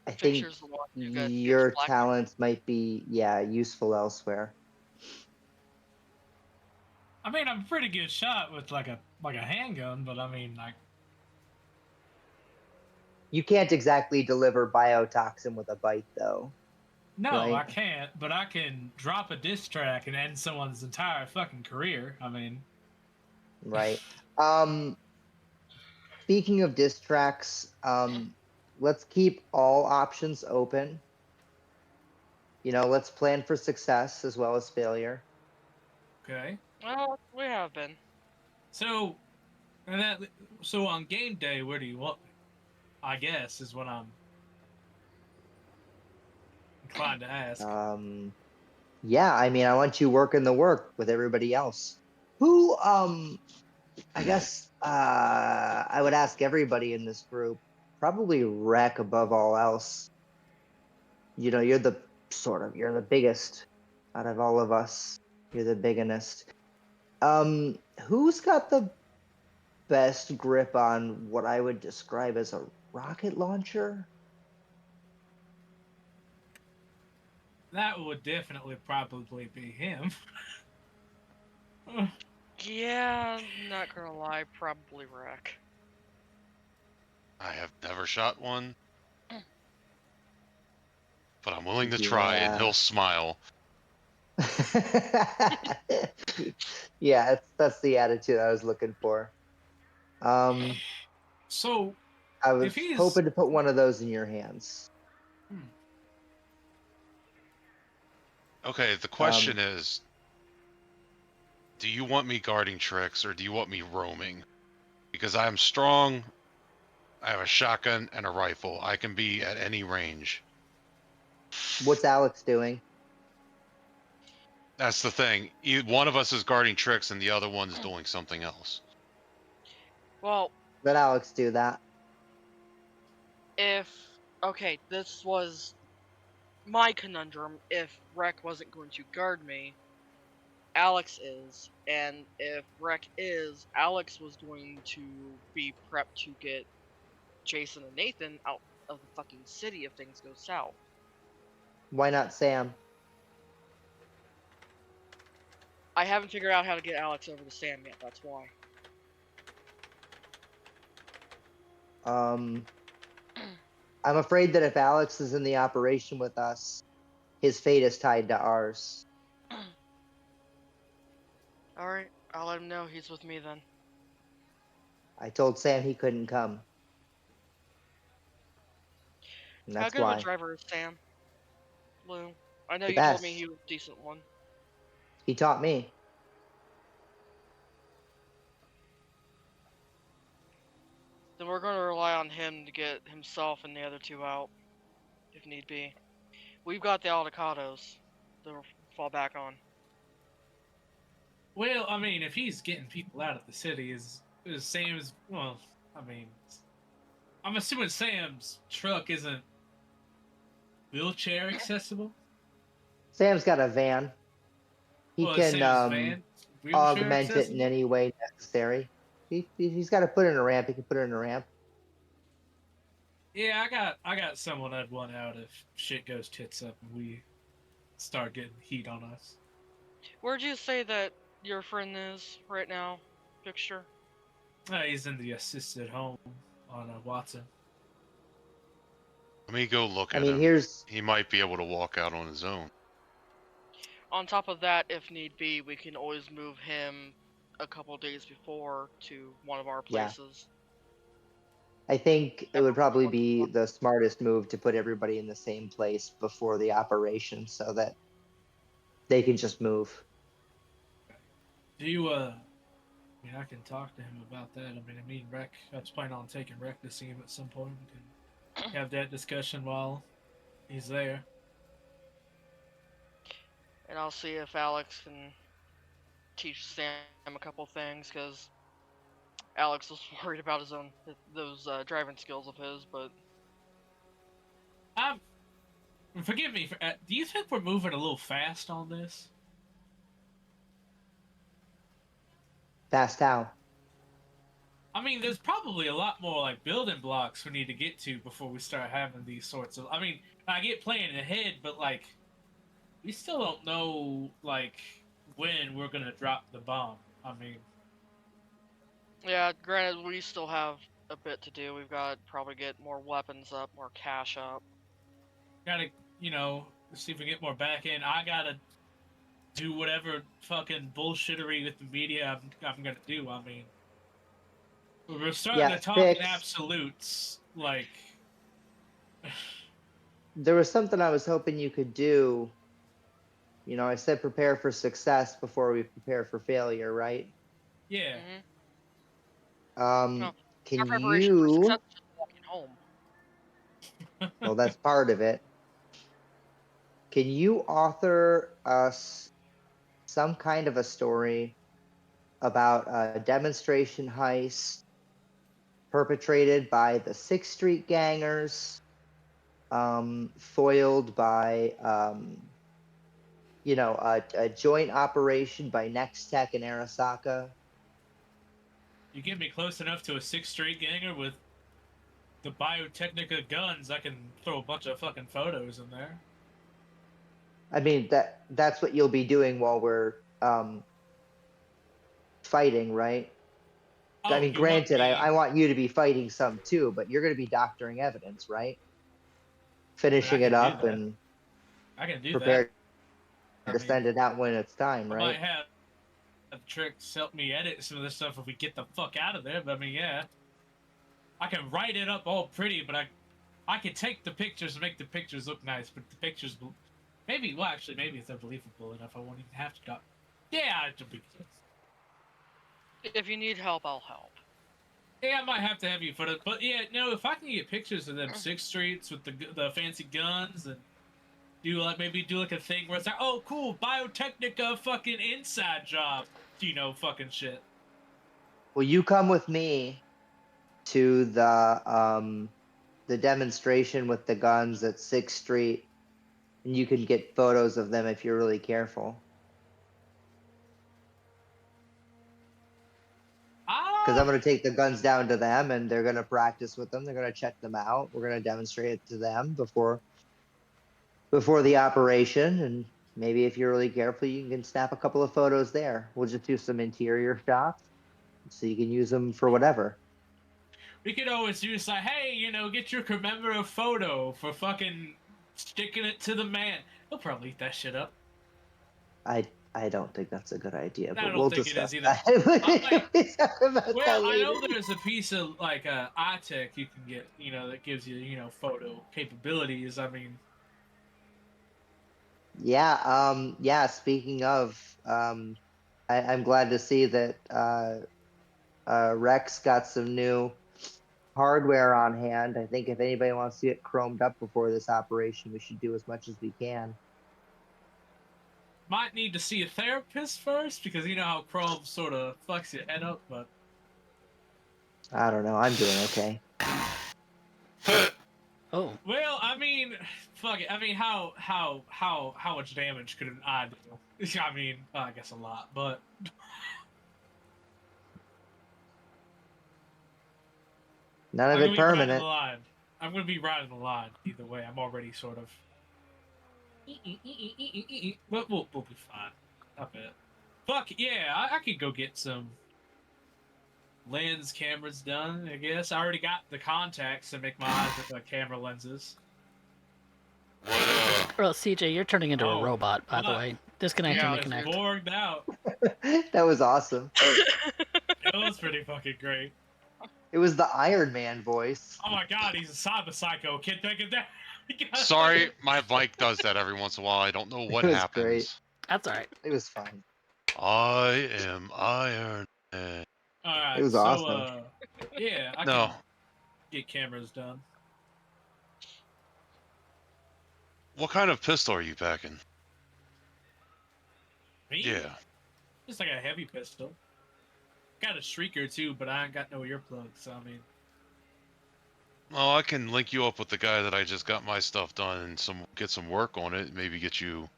I think Fxture's the one who got your pitch black. talents might be, useful elsewhere. I mean, I'm a pretty good shot with like a handgun, but I mean, like, You can't exactly deliver biotoxin with a bite, though. no, Right. I can't. But I can drop a diss track and end someone's entire fucking career. I mean, Right. Speaking of diss tracks, let's keep all options open. Let's plan for success as well as failure. okay. Well, we have been. So, so on game day, where do you want me? I guess is what I'm inclined to ask. Yeah, I mean, I want you working the work with everybody else. Who, I guess, I would ask everybody in this group, probably Rec above all else. You're the biggest out of all of us. You're the biggest. Who's got the best grip on what I would describe as a rocket launcher? That would definitely probably be him. Yeah, not gonna lie, probably Rec. I have never shot one, but I'm willing to try, and he'll smile. Yeah, that's the attitude I was looking for. So, I was if he's hoping to put one of those in your hands. Okay, the question is, do you want me guarding Trix, or do you want me roaming? Because I'm strong, I have a shotgun and a rifle. I can be at any range. What's Alex doing? That's the thing. One of us is guarding Trix, and the other one's doing something else. Well, Let Alex do that. Okay, this was my conundrum. If Rec wasn't going to guard me, Alex is, and if Rec is, Alex was going to be prepped to get Jason and Nathan out of the fucking city if things go south. Why not Sam? I haven't figured out how to get Alex over to Sam yet, that's why. I'm afraid that if Alex is in the operation with us, his fate is tied to ours. Alright, I'll let him know he's with me then. I told Sam he couldn't come. And How that's good of a why. driver is Sam? Lou? I know The you told me best. he was a decent one. He taught me. Then we're going to rely on him to get himself and the other two out, if need be. We've got the avocados to fall back on. Well, I mean, if he's getting people out of the city, is Sam's. Well, I mean, I'm assuming Sam's truck isn't wheelchair accessible. Sam's got a van. He Well, is can Sam's van wheelchair augment it in accessible? any way necessary. He's got to put in a ramp. He can put it in a ramp. Yeah, I got someone I'd want out if shit goes tits up and we start getting heat on us. Where'd you say that your friend is right now, Fxture? He's in the assisted home on Watson. Let me go look I at mean, him. here's He might be able to walk out on his own. On top of that, if need be, we can always move him a couple days before to one of our Yeah. places. I think it would probably Everyone- be the smartest move to put everybody in the same place before the operation so that they can just move. Do you I mean, I can talk to him about that. I mean, me and Rec, I was planning on taking Rec to see him at some point. We can have that discussion while he's there. And I'll see if Alex can teach Sam a couple things, because Alex was worried about those driving skills of his, but Forgive me. Do you think we're moving a little fast on this? Fast how? I mean, there's probably a lot more like building blocks we need to get to before we start having these sorts of. I mean, I get playing ahead, but like, we still don't know like when we're gonna drop the bomb. I mean, yeah, granted, we still have a bit to do. We've got to probably get more weapons up, more cash up. gotta see if we get more back in. I gotta do whatever fucking bullshittery with the media I'm gonna do. I mean, we're starting Yeah, to talk in Fix. absolutes. Like, There was something I was hoping you could do. You know, I said prepare for success before we prepare for failure, right? yeah. No, Can our preparation for success you? is just walking home. Well, that's part of it. Can you author us some kind of a story about a demonstration heist perpetrated by the 6th Street gangers, foiled by, a joint operation by Nextech and Arasaka? You get me close enough to a 6th Street ganger with the Biotechnica guns, I can throw a bunch of fucking photos in there. I mean, that's what you'll be doing while we're fighting, right? I mean, You want granted, me? I want you to be fighting some too, but you're going to be doctoring evidence, right? Finishing I it can do up that. and I can do that. prepare I to mean, send it out when it's time, I right? might have Trix help me edit some of this stuff if we get the fuck out of there. But I mean, yeah, I can write it up all pretty, but I can take the pictures and make the pictures look nice. But the pictures, maybe if they're believable enough, I won't even have to doc. Yeah, it'll be. If you need help, I'll help. Yeah, I might have to have you put it, but yeah, no. If I can get pictures of them 6th Streets with the fancy guns and maybe do like a thing where it's like, oh, cool, Biotechnica fucking inside job, fucking shit. Will you come with me to the demonstration with the guns at 6th Street, and you can get photos of them if you're really careful? Because I'm going to take the guns down to them, and they're going to practice with them. They're going to check them out. We're going to demonstrate it to them before the operation, and maybe if you're really careful, you can snap a couple of photos there. We'll just do some interior shots, so you can use them for whatever. We could always use like, hey, get your commemorative photo for fucking sticking it to the man. He'll probably eat that shit up. I I don't think that's a good idea, I but don't we'll think it discuss is either. that. like- We talk about Well, that I later. know there's a piece of like eye tech you can get, that gives you, photo capabilities. I mean, Yeah. Speaking of, I'm glad to see that Rex got some new hardware on hand. I think if anybody wants to get chromed up before this operation, we should do as much as we can. might need to see a therapist first because you know how Chrome sort of fucks your head up. But I don't know. I'm doing okay. Oh, well, I mean, fuck it. I mean, how much damage could an eye do? I mean, I guess a lot, but None I'm of gonna it be riding the permanent. line. I'm gonna be riding the line either way. I'm already sort of. But we'll be fine. I bet. Fuck yeah, I could go get some lens cameras done. I guess I already got the contacts to make my eyes look like camera lenses. What, well, CJ, you're turning into a Oh, robot, by the what? way. Disconnect Yeah, and it's reconnect. Borged out. That was awesome. It was pretty fucking great. It was the Iron Man voice. Oh my god, he's a cyber psycho. Can't take it down. Sorry, my mic does that every once in a while. I don't know what It was happens. great. That's all right. It was fun. I am Iron Man. Alright, It was so, awesome. yeah, I No. can get cameras done. What kind of pistol are you packing? Me? Yeah. Just like a heavy pistol. Got a shrieker too, but I ain't got no earplugs, so I mean. Well, I can link you up with the guy that I just got my stuff done and get some work on it. Maybe get you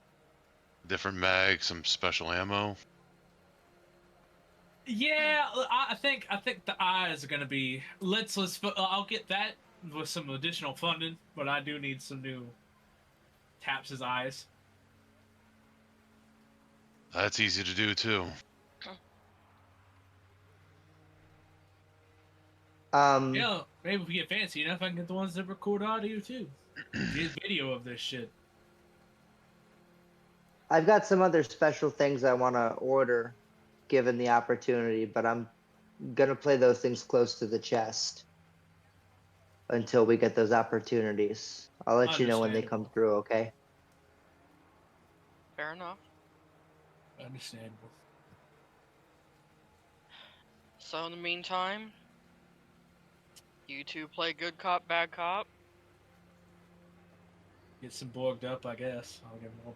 different mag, some special ammo. Yeah, I think the eyes are gonna be. I'll get that with some additional funding, but I do need some new Taps' eyes. That's easy to do too. Yeah, maybe if we get fancy enough, I can get the ones that record audio too. Get video of this shit. I've got some other special things I want to order given the opportunity, but I'm going to play those things close to the chest until we get those opportunities. I'll let you know when they come Understandable. through, okay? Fair enough. Understandable. So in the meantime, you two play good cop, bad cop. Get some borged up, I guess. I'll get more.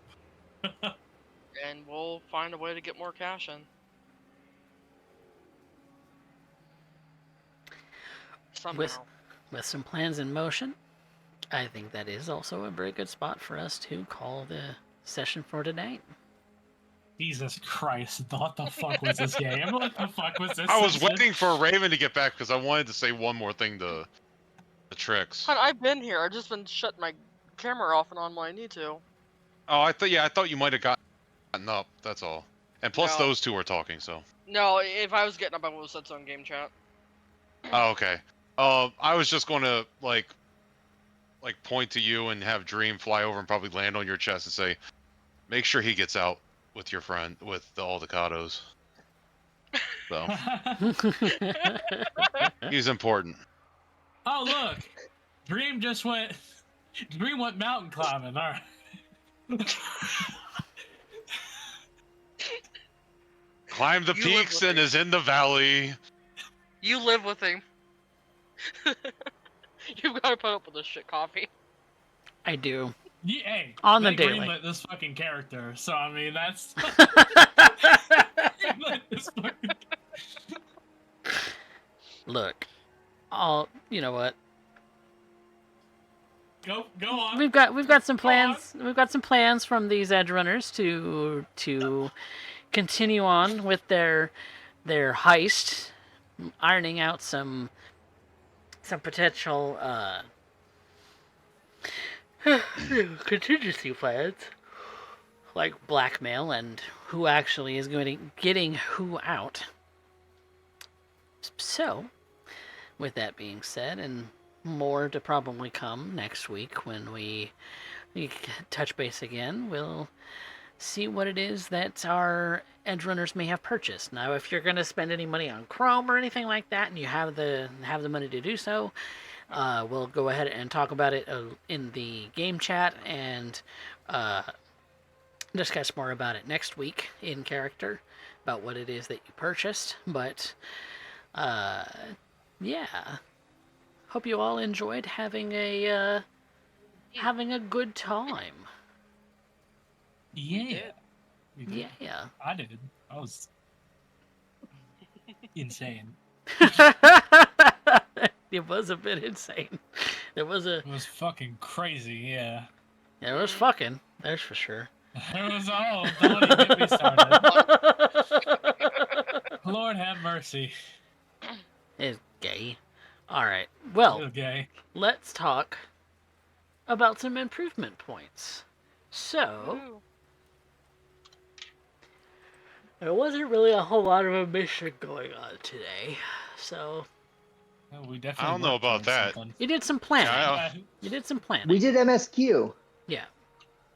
And we'll find a way to get more cash in. Somehow. With some plans in motion, I think that is also a very good spot for us to call the session for tonight. Jesus Christ, what the fuck was this game? What the fuck was this? I was session? waiting for Raven to get back because I wanted to say one more thing to the Trix. Hun, I've been here. I've just been shutting my camera off and on when I need to. Oh, I thought you might have gotten up. That's all. And plus, No. those two are talking. So. No, if I was getting up, I would have said so in game chat. Oh, okay. I was just going to like point to you and have Dream fly over and probably land on your chest and say, "Make sure he gets out with your friend with all the Kados." So he's important. Oh look, Dream just went. Dream went mountain climbing. All right. Climbed the You live peaks with and me. is in the valley. You live with him. You've got to put up with this shit, Coffee. I do. Yeah, hey, On the they daily. greenlit this fucking character, so I mean that's. This fucking... Look, you know what? Go on. We've got some plans. We've got some plans from these edge runners to continue on with their heist, ironing out some potential contingency plans, like blackmail and who actually is getting who out. So, with that being said, and more to probably come next week when we touch base again, we'll see what it is that our edge runners may have purchased. Now, if you're going to spend any money on Chrome or anything like that, and you have the money to do so, we'll go ahead and talk about it in the game chat and discuss more about it next week in character about what it is that you purchased. But yeah, hope you all enjoyed having a good time. Yeah. We did. Yeah. I did. I was insane. It was a bit insane. There was It was fucking crazy, yeah. There was fucking, there's for sure. It was all. Don't even get me started. Lord have mercy. It's gay. Alright, well, Okay. let's talk about some improvement points. So, Ooh. there wasn't really a whole lot of a mission going on today. So, Well, we definitely I don't know worked about on that. something. you did some planning. Yeah, You did some planning. We did MSQ. Yeah.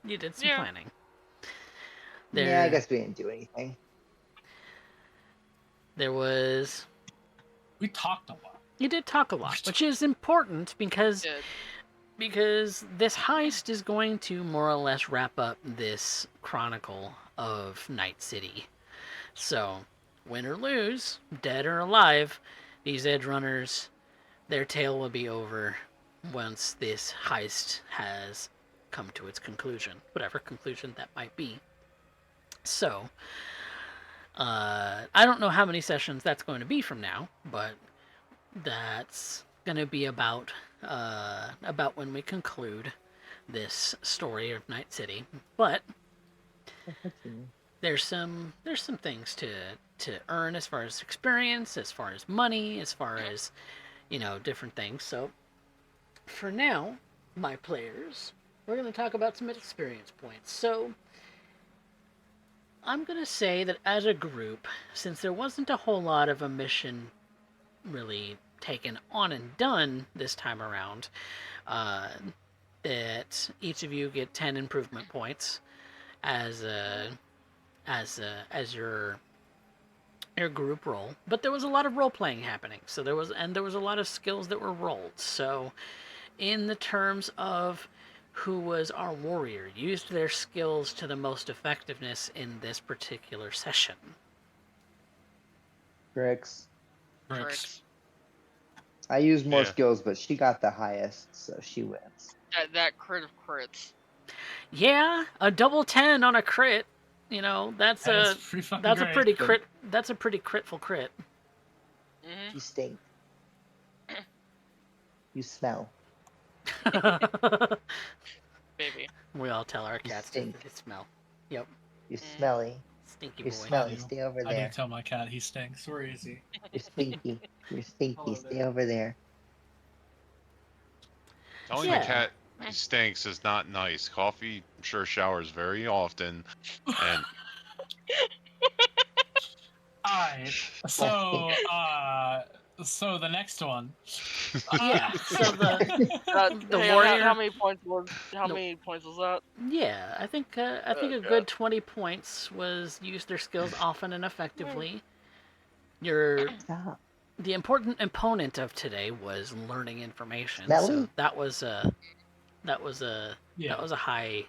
You did some Yeah. planning. Yeah, I guess we didn't do anything. There was... We talked a lot. You did talk a lot, which is important because Did. this heist is going to more or less wrap up this chronicle of Night City. So, win or lose, dead or alive, these edge runners, their tale will be over once this heist has come to its conclusion, whatever conclusion that might be. So, I don't know how many sessions that's going to be from now, but that's going to be about when we conclude this story of Night City. But there's some things to earn as far as experience, as far as money, as far as different things. So for now, my players, we're going to talk about some experience points. So I'm going to say that as a group, since there wasn't a whole lot of a mission really taken on and done this time around, that each of you get 10 improvement points as your group roll. But there was a lot of role playing happening, so there was a lot of skills that were rolled. So in the terms of who was our warrior, used their skills to the most effectiveness in this particular session. Trix. Tricks. I used more Yeah. skills, but she got the highest, so she wins. That crit of crits. Yeah, a double 10 on a crit. That's a pretty fucking that's great. a pretty crit. That's a pretty critful crit. Mm-hmm. You stink. You smell. Baby. We all tell our cats to stink. smell. Yep, You're smelly. stinky You're boy. smelly. I do. Stay over I do there. tell my cat he stinks. Where is he? You're stinky. You're stinky. Hello Stay there. over there. telling Yeah. the cat he stinks is not nice. Coffee, I'm sure, showers very often, and Alright. So the next one. Yeah. So the Hey, warrior- How many points was? How No. many points was that? yeah, I think a God. good 20 points was use their skills often and effectively. The important opponent of today was learning information. So Smelly? that was a Yeah. high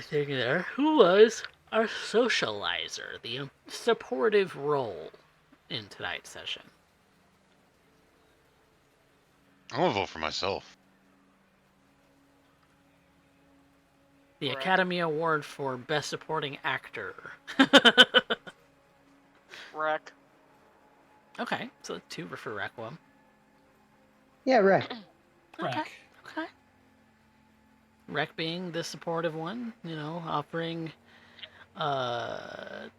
thing there. Who was our socializer, the supportive role in tonight's session? I'm gonna vote for myself. The Correct. Academy Award for Best Supporting Actor. Wreck. Okay, so 2 for Requiem. Yeah, right. Wreck. Okay. Rec being the supportive one, offering party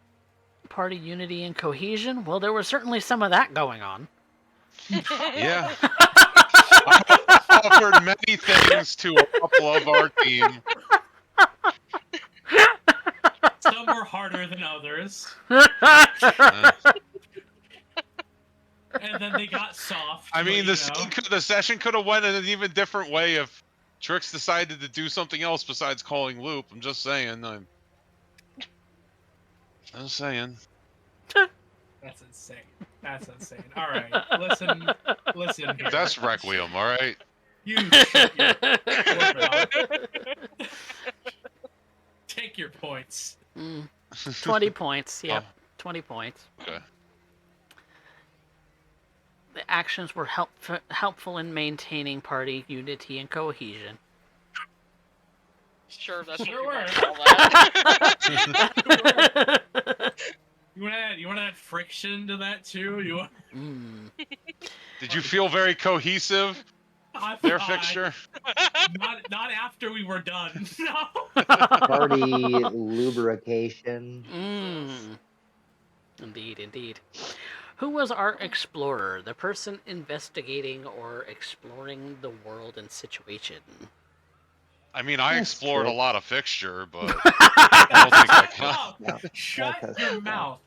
unity and cohesion. Well, there was certainly some of that going on. Yeah. I offered many things to a couple of our team. Some were harder than others, Uh, and then they got soft. I mean, but, the session could have went in an even different way if Trix decided to do something else besides calling Loup. I'm just saying. I'm just saying. That's insane. That's insane. All right, listen here. That's Requiem, all right. You shut your poor mouth. Take your points. 20 points. Yep, Oh. 20 points. Okay. The actions were helpful in maintaining party unity and cohesion. Sure, that's Sure what were. you want to call that. You want to add friction to that too? You want... Did you feel very cohesive there, Fxture? Not after we were done. No. Party lubrication. Indeed, indeed. Who was our explorer? The person investigating or exploring the world and situation? I mean, I That's explored a Trix. lot of Fxture, but I don't think I can. Stop. No, Shut that's your us. mouth.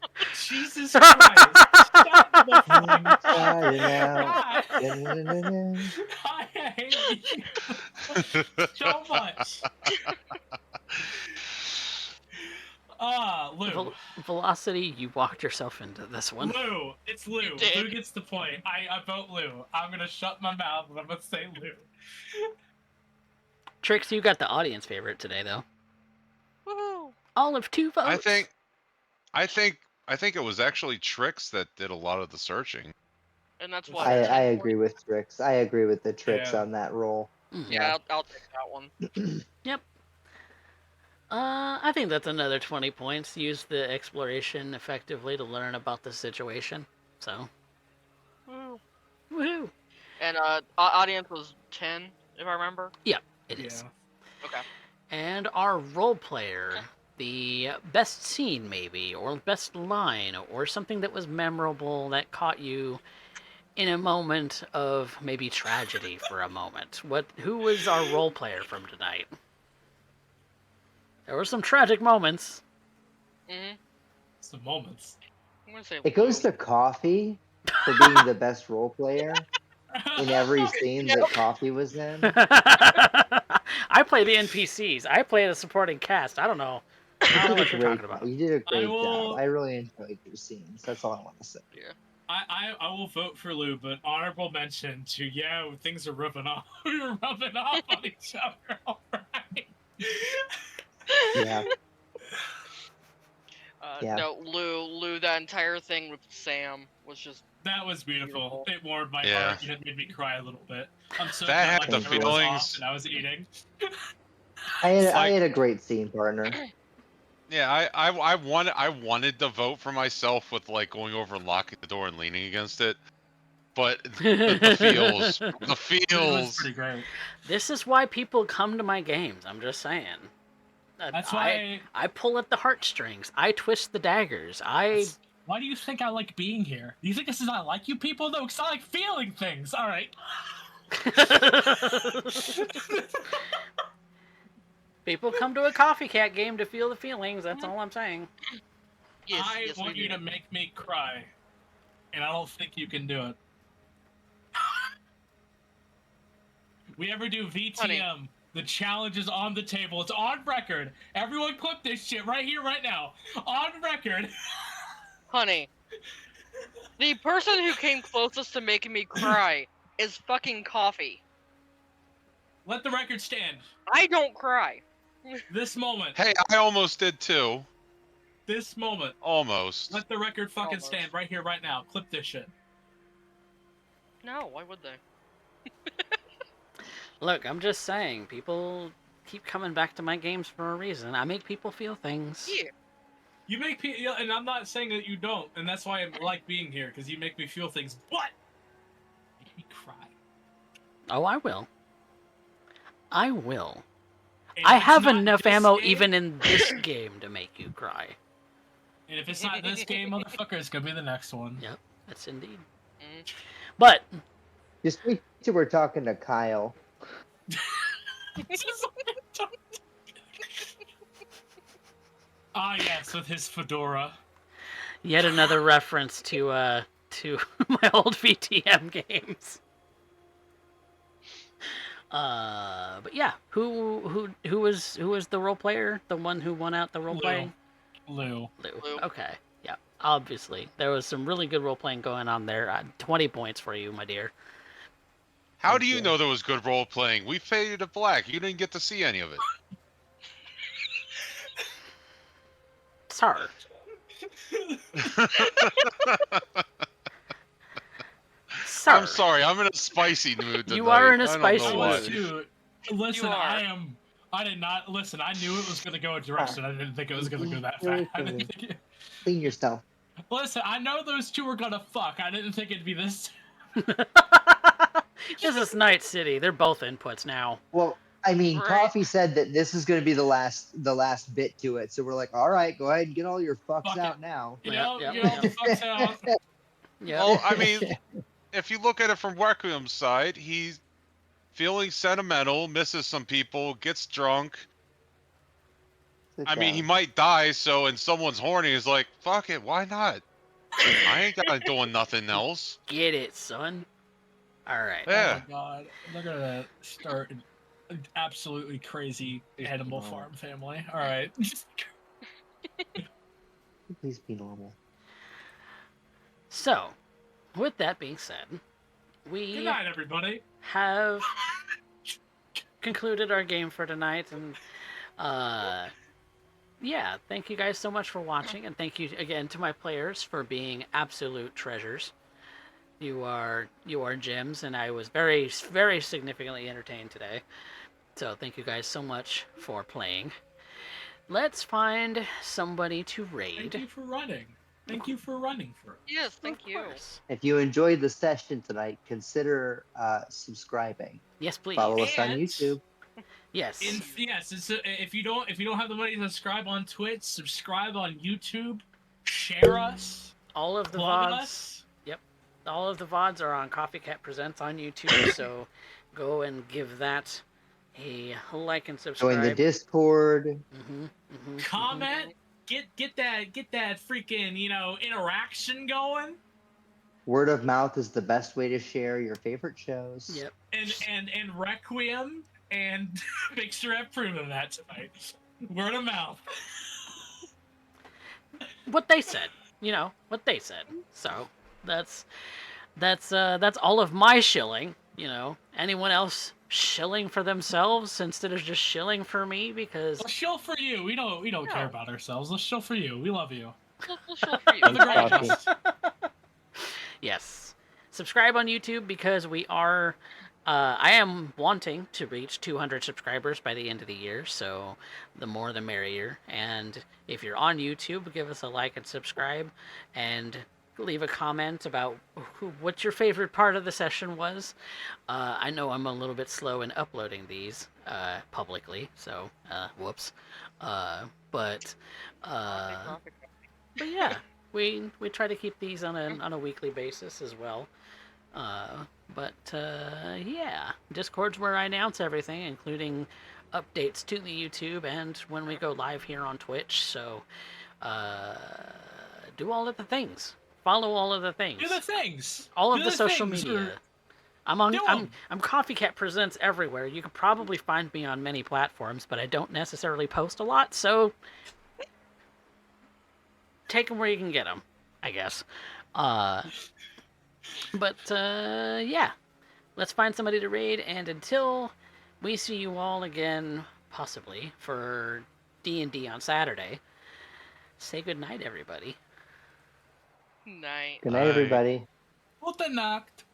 Jesus Christ. Shut the fuck Try it out. up. Dun-dun-dun-dun. I hate you so much. Lou. Velocity, you walked yourself into this one. Lou. It's Lou. You did. Lou gets the point. I vote Lou. I'm going to shut my mouth and I'm going to say Lou. Trix, you got the audience favorite today, though. Woohoo! All of 2 votes. I think it was actually Trix that did a lot of the searching. And that's what. I 10 agree points? with Trix. I agree with the Trix Yeah. on that roll. Yeah, I'll take that one. Yep. I think that's another 20 points. Use the exploration effectively to learn about the situation. So, Woo. woohoo! And audience was 10, if I remember. It is. Okay. And our role player, the best scene maybe, or best line, or something that was memorable that caught you in a moment of maybe tragedy for a moment. Who was our role player from tonight? There were some tragic moments. Some moments. I'm gonna say It goes Lou. to Coffee for being the best role player in every scene that Coffee was in. I play the NPCs. I play the supporting cast. I don't know. I don't know what you're talking about. You did a great will- job. I really enjoyed your scenes. That's all I want to say. I will vote for Lou, but honorable mention to things are rubbing off. We're rubbing off on each other, all right. Yeah. Yeah. No, Lou, that entire thing with Sam was just. That was beautiful. It warmed my Yeah. heart and it made me cry a little bit. I'm so That glad had my the camera was off feelings. and I was eating. I It's like- had a great scene, partner. Yeah, I wanted to vote for myself with like going over and locking the door and leaning against it, but the feels, the It was feels. pretty great. This is why people come to my games. I'm just saying. That's why. I pull at the heartstrings. I twist the daggers. Why do you think I like being here? Do you think this is I like you people though? Because I like feeling things. All right. People come to a CoffeeCat game to feel the feelings. That's all I'm saying. Yes, I yes, want we you do. to make me cry, and I don't think you can do it. We ever do VTM? Honey. The challenge is on the table. It's on record. Everyone clip this shit right here, right now. On record. Honey, the person who came closest to making me cry is fucking Coffee. Let the record stand. I don't cry. This moment. Hey, I almost did too. This moment. Almost. Let the record fucking Almost. stand right here, right now. Clip this shit. No, why would they? Look, I'm just saying. People keep coming back to my games for a reason. I make people feel things. Yeah. You make people, and I'm not saying that you don't, and that's why I like being here, because you make me feel things, but make me cry. Oh, I will. I will. And I if it's have not enough this ammo game- even in this game to make you cry. And if it's not this game, motherfucker, it's gonna be the next one. Yep, that's indeed. Mm. But Just wait till we're talking to Kyle. Ah, yes, with his fedora. yet another reference to my old VTM games. But yeah, who was the role player? The one who won out the role playing? Lou. Lou. Lou. Okay. Yeah. Obviously, there was some really good role playing going on there. 20 points for you, my dear. How Thank do you you. know there was good role playing? We faded to black. You didn't get to see any of it. Sir. Sir. I'm sorry. I'm in a spicy mood tonight. You are in a I don't spicy know I why. was too. Listen, You are. I did not listen. I knew it was going to go a direction. I didn't think it was going to go that Really fast. I didn't quickly. think it... Clean yourself. Listen, I know those two were going to fuck. I didn't think it'd be this. This is Night City. They're both inputs now. Well, I mean, Right. Coffee said that this is going to be the last bit to it, so we're like, all right, go ahead and get all your fucks Fuck out it. now. You Yep, know, yep, get all the yep. fucks out. Yeah. Well, I mean, if you look at it from Requiem's side, he's feeling sentimental, misses some people, gets drunk. Sit I mean, he down. might die, so and someone's horny, he's like, fuck it, why not? I ain't got doing nothing else. Get it, son. All right. Yeah. Oh my god, they're gonna start an absolutely crazy animal farm family. All right. Please be normal. So, with that being said, Good we night, everybody. have concluded our game for tonight, and yeah, thank you guys so much for watching, and thank you again to my players for being absolute treasures. You are gems, and I was very significantly entertained today. So thank you guys so much for playing. Let's find somebody to raid. Thank you for running. Thank you for running for us. Yes, thank Of you. course. If you enjoyed the session tonight, consider subscribing. Yes, please. Follow us on And- YouTube. Yes. Yes, if you don't have the money to subscribe on Twitch, subscribe on YouTube, share us, All of the plug VODs. us. All of the VODs are on CoffeeCat Presents on YouTube, so go and give that a like and subscribe. Join the Discord. Comment, get that freaking interaction going. Word of mouth is the best way to share your favorite shows. Yep. And Requiem and Fxture have proven that tonight. Word of mouth. What they said. What they said. So that's all of my shilling. Anyone else shilling for themselves instead of just shilling for me, because Let's shill for you. We don't care about ourselves. Let's shill for you. We love you. We'll show for you. You're the Thanks, greatest. yes, subscribe on YouTube, because we are I am wanting to reach 200 subscribers by the end of the year, so the more the merrier. And if you're on YouTube, give us a like and subscribe, and leave a comment about what your favorite part of the session was. I know I'm a little bit slow in uploading these publicly, so whoops. But yeah, we try to keep these on a weekly basis as well. Yeah, Discord's where I announce everything, including updates to the YouTube and when we go live here on Twitch. So do all of the things. Follow all of the things. Do the things. All of Do the social things, media. or- I'm Do 'em. CoffeeCat Presents everywhere. You can probably find me on many platforms, but I don't necessarily post a lot, so take them where you can get them, I guess. Yeah, let's find somebody to raid, and until we see you all again, possibly for D&D on Saturday, say good night, everybody. Night. Good night, Bye. everybody. Gute Nacht.